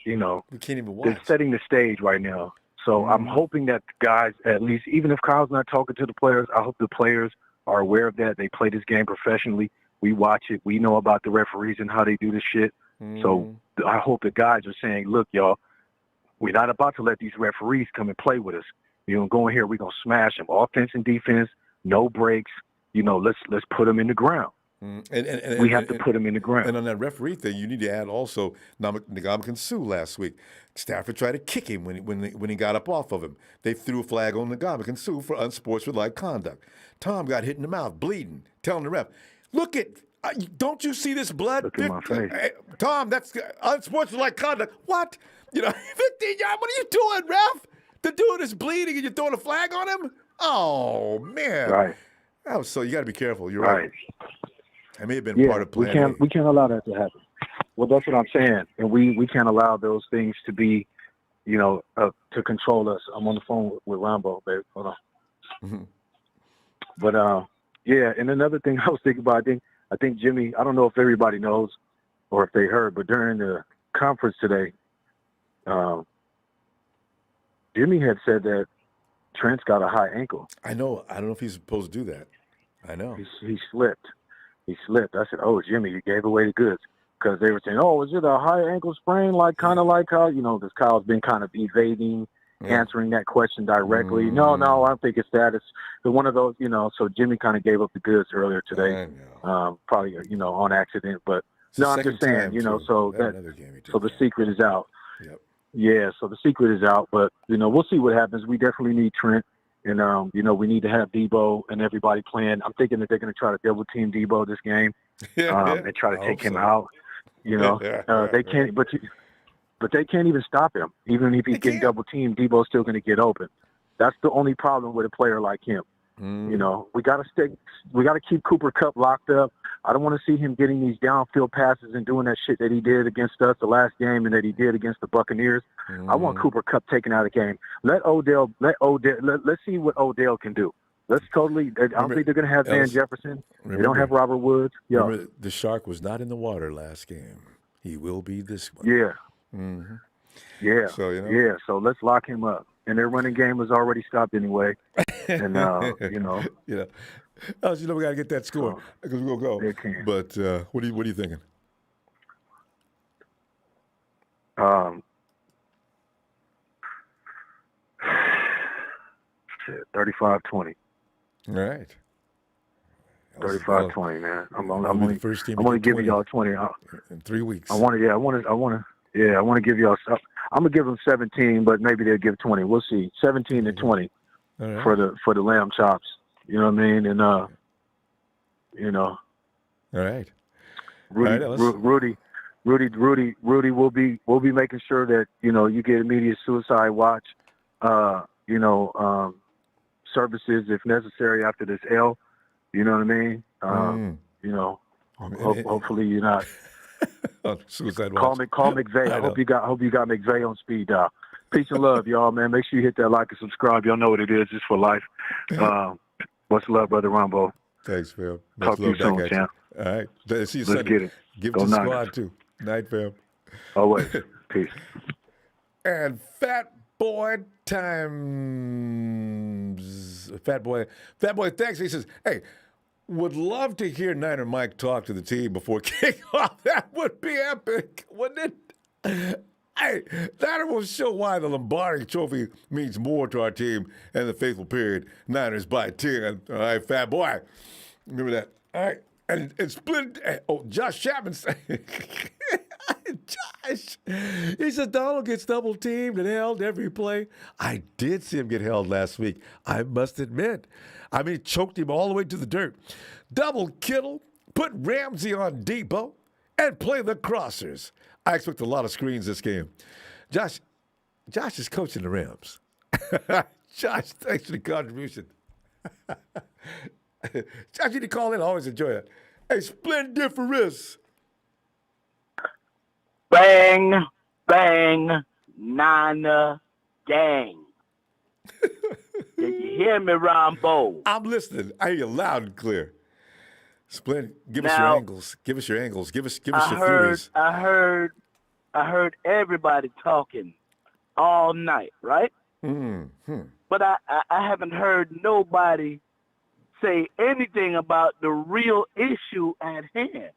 you know, we can't even watch. They're setting the stage right now. So I'm hoping that the guys, at least, even if Kyle's not talking to the players, I hope the players are aware of that. They play this game professionally. We watch it. We know about the referees and how they do this shit. So I hope the guys are saying, look, y'all, we're not about to let these referees come and play with us. You know, go in here, we're going to smash them. Offense and defense, no breaks. You know, let's put them in the ground. We have to put them in the ground. And on that referee thing, you need to add also Ndamukong Suh last week. Stafford tried to kick him when he got up off of him. They threw a flag on Ndamukong Suh for unsportsmanlike conduct. Tom got hit in the mouth, bleeding, telling the ref, look at, don't you see this blood? Look at my face. Tom, that's unsportsmanlike conduct. What? You know, 15 yards, what are you doing, ref? The dude is bleeding and you're throwing a flag on him? Oh, man. Right. So you got to be careful. You're right. It may have been part of plan A. We can't allow that to happen. Well, that's what I'm saying. And we can't allow those things to be, you know, to control us. I'm on the phone with Ronbo, babe. Hold on. But, yeah, and another thing I was thinking about, I think Jimmy, I don't know if everybody knows or if they heard, but during the conference today, Jimmy had said that Trent's got a high ankle. I know. I don't know if he's supposed to do that. I know. He slipped. He slipped. I said, oh, Jimmy, you gave away the goods. Because they were saying, oh, is it a high ankle sprain? Like, kind of like how, you know, because Kyle's been kind of evading answering that question directly. No, I don't think it's that. It's one of those, you know, so Jimmy kind of gave up the goods earlier today. Probably, you know, on accident. But, no, I'm just saying, you know, so the secret is out. Yep. Yeah, so the secret is out. But, you know, we'll see what happens. We definitely need Trent. And, you know, we need to have Deebo and everybody playing. I'm thinking that they're going to try to double-team Deebo this game and try to take him out. You know, they can't. But they can't even stop him. Even if he's getting double teamed, Deebo's still going to get open. That's the only problem with a player like him. You know, we got to keep Cooper Kupp locked up. I don't want to see him getting these downfield passes and doing that shit that he did against us the last game and that he did against the Buccaneers. I want Cooper Kupp taken out of the game. Let's see what Odell can do. I don't think they're going to have Van Jefferson. They don't have Robert Woods. Remember, the Shark was not in the water last game. He will be this one. Yeah. Yeah. So, you know. Yeah. So let's lock him up. And their running game was already stopped anyway. And, you know. Yeah. Oh, you know, we got to get that score because we're going to go. But what are you thinking? 35-20. All right. 35-20, man. I'm only giving y'all 20 in 3 weeks. I want to give y'all. I'm gonna give them 17, but maybe they'll give 20. We'll see. 17-20 for the lamb chops. You know what I mean? And you know. All right. Rudy will be making sure that you get immediate suicide watch. Services if necessary after this L. You know what I mean? Hopefully you're not. Suicide Call watch. McVay. I hope you got McVay on speed dial. Peace and love, y'all, man. Make sure you hit that like and subscribe. Y'all know what it is. It's for life. Much love, brother Ronbo. Thanks, fam. Talk to you soon, champ. All right. See you Let's Sunday. get it. Give Go it to the Niners. squad, too. Night, fam. Always. Peace. And Fat Boy times. Fat Boy, thanks. He says, hey, would love to hear Niner Mike talk to the team before kickoff. That would be epic, wouldn't it? Hey, that will show why the Lombardi Trophy means more to our team and the faithful period. Niners by 10. All right, Fat Boy. Remember that. All right. And split. Oh, Josh Chapman. Josh. He said Donald gets double teamed and held every play. I did see him get held last week. I must admit. I mean, choked him all the way to the dirt. Double Kittle, put Ramsey on Deebo, and play the crossers. I expect a lot of screens this game. Josh is coaching the Rams. Josh, thanks for the contribution. Josh, you need to call in. I always enjoy that. Hey, Splendiferous. Bang, bang, Nana, gang. Did you hear me, Ronbo? I'm listening. I hear you loud and clear. Splend, give us your angles. Give us your angles. Give us your theories. I heard everybody talking all night, right? Mm-hmm. But I haven't heard nobody say anything about the real issue at hand.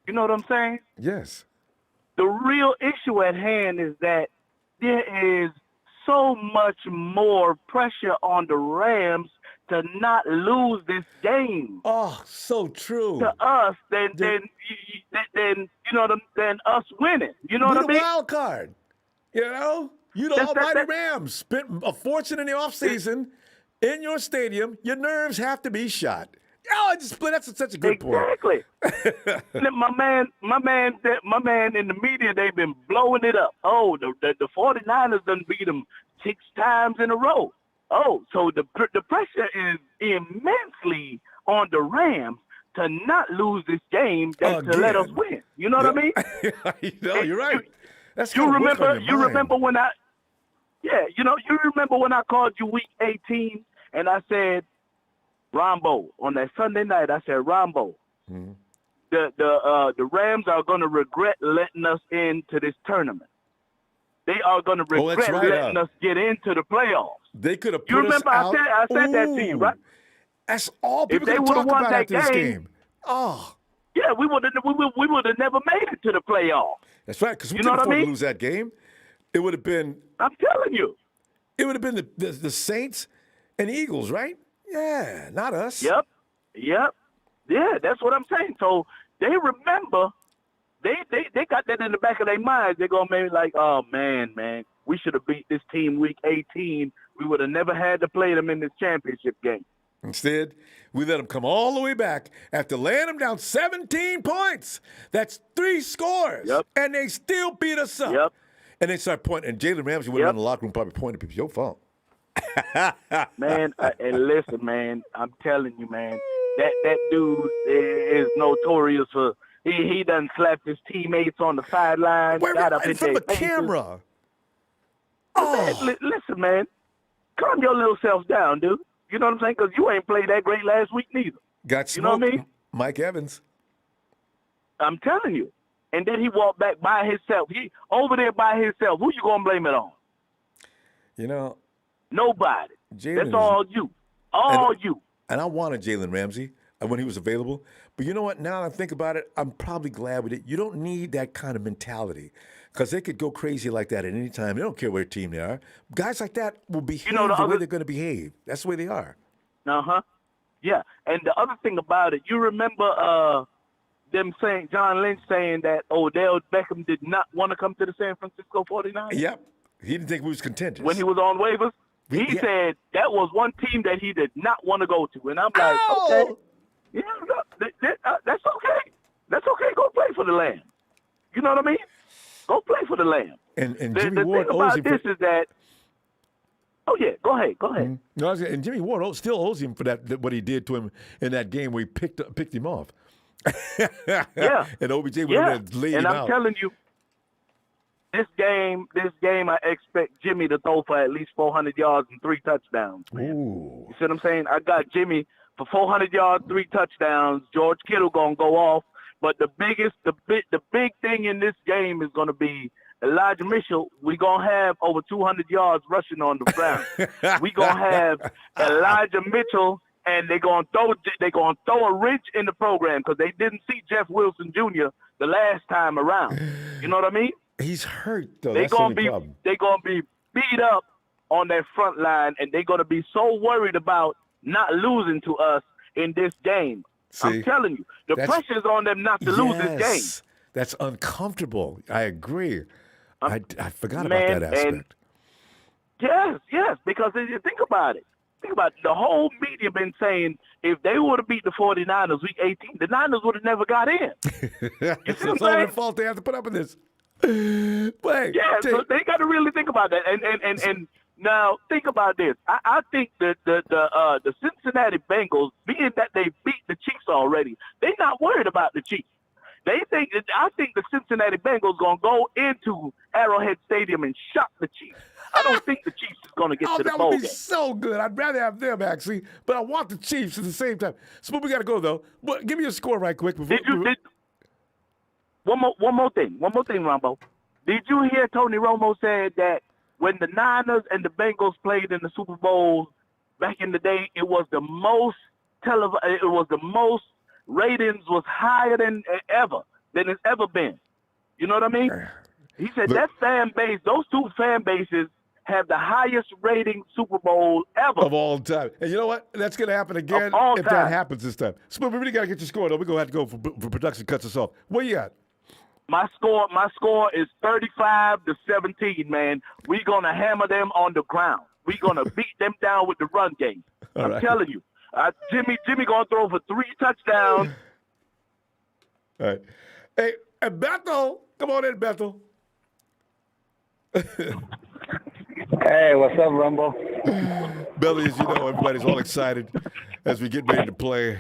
You know what I'm saying? Yes. The real issue at hand is that there is so much more pressure on the Rams to not lose this game. Oh, so true. To us than us winning. You know what I mean? The wild card. You know the almighty Rams spent a fortune in the offseason in your stadium. Your nerves have to be shot. Oh, that's such a good point. Exactly. my man in the media, they've been blowing it up. Oh, the 49ers done beat them 6 times in a row. Oh, so the pressure is immensely on the Rams to not lose this game to let us win. You know what I mean? You're right. You remember when I called you week 18 and I said, Ronbo, on that Sunday night, I said, Ronbo, the Rams are going to regret letting us into this tournament. They are going to regret letting us get into the playoffs. They could have put You remember us out. I said that to you, right? That's all people If they can would talk have won about that after this game. Oh. Yeah, we would have never made it to the playoffs. That's right, because we You couldn't know what I afford to mean? lose that game. It would have been. I'm telling you. It would have been the Saints and Eagles, right? Yeah, not us. Yep. Yeah, that's what I'm saying. So they remember, they got that in the back of their minds. They're going to maybe like, oh, man, we should have beat this team week 18. We would have never had to play them in this championship game. Instead, we let them come all the way back after laying them down 17 points. That's 3 scores. Yep. And they still beat us up. Yep. And they start pointing. And Jalen Ramsey went around the locker room probably pointing people. Your fault. Man, and listen, man, I'm telling you, man, that dude is notorious for he done slapped his teammates on the sideline, got up in front their of the faces. camera. Man, listen, man, calm your little self down, dude. You know what I'm saying? Because you ain't played that great last week neither. Got smoked. You know what I mean? Mike Evans. I'm telling you. And then he walked back by himself. He over there by himself. Who you gonna blame it on? You know, nobody. Jalen That's is- all you. All you. And I wanted Jalen Ramsey when he was available. But you know what? Now that I think about it, I'm probably glad with it. You don't need that kind of mentality because they could go crazy like that at any time. They don't care what team they are. Guys like that will behave the way they're going to behave. That's the way they are. Uh-huh. Yeah. And the other thing about it, you remember them saying, John Lynch saying that Odell Beckham did not want to come to the San Francisco 49ers? Yep. He didn't think we was contenders. When he was on waivers? He said that was one team that he did not want to go to. And I'm like, okay. Yeah, that's okay. That's okay. Go play for the Lamb. You know what I mean? Go play for the Lamb. And the Jimmy Ward thing owes about him this is that, oh, yeah, go ahead. No, and Jimmy Ward still owes him for that what he did to him in that game where he picked him off. Yeah. And OBJ went in there and laid him I'm out. telling you, this game, I expect Jimmy to throw for at least 400 yards and 3 touchdowns. Man. Ooh. You see what I'm saying? I got Jimmy for 400 yards, 3 touchdowns. George Kittle gonna go off, but the big thing in this game is gonna be Elijah Mitchell. We gonna have over 200 yards rushing on the ground. We gonna have Elijah Mitchell, and they're gonna throw a wrench in the program because they didn't see Jeff Wilson Jr. the last time around. You know what I mean? He's hurt though. They're That's the gonna only be problem. beat up on that front line, and they're gonna be so worried about not losing to us in this game. See, I'm telling you, the pressure's on them not to lose this game. That's uncomfortable. I agree. I forgot Man, about that aspect. Yes, because if you think about it, the whole media been saying if they would have beat the 49ers week 18, the Niners would have never got in. It's all their fault they have to put up with this. Wait, so they got to really think about that. And now think about this. I think that the Cincinnati Bengals, being that they beat the Chiefs already, they're not worried about the Chiefs. I think the Cincinnati Bengals gonna go into Arrowhead Stadium and shock the Chiefs. I don't think the Chiefs is gonna get to the that bowl would be game. so good. I'd rather have them actually, but I want the Chiefs at the same time. So we got to go though. But give me a score right quick before. One more thing, Ronbo. Did you hear Tony Romo said that when the Niners and the Bengals played in the Super Bowl back in the day, it was the most ratings was higher than it's ever been. You know what I mean? He said that fan base, those two fan bases have the highest rating Super Bowl ever. Of all time. And you know what? That's going to happen again if that happens this time. So we really got to get your score, though. We're going to have to go for production cuts us off. What you got? My score is 35-17, man. We're going to hammer them on the ground. We're going to beat them down with the run game. All I'm right. telling you. Jimmy going to throw for 3 touchdowns. All right. Hey, Bethel. Come on in, Bethel. Hey, what's up, Rumble? Belly, as you know, everybody's all excited as we get ready to play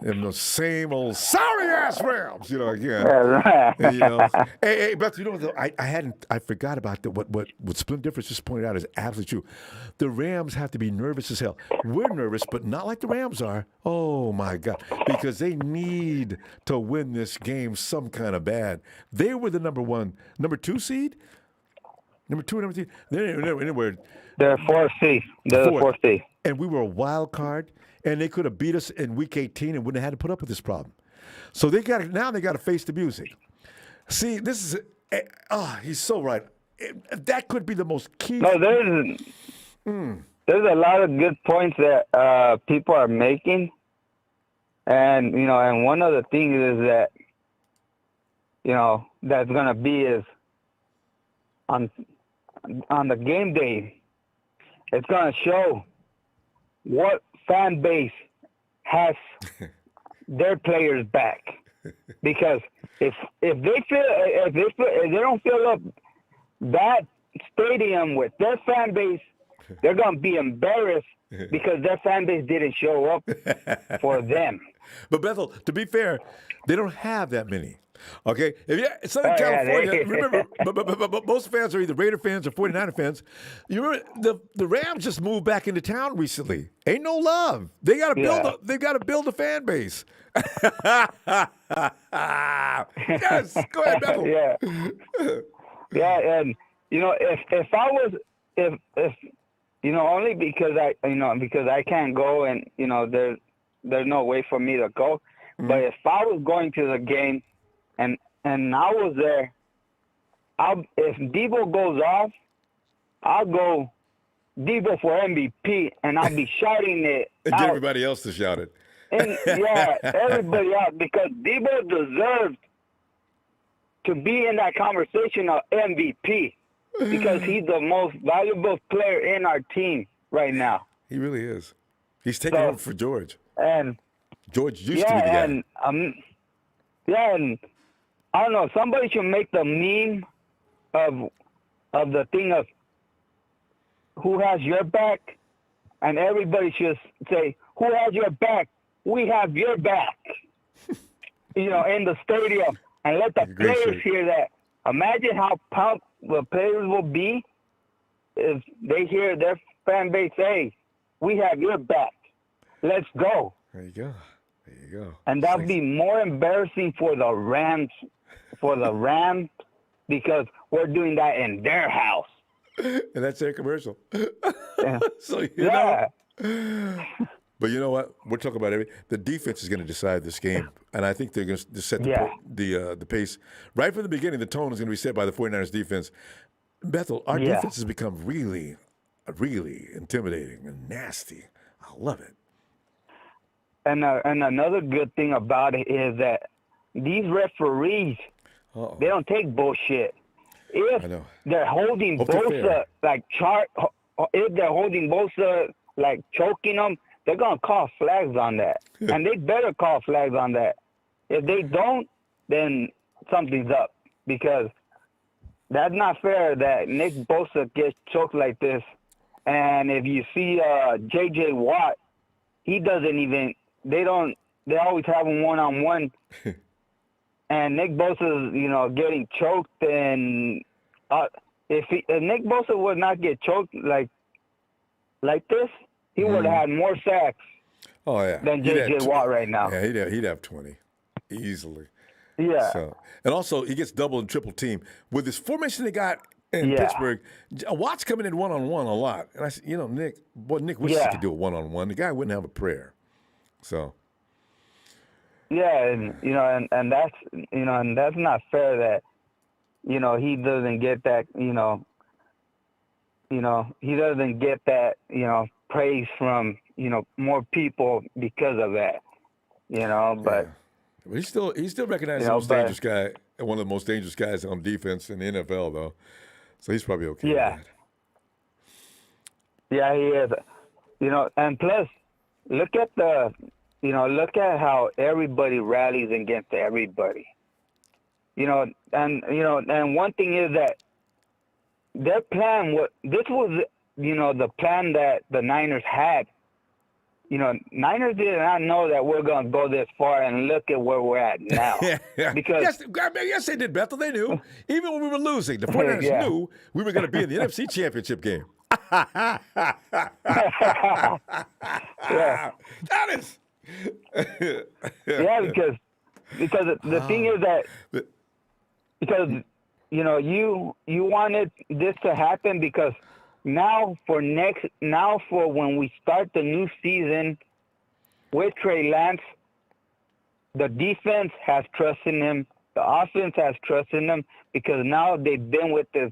in the same old sorry-ass Rams, again. Right. And, hey, Bethel, though, I forgot about what Splendid Difference just pointed out is absolutely true. The Rams have to be nervous as hell. We're nervous, but not like the Rams are. Oh, my God. Because they need to win this game some kind of bad. They were the number 2 seed? Number 2 and number 3. They're 4th seed. They're the 4th seed. And we were a wild card, and they could have beat us in week 18 and wouldn't have had to put up with this problem. So they got to face the music. See, this is he's so right. That could be the most key. No, there's a lot of good points that people are making, and and one of the things is that that's gonna be is on the game day, it's gonna show what fan base has their players back, because if they don't fill up that stadium with their fan base, they're gonna be embarrassed because their fan base didn't show up for them. But Bethel, to be fair, they don't have that many. Okay, if you're Southern California, remember, but most fans are either Raider fans or 49er fans. You remember the Rams just moved back into town recently. Ain't no love. They got to build. They've got to build a fan base. Yes, go ahead, Bethel. Yeah, and if I was only because I can't go, and there's no way for me to go. Mm-hmm. But if I was going to the game and I was there, if Deebo goes off, I'll go Deebo for MVP, and I'll be shouting it and out. Get everybody else to shout it. And everybody out, because Deebo deserves to be in that conversation of MVP, because he's the most valuable player in our team right now. He really is. He's taking over for George. And George used to be the guy. And I don't know. Somebody should make the meme of the thing of who has your back, and everybody should say, "Who has your back? We have your back." In the stadium, and let the players hear that. Imagine how pumped the players will be if they hear their fan base say, "We have your back. Let's go." There you go. And that'd be more embarrassing for the Rams, because we're doing that in their house. And that's their commercial. Yeah. So you know. But you know what? We're talking about everything. The defense is going to decide this game, and I think they're going to set the pace right from the beginning. The tone is going to be set by the 49ers defense. Bethel, our defense has become really, really intimidating and nasty. I love it. And another good thing about it is that these referees, they don't take bullshit. If they're holding Bosa if they're holding Bosa like choking them, they're gonna call flags on that, and they better call flags on that. If they don't, then something's up, because that's not fair that Nick Bosa gets choked like this. And if you see J.J. Watt, he doesn't even. They always have him one-on-one. And Nick Bosa's, getting choked. And if Nick Bosa would not get choked like this, he would have had more sacks than J.J. Watt right now. Yeah, he'd have 20 easily. Yeah. So, and also, he gets double and triple team. With this formation they got in Pittsburgh, Watt's coming in one-on-one a lot. And I said, Nick wishes he could do a one-on-one. The guy wouldn't have a prayer. So. Yeah, and that's and that's not fair that he doesn't get that he doesn't get that praise from more people because of that but he's still recognized as the most dangerous guy, one of the most dangerous guys on defense in the NFL though, so he's probably okay. Yeah, he is. And plus, look at how everybody rallies against everybody. And one thing is that their plan was the plan that the Niners had. Niners did not know that we're going to go this far, and look at where we're at now. Because yes, they did, Bethel. They knew. Even when we were losing, the 49ers knew we were going to be in the NFC Championship game. That is. Because the thing is that you wanted this to happen, because now for when we start the new season with Trey Lance, the defense has trust in him, the offense has trust in him, because now they've been with this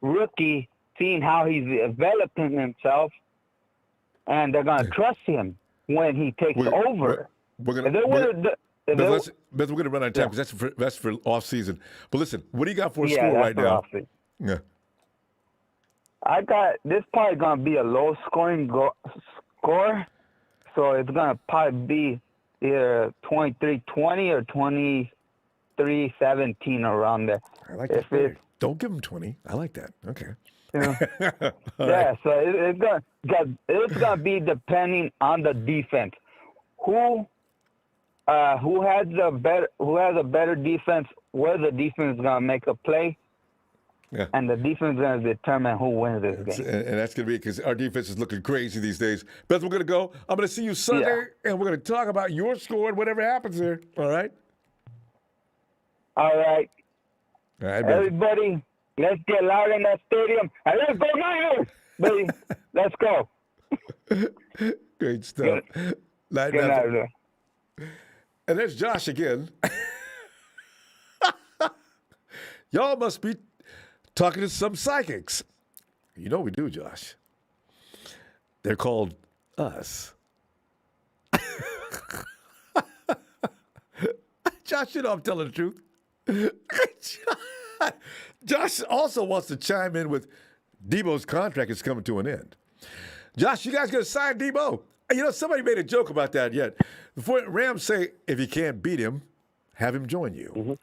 rookie, seeing how he's developing himself, and they're going to trust him when he takes over. We're going to run out of time, because that's for off season. But listen, what do you got for a score right now? Yeah. I got this, probably going to be a low scoring score, So it's gonna probably be either 23-20 or 23-17 around there. I like that better. Don't give them 20. I like that. Okay. Yeah. Right. So it's gonna be depending on the defense. Who has a better defense? Where the defense is gonna make a play, and the defense is gonna determine who wins this game. And that's gonna be because our defense is looking crazy these days. Beth, we're gonna go. I'm gonna see you Sunday, and we're gonna talk about your score and whatever happens there. All right. All right. All right, everybody. Let's get loud in that stadium. And let's go Niners, baby. Let's go. Great stuff. Night, night. And there's Josh again. Y'all must be talking to some psychics. You know we do, Josh. They're called us. Josh, you know I'm telling the truth. Josh also wants to chime in with Deebo's contract is coming to an end. Josh, you guys going to sign Deebo? You know, somebody made a joke about that yet. Before Rams say, if you can't beat him, have him join you.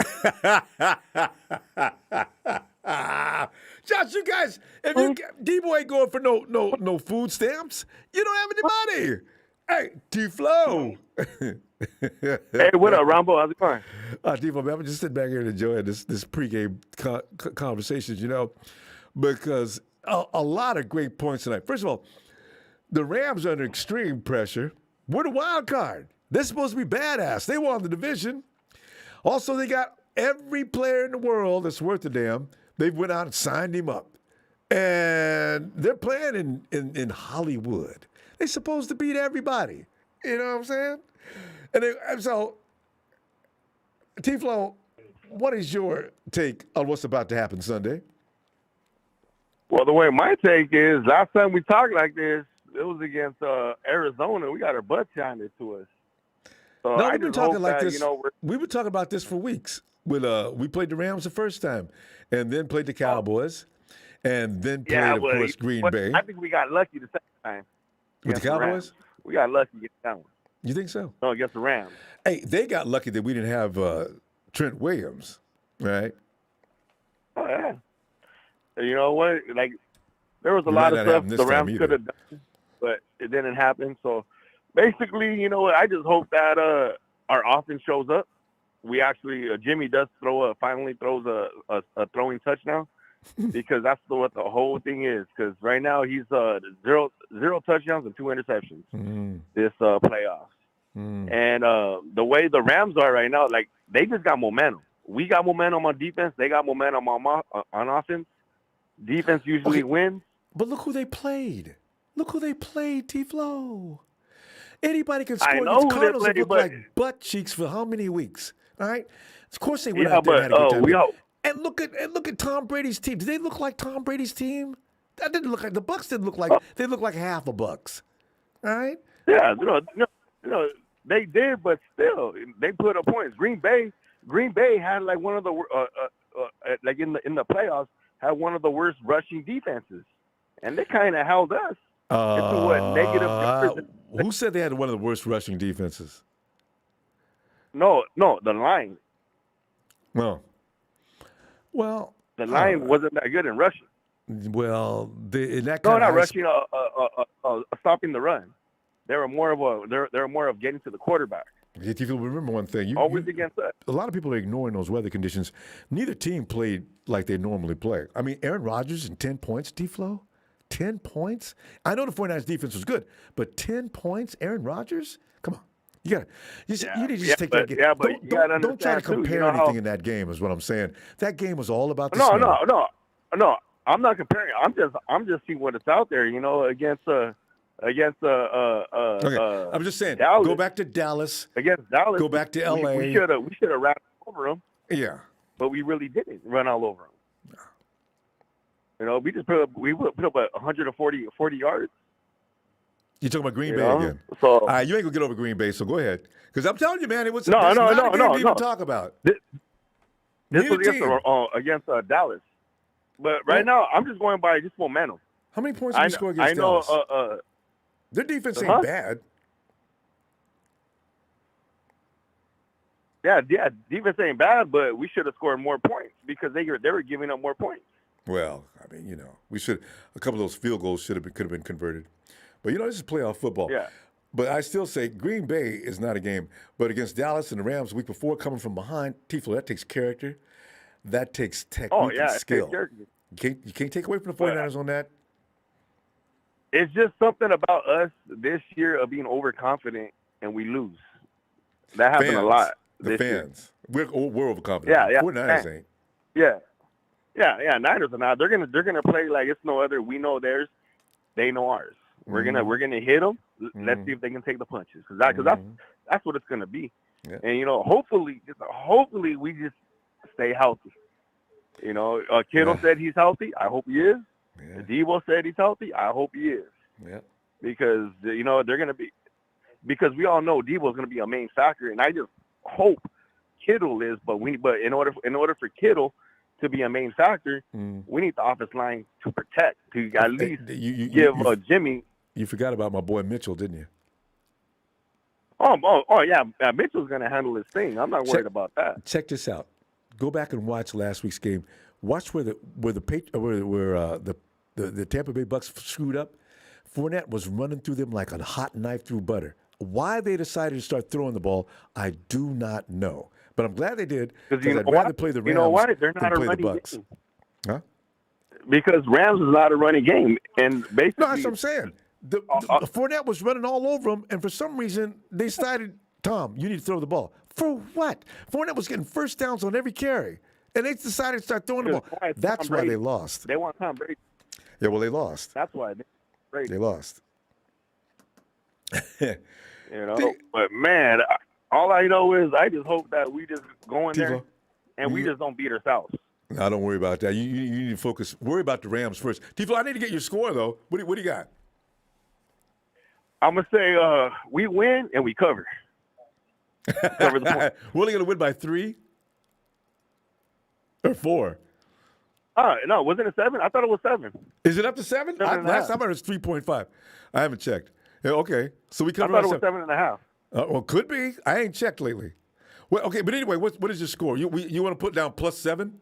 Josh, you guys, if Deebo ain't going for no food stamps, you don't have any money. Hey, T-Flow. Hey, what up, Ronbo? How's it going? Deebo, man, I'm just sitting back here and enjoying this pregame conversations, you know, because a lot of great points tonight. First of all, the Rams are under extreme pressure. We're the wild card. They're supposed to be badass. They won the division. Also, they got every player in the world that's worth a damn. They went out and signed him up. And they're playing in Hollywood. They're supposed to beat everybody. You know what I'm saying? And so, T-Flow, what is your take on what's about to happen Sunday? Well, the way my take is, last time we talked like this, it was against Arizona. We got our butts handed to us. So No, I we've been just talking hope like that, this. you know, We've been talking about this for weeks. We played the Rams the first time, and then played the Cowboys, and then played, of course, Green Bay. I think we got lucky the second time. With the against Rams. Cowboys? We got lucky against that one. You think so? No, against the Rams. Hey, they got lucky that we didn't have Trent Williams, right? Oh, yeah. You know what? Like, there was a We lot might of not stuff have him this the time Rams either. could have done, but it didn't happen. So, basically, you know what? I just hope that our offense shows up. We actually, Jimmy does finally throws a throwing touchdown, because that's what the whole thing is. Because right now he's zero touchdowns and 2 interceptions this playoffs. And the way the Rams are right now, like, they just got momentum. We got momentum on defense. They got momentum on offense. Defense usually wins. But look who they played. Look who they played, T-Flow. Anybody can score. I know These who they Cardinals have played, looked but like butt cheeks for how many weeks? All right. Of course they went Yeah, out there and had a but, good time. we And look at Tom Brady's team. Do they look like Tom Brady's team? That didn't look like the Bucks. Didn't look like they look like half a Bucks. All right. Yeah, you know, they did, but still, they put up points. Green Bay had like one of the like in the playoffs had one of the worst rushing defenses, and they kind of held us into what negative numbers. Who said they had one of the worst rushing defenses? No, the line. Well, The line wasn't that good in rushing. Well, in that No, kind not of rushing. Stopping the run. They were more of getting to the quarterback. If you remember one thing, Always against us. A lot of people are ignoring those weather conditions. Neither team played like they normally play. I mean, Aaron Rodgers and 10 points, D-Flow? 10 points? I know the 49ers defense was good, but 10 points, Aaron Rodgers? Come on. You need to just take that game. Yeah, but you gotta Don't try to understand, too, compare you know anything how- in that game is what I'm saying. That game was all about the No, snow. no. I'm not comparing. I'm just seeing what it's out there. You know, against Okay. I'm just saying, Dallas. go back to Dallas. Against Dallas, Go back to L.A. We should have ran over them. Yeah. But we really didn't run all over them. You know, we put up 140 yards. You're talking about Green You Bay know? again. So All right, you ain't gonna get over Green Bay, so go ahead. Because I'm telling you, man, it was No, that's no, not no, a game no, to even no. talk about. This Neither was against team. Dallas. But right now, I'm just going by just momentum. How many points did you score against Dallas? Their defense Uh-huh. ain't bad. Yeah, defense ain't bad, but we should have scored more points because they were giving up more points. Well, I mean, a couple of those field goals could have been converted. But this is playoff football. Yeah. But I still say Green Bay is not a game. But against Dallas and the Rams the week before, coming from behind, Tiflo, that takes character. That takes technique and skill. You can't take away from the 49ers on that. It's just something about us this year of being overconfident and we lose. That happened a lot. The fans. Year. We're overconfident. Yeah. 49ers ain't. Yeah. Niners are not. They're gonna play like it's no other. We know theirs. They know ours. We're gonna hit them. Let's see if they can take the punches. Because that's what it's gonna be. Yeah. And hopefully we just stay healthy. Kittle said he's healthy. I hope he is. Yeah. Deebo said he's healthy. I hope he is. Yeah. Because they're gonna be. Because we all know Deebo's gonna be a main factor, and I just hope Kittle is. But in order for Kittle to be a main factor, we need the offensive line to protect, to at least give Jimmy. You forgot about my boy Mitchell, didn't you? Oh yeah. Mitchell's gonna handle his thing. I'm not worried about that. Check this out. Go back and watch last week's game. Watch where the Tampa Bay Bucks screwed up. Fournette was running through them like a hot knife through butter. Why they decided to start throwing the ball, I do not know. But I'm glad they did because I'd rather play the Rams They're not than play the running Bucks. game. Huh? Because Rams is not a running game, and basically, no, that's what I'm saying. The Fournette was running all over them, and for some reason they decided, Tom, you need to throw the ball. For what? Fournette was getting first downs on every carry, and they decided to start throwing the ball. That's why they lost. They want Tom Brady. Yeah, well, they lost. That's why they lost. But man, all I know is I just hope that we just go in there and we just don't beat ourselves. No, don't worry about that. You need to focus. Worry about the Rams first. Tiflo, I need to get your score, though. What do you got? I'm going to say we win and we cover. Cover the point. We're only going to win by 3 or 4. No, wasn't it 7? I thought it was 7. Is it up to 7? Last time it was 3.5. I haven't checked. Yeah, okay, so we covered. I thought it was 7.5. Well, could be. I ain't checked lately. Well, okay, but anyway, what is your score? You want to put down +7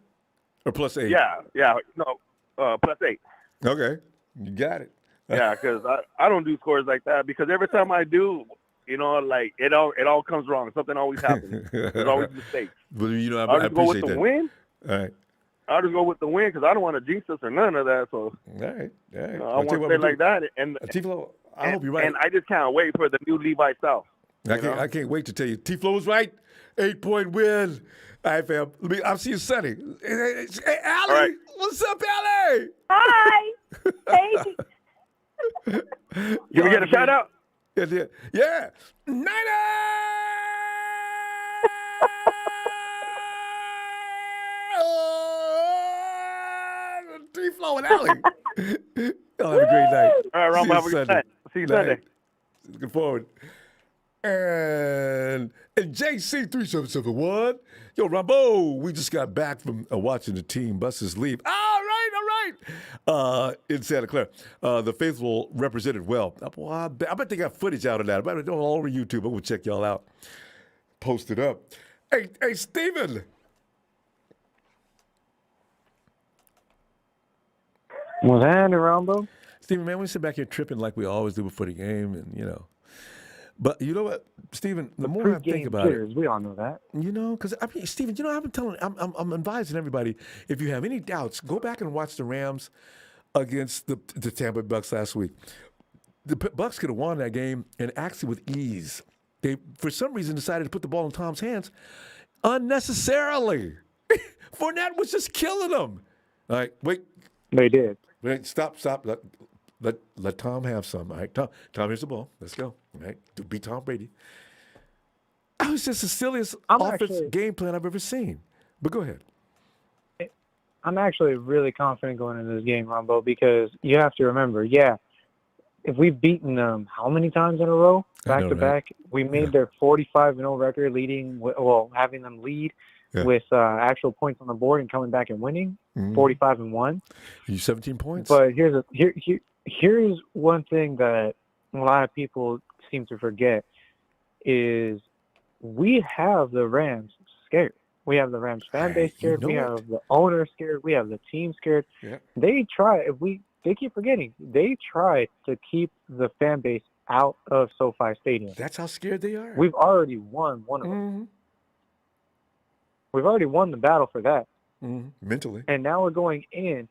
or +8? Yeah. No, +8. Okay, you got it. Yeah, because I don't do scores like that because every time I do, like it all comes wrong. Something always happens. There's always mistakes. But I appreciate go with the that. win. All right. I'll just go with the win because I don't want to jinx us or none of that. So all right. I want to stay like that. And Tiflo, I hope you're right. And I just can't wait for the new Levi South. I can't wait to tell you. Tiflo was right. 8-point win. All right, fam. I'll see you Sunday. Hey, Allie. Right. What's up, Allie? Hi. Hey. Can we get a shout out? Yeah. Niners! Tiflo and Allie. Y'all have a great night. All right, Ronbo, have a good night. See you Sunday. Looking forward. And JC3771. Yo, Ronbo, we just got back from watching the team buses leave. All right. In Santa Clara. The faithful represented well. I bet they got footage out of that. I bet it's all over YouTube. I'm going to check y'all out. Post it up. Hey, Steven. What's happening, Ronbo? Steven, man, we sit back here tripping like we always do before the game, and But you know what, Steven? The more I think about jitters, we all know that. Because Steven, I've been telling, I'm advising everybody, if you have any doubts, go back and watch the Rams against the Tampa Bay Bucks last week. The Bucks could have won that game, and actually with ease. They, for some reason, decided to put the ball in Tom's hands unnecessarily. Fournette was just killing them. All right, wait. They did. Wait, stop. Let Tom have some. All right, Tom, here's the ball. Let's go. All right, beat Tom Brady. That was just the silliest game plan I've ever seen. But go ahead. I'm actually really confident going into this game, Ronbo, because you have to remember, if we've beaten them how many times in a row, back to back, we made their 45-0 record having them lead with actual points on the board and coming back and winning, 45-1. You 17 points. But here's one thing that a lot of people seem to forget is we have the Rams scared. We have the Rams fan base scared. We have the owner scared. We have the team scared. Yeah. They keep forgetting. They try to keep the fan base out of SoFi Stadium. That's how scared they are. We've already won one of them. We've already won the battle for that. Mentally. And now we're going in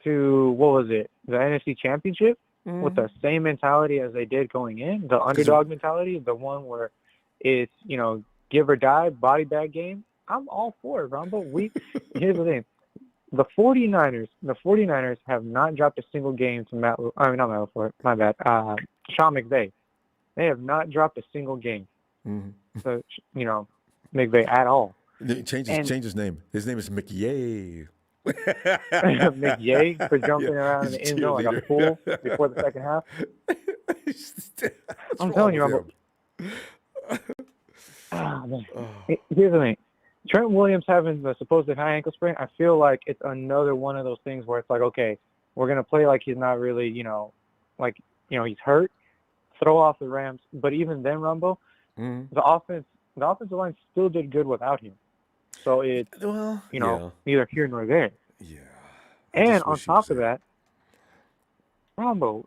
to, what was it, the NFC Championship with the same mentality as they did going in, the underdog mentality, the one where it's, give or die, body bag game. I'm all for it, Ronbo. Here's the thing. The 49ers have not dropped a single game to Sean McVay. They have not dropped a single game. So, McVay at all. Change his name. His name is McYay. McYay for jumping around in the end zone like a fool before the second half. I'm telling you, Ronbo. Here's the thing. Trent Williams having the supposed high ankle sprain, I feel like it's another one of those things where it's like, okay, we're going to play like he's not really, he's hurt, throw off the Rams. But even then, Ronbo, the offensive line still did good without him. So it's, neither here nor there. Yeah. And on top of that, Ronbo,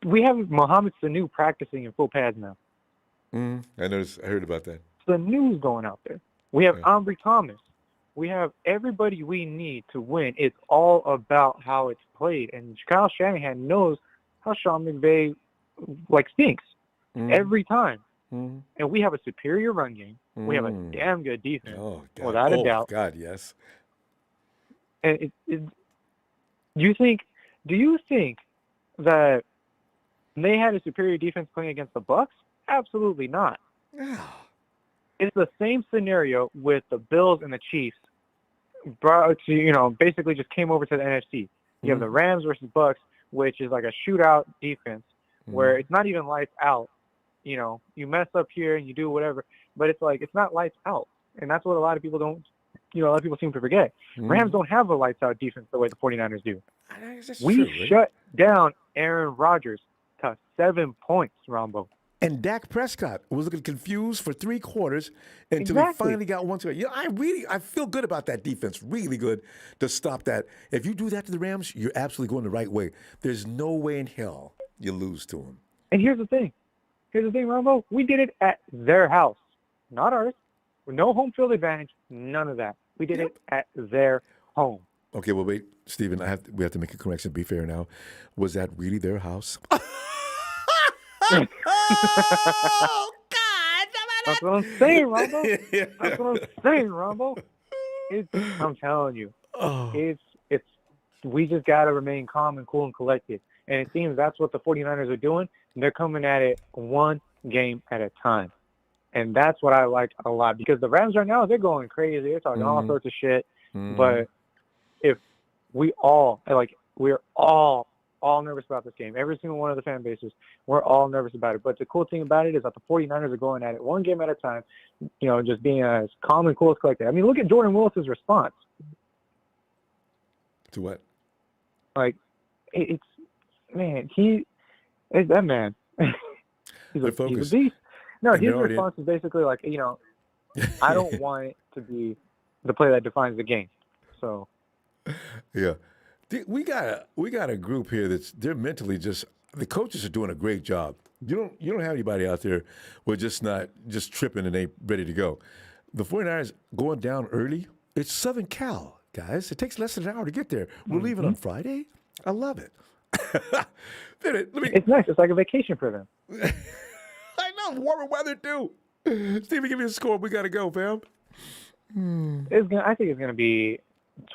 we have Mohamed Sanu practicing in full pads now. I heard about that. Sanu's going out there. We have Ambry Thomas. We have everybody we need to win. It's all about how it's played. And Kyle Shanahan knows how Sean McVay stinks every time. And we have a superior run game. We have a damn good defense, without a doubt. God, yes. And do you think that they had a superior defense playing against the Bucs? Absolutely not. It's the same scenario with the Bills and the Chiefs. Basically just came over to the NFC. You have the Rams versus Bucs, which is like a shootout defense where it's not even lights out. You mess up here and you do whatever, but it's like it's not lights out, and that's what a lot of people don't. A lot of people seem to forget. Rams don't have a lights out defense the way the 49ers do. We shut down Aaron Rodgers to 7 points, Ronbo. And Dak Prescott was looking confused for 3 quarters until he finally got one to it. I feel good about that defense. Really good to stop that. If you do that to the Rams, you're absolutely going the right way. There's no way in hell you lose to them. And here's the thing, Ronbo. We did it at their house, not ours. With no home field advantage, none of that. We did it at their home. Okay, well, wait, Steven, we have to make a correction. Be fair now. Was that really their house? Oh, God! That's what I'm saying, Ronbo. I'm telling you, we just got to remain calm and cool and collected. And it seems that's what the 49ers are doing. They're coming at it one game at a time. And that's what I like a lot, because the Rams right now, they're going crazy. They're talking all sorts of shit. But if we're all nervous about this game. Every single one of the fan bases, we're all nervous about it. But the cool thing about it is that the 49ers are going at it one game at a time, just being as calm and cool as collected. I mean, look at Jordan Willis's response. To what? He's that man. He's a beast. No, his response is basically like, I don't want it to be the play that defines the game. So, yeah. We got a group here they're mentally the coaches are doing a great job. You don't have anybody out there who are just tripping and they ready to go. The 49ers going down early. It's Southern Cal, guys. It takes less than an hour to get there. We're leaving on Friday. I love it. It's nice. It's like a vacation for them. I know, warmer weather too. Steven, give me a score. We got to go, fam. I think it's gonna be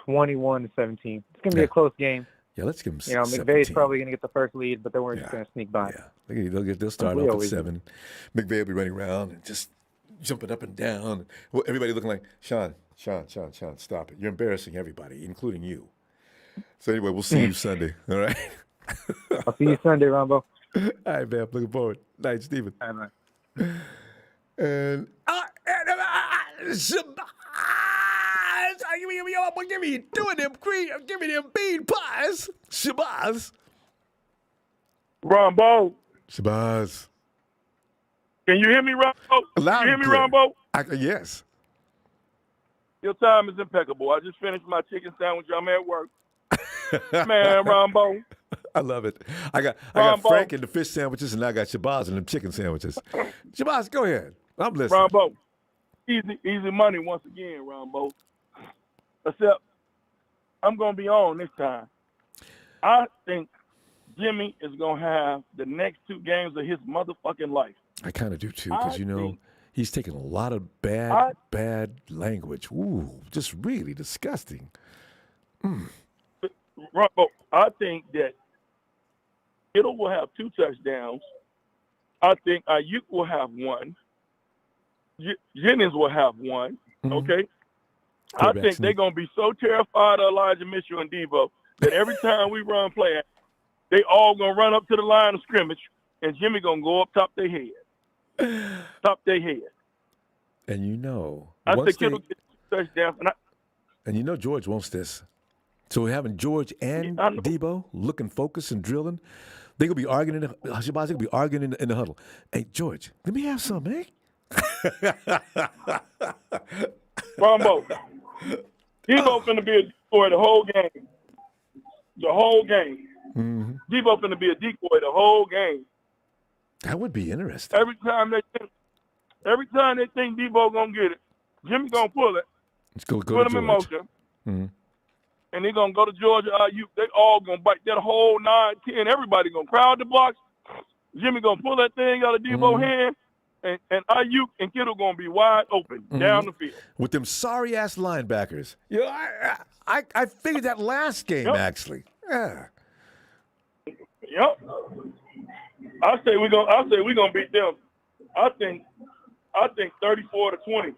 21-17. It's gonna be a close game. Yeah, let's give them. McVay's probably gonna get the first lead, but then we're just gonna sneak by. Yeah, they'll start off at 7. McVay will be running around and just jumping up and down. Well, everybody looking like Sean, stop it! You're embarrassing everybody, including you. So anyway, we'll see you Sunday. All right. I'll see you Sunday, Ronbo. All right, man. Looking forward. Night, Steven. All right, man. And give me them bean pies. Shabazz. Ronbo. Shabazz. Can you hear me, Ronbo? Loud Can you hear and me, clear. Ronbo? Yes. Your time is impeccable. I just finished my chicken sandwich. I'm at work. Man, Ronbo. I love it. I got Frank and the fish sandwiches, and I got Shabazz and them chicken sandwiches. Shabazz, go ahead. I'm listening. Ronbo. Easy money once again, Ronbo. Except I'm going to be on this time. I think Jimmy is going to have the next 2 games of his motherfucking life. I kind of do, too, because, he's taking a lot of bad language. Ooh, just really disgusting. Ronbo, I think that Kittle will have 2 touchdowns. I think Ayuk will have 1. Jennings will have 1. Okay? I think they're going to be so terrified of Elijah Mitchell and Deebo that every time we run play, they all going to run up to the line of scrimmage, and Jimmy going to go up top their head. Top their head. And I think Kittle gets 2 touchdowns. And George wants this. So we're having George and Deebo looking focused and drilling. They're going to be arguing in the huddle. Hey, George, let me have some, eh? Ronbo, Deebo finna be a decoy the whole game. The whole game. Mm-hmm. Deebo finna be a decoy the whole game. That would be interesting. Every time they think Deebo gonna get it, Jimmy gonna pull it. Let's go put him in motion. Mm-hmm. And they're gonna go to Georgia IU. They all gonna bite that whole 9, 10. Everybody gonna crowd the box. Jimmy gonna pull that thing out of Deebo's hand. And Ayuk and Kittle gonna be wide open down the field with them sorry ass linebackers. I figured that last game actually. Yeah. Yep. I say we gonna beat them. I think 34-20.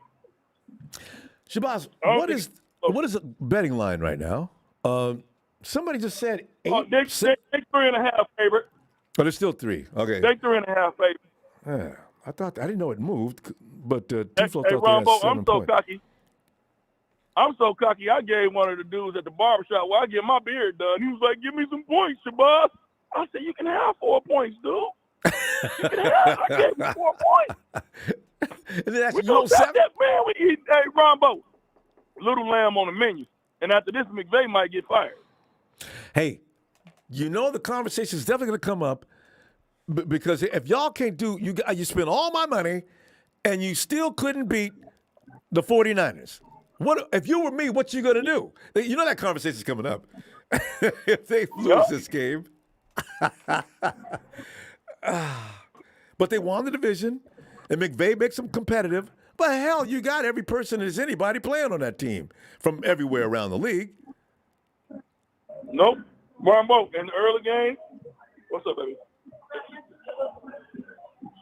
Shabazz, what is the betting line right now? Somebody just said 8. They 3.5 favorite. Oh, there's still 3. Okay. They 3.5 favorite. Yeah. I didn't know it moved, but Tifo Hey, thought they had Ronbo, 7 I'm so points. cocky. I gave one of the dudes at the barbershop where I get my beard done. He was like, "Give me some points, Shabazz." I said, "You can have 4 points, dude. You can have." I gave him 4 points. And then We gonna stop that, man. We eat, hey, Ronbo, little lamb on the menu. And after this, McVay might get fired. Hey, the conversation is definitely going to come up because if y'all can't do, you spent all my money and you still couldn't beat the 49ers. What if you were me? What you going to do? That conversation's coming up. If they lose this game. But they won the division, and McVay makes them competitive. But hell, you got every person as anybody playing on that team from everywhere around the league. Nope. Ronbo, in the early game, what's up, baby?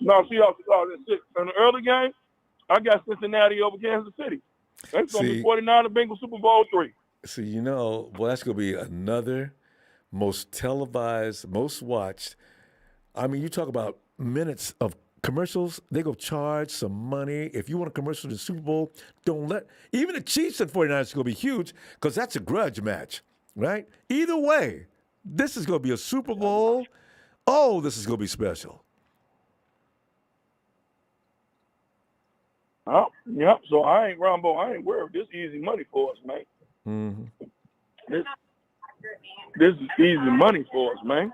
No, Seahawks are at 6. In the early game, I got Cincinnati over Kansas City. That's going to be 49 to Bengals Super Bowl 3. See, well, that's going to be another most televised, most watched. I mean, you talk about minutes of commercials, they go charge some money. If you want a commercial in the Super Bowl, even the Chiefs and 49ers is going to be huge because that's a grudge match, right? Either way, this is going to be a Super Bowl. Oh, this is going to be special. Oh, yep. So I ain't worried. This easy money for us, man. Mm-hmm. This is easy money for us, man.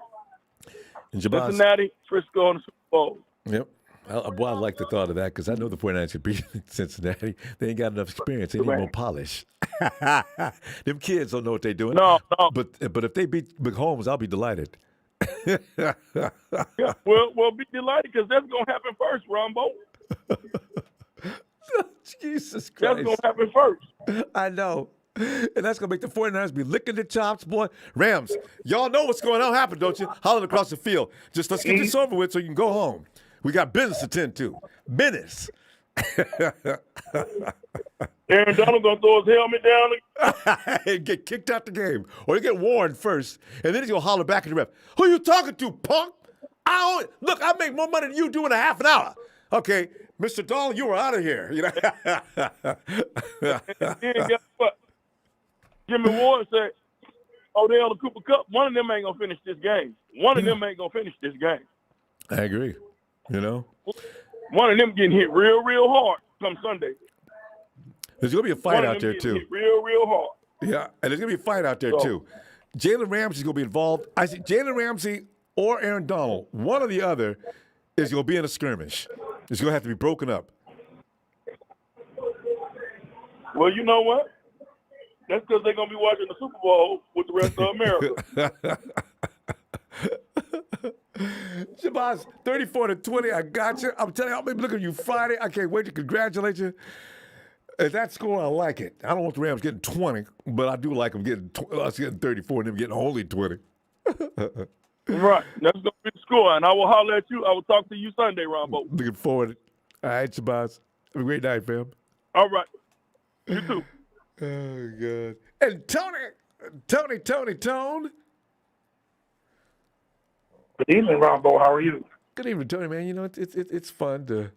And Cincinnati, Frisco, and the Super Bowl. Yep. I like the thought of that because I know the 49ers could beat Cincinnati. They ain't got enough experience. They need more polish. Them kids don't know what they're doing. No. But if they beat Mahomes, I'll be delighted. Yeah, we'll be delighted because that's going to happen first, Ronbo. Jesus Christ. That's going to happen first. I know. And that's going to make the 49ers be licking their chops, boy. Rams, y'all know what's going to happen, don't you? Hollering across the field. Just let's get this over with so you can go home. We got business to tend to. Business. Aaron Donald going to throw his helmet down and get kicked out the game. Or he get warned first, and then he's going to holler back at the ref. Who you talking to, punk? Look, I make more money than you do in a half an hour. Okay, Mr. Donald, you were out of here. And then guess what? Jimmy Ward said, Odell and Cooper Kupp, one of them ain't going to finish this game. One of them ain't going to finish this game. I agree. One of them getting hit real, real hard come Sunday. There's going to be a fight out there, too. Hit real, real hard. Yeah, and there's going to be a fight out there, too. Jalen Ramsey's going to be involved. I see Jalen Ramsey or Aaron Donald, one or the other, is going to be in a skirmish. It's going to have to be broken up. Well, you know what? That's because they're going to be watching the Super Bowl with the rest of America. Shabazz, 34-20. I got you. I'm telling you, I'll be looking at you Friday. I can't wait to congratulate you. At that score, I like it. I don't want the Rams getting 20, but I do like them getting 34 and them getting only 20. Right. That's going to be the score. And I will holler at you. I will talk to you Sunday, Ronbo. Looking forward. All right, Shabazz. Have a great night, fam. All right. You too. Oh, God. And Tone. Good evening, Ronbo. How are you? Good evening, Tony, man. You know, it's fun to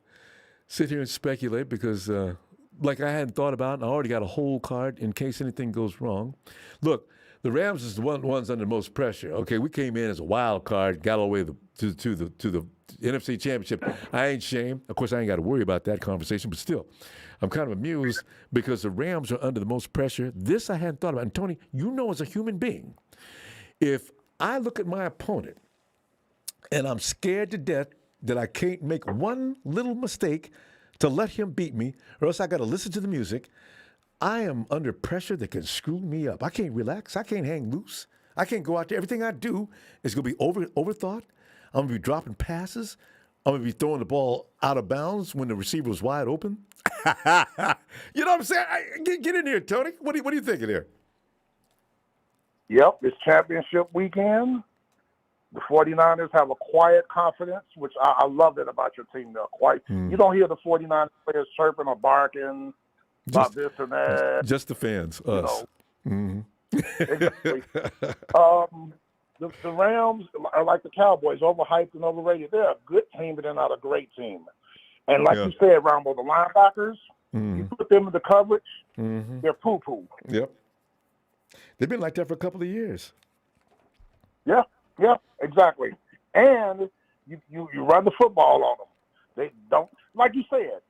sit here and speculate because, like I hadn't thought about, and I already got a whole card in case anything goes wrong. Look, the Rams is the ones under most pressure. Okay, we came in as a wild card, got all the way to the NFC Championship. I ain't ashamed. Of course, I ain't got to worry about that conversation, but still, I'm kind of amused because the Rams are under the most pressure. This I hadn't thought about. And, Tony, you know as a human being, if I look at my opponent and I'm scared to death that I can't make one little mistake to let him beat me, or else I got to listen to the music, I am under pressure that can screw me up. I can't relax. I can't hang loose. I can't go out there. Everything I do is going to be overthought. I'm going to be dropping passes. I'm going to be throwing the ball out of bounds when the receiver was wide open. You know what I'm saying? Get in here, Tony. What are you thinking here? Yep, it's championship weekend. The 49ers have a quiet confidence, which I love that about your team. They're quiet. You don't hear the 49ers players chirping or barking about this and that. Just the fans, us. Exactly. The Rams are like the Cowboys, overhyped and overrated. They're a good team, but they're not a great team. And like you said, Ronbo, the linebackers, you put them in the coverage, they're poo-poo. Yep. They've been like that for a couple of years. Yeah, exactly. And you run the football on them. They don't, like you said,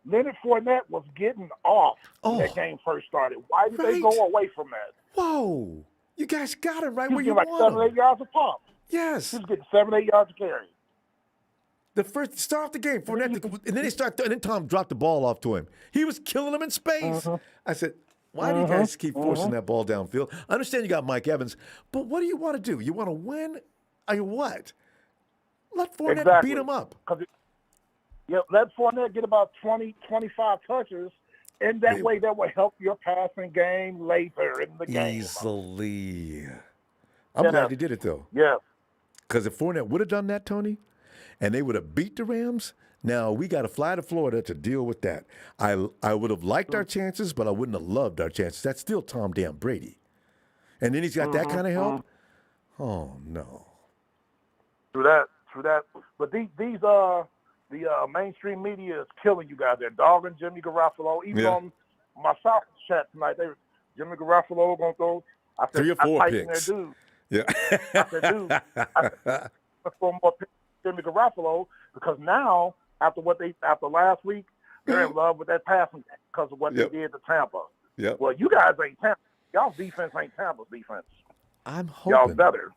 Leonard Fournette was getting off when that game first started. Why did they go away from that? Whoa. You guys got it right where He you was want getting like 7 or 8 yards a pop. Yes. He was getting 7 or 8 yards a carry. The first start of the game, Fournette, and then Tom dropped the ball off to him. He was killing him in space. I said, why do you guys keep forcing that ball downfield? I understand you got Mike Evans, but what do you want to do? You want to win? Or what? Let Fournette beat him up. Let Fournette get about 20, 25 touches, and that way that will help your passing game later in the game. Easily. I'm glad he did it, though. Yeah. Because if Fournette would have done that, Tony, and they would have beat the Rams, now we got to fly to Florida to deal with that. I would have liked our chances, but I wouldn't have loved our chances. That's still Tom damn Brady. And then he's got that kind of help? Oh, no. True that. But the mainstream media is killing you guys. They're dogging Jimmy Garoppolo. Even on my Falcons chat tonight, Jimmy Garoppolo going to throw. I said, 3 or 4 picks. There, dude. Yeah. I said, dude, I throw more picks than Jimmy Garoppolo because now, after last week, they're in love with that passing game because of what they did to Tampa. Yep. Well, you guys ain't Tampa. Y'all's defense ain't Tampa's defense. I'm hoping. Y'all better.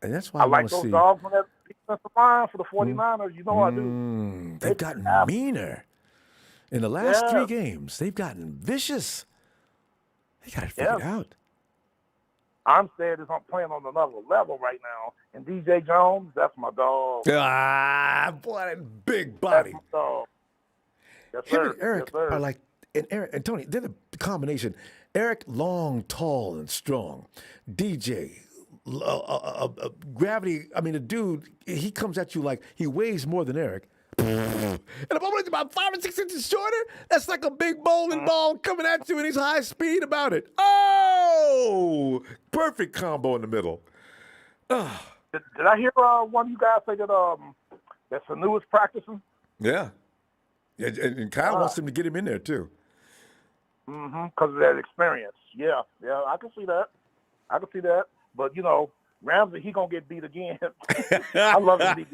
And that's why I like want to those see. dogs on that defensive line for the 49ers. You know I do. They've gotten meaner. In the last 3 games, they've gotten vicious. They got it figured out. I'm saying I'm playing on another level right now. And DJ Jones, that's my dog. Boy, that big body. That's my dog. Yes, Him sir. and Eric are like, and Eric and Tony, they're the combination. Eric, long, tall, and strong. DJ, gravity. I mean, the dude, he comes at you like he weighs more than Eric. And if I'm about 5 or 6 inches shorter, that's like a big bowling ball coming at you, and he's high speed about it. Oh, perfect combo in the middle. Did I hear one of you guys say that Sanu is practicing? Yeah. And Kyle wants him to get him in there too. Because of that experience. Yeah, I can see that. But Ramsey, he gonna get beat again. I love him.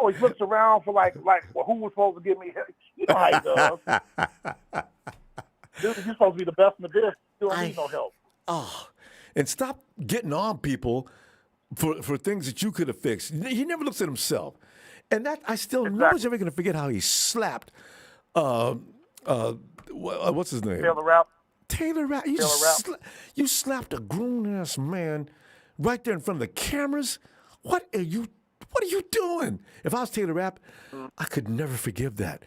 always looks around for like, well, who was supposed to give me help? You know how he does. Dude, you're supposed to be the best in the business. You don't need no help. Oh, and stop getting on people for things that you could have fixed. He never looks at himself. And that, I still, nobody's ever going to forget how he slapped, what's his name? Taylor Rapp. You slapped a grown-ass man right there in front of the cameras. What are you doing? If I was Taylor Rapp, I could never forgive that.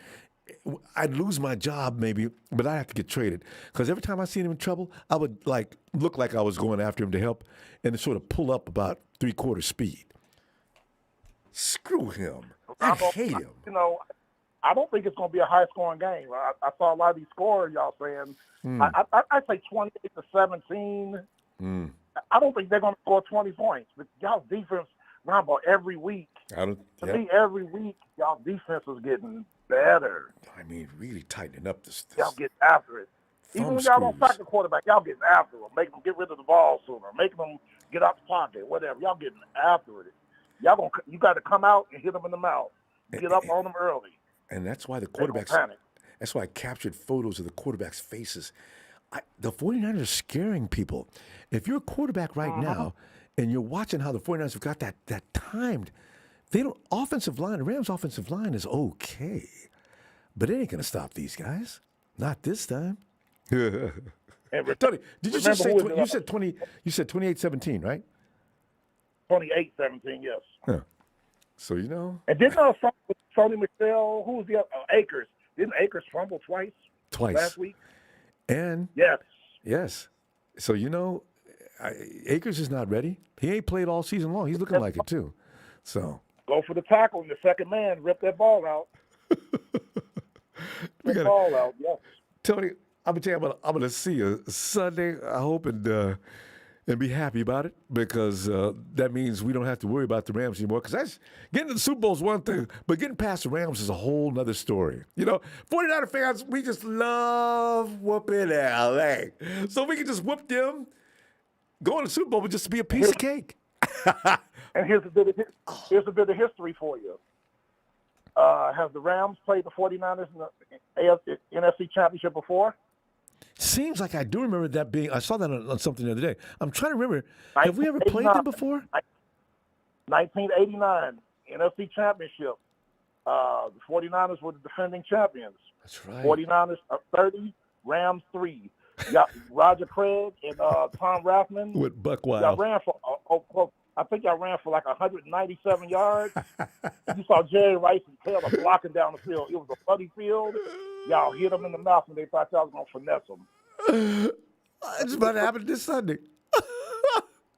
I'd lose my job maybe, but I'd have to get traded. Because every time I seen him in trouble, I would look like I was going after him to help and to sort of pull up about 3/4 speed. Screw him. I hate him. You know, I don't think it's going to be a high-scoring game. I saw a lot of these scores y'all saying. I say 28-17. I don't think they're going to score 20 points. But y'all's defense, Ronbo, every week. To me, every week, y'all defense is getting better. I mean, really tightening up this. Y'all get after it. Even when y'all don't sack the quarterback, y'all getting after them, making them get rid of the ball sooner, making them get out the pocket, whatever. Y'all getting after it. You got to come out and hit them in the mouth. Get up on them early. And that's why the quarterbacks. That's why I captured photos of the quarterbacks' faces. The 49ers are scaring people. If you're a quarterback right now and you're watching how the 49ers have got that timed, the Rams' offensive line is okay. But it ain't going to stop these guys. Not this time. Tony, did you just say you said 28-17, right? 28-17, yes. Huh. So, you know. And didn't Sony Michel, who was the other? Akers. Didn't Akers fumble twice? Last week? And yes. So, you know, Akers is not ready. He ain't played all season long. He's looking like it, too. So. Go for the tackle, and the second man rip that ball out. Yes. Tony, I'm going to tell you, I'm going to see you Sunday, I hope, and be happy about it, because that means we don't have to worry about the Rams anymore. Because getting to the Super Bowl is one thing, but getting past the Rams is a whole nother story. You know, 49er fans, we just love whooping L.A. So we can just whoop them. Going to the Super Bowl would just be a piece of cake. And here's a bit of history for you. Have the Rams played the 49ers in the NFC Championship before? Seems like I do remember that being. I saw that on something the other day. I'm trying to remember. Have we ever played them before? 1989 NFC Championship. The 49ers were the defending champions. That's right. 49ers 30, Rams 3. Got Roger Craig and Tom Rathman. With Buck Wild. Y'all ran for, I think y'all ran for like 197 yards. You saw Jerry Rice and Taylor blocking down the field. It was a muddy field. Y'all hit them in the mouth and they thought y'all was going to finesse them. It's about to happen this Sunday.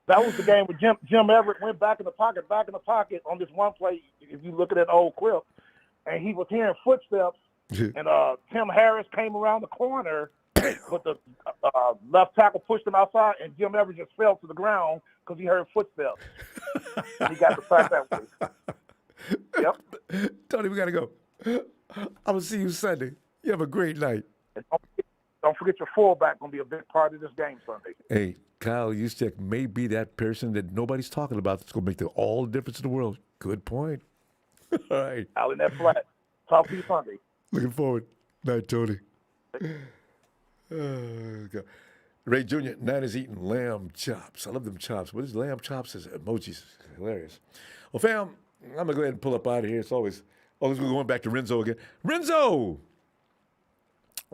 That was the game where Jim Everett went back in the pocket on this one play. If you look at that old clip, and he was hearing footsteps, and Tim Harris came around the corner, but the left tackle pushed him outside, and Jim Everett just fell to the ground because he heard footsteps. He got the sack that way. Yep. Tony, we got to go. I'm going to see you Sunday. You have a great night. And don't forget your fullback going to be a big part of this game Sunday. Hey, Kyle Juszczyk may be that person that nobody's talking about that's going to make all the difference in the world. Good point. All right. Out in that flat. Talk to you Sunday. Looking forward. Night, Tony. Oh, God. Ray Jr., Niners eating lamb chops. I love them chops. What is lamb chops? As emojis. Hilarious. Well, fam, I'm going to go ahead and pull up out of here. It's always we're going back to Renzo again. Renzo!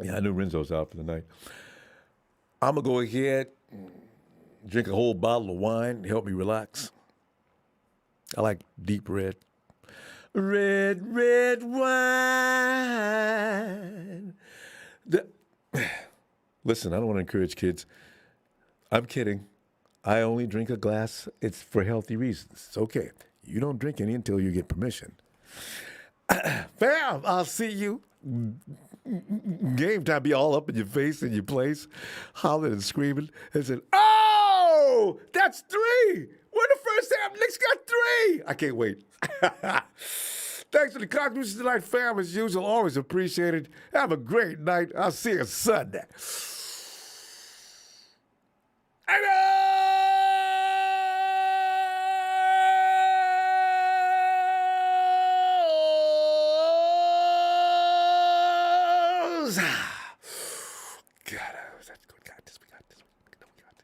Yeah, I knew Renzo's out for the night. I'm going to go ahead, drink a whole bottle of wine, help me relax. I like deep red. Red wine. Listen, I don't want to encourage kids. I'm kidding. I only drink a glass. It's for healthy reasons. It's okay. You don't drink any until you get permission. Fam, I'll see you. Game time be all up in your face in your place, hollering and screaming and saying, "Oh, that's 3! We're the first half. Knicks got 3. I can't wait." Thanks for the contributions tonight, fam. As usual, always appreciated. Have a great night. I'll see you Sunday. Eagles. God, that's good.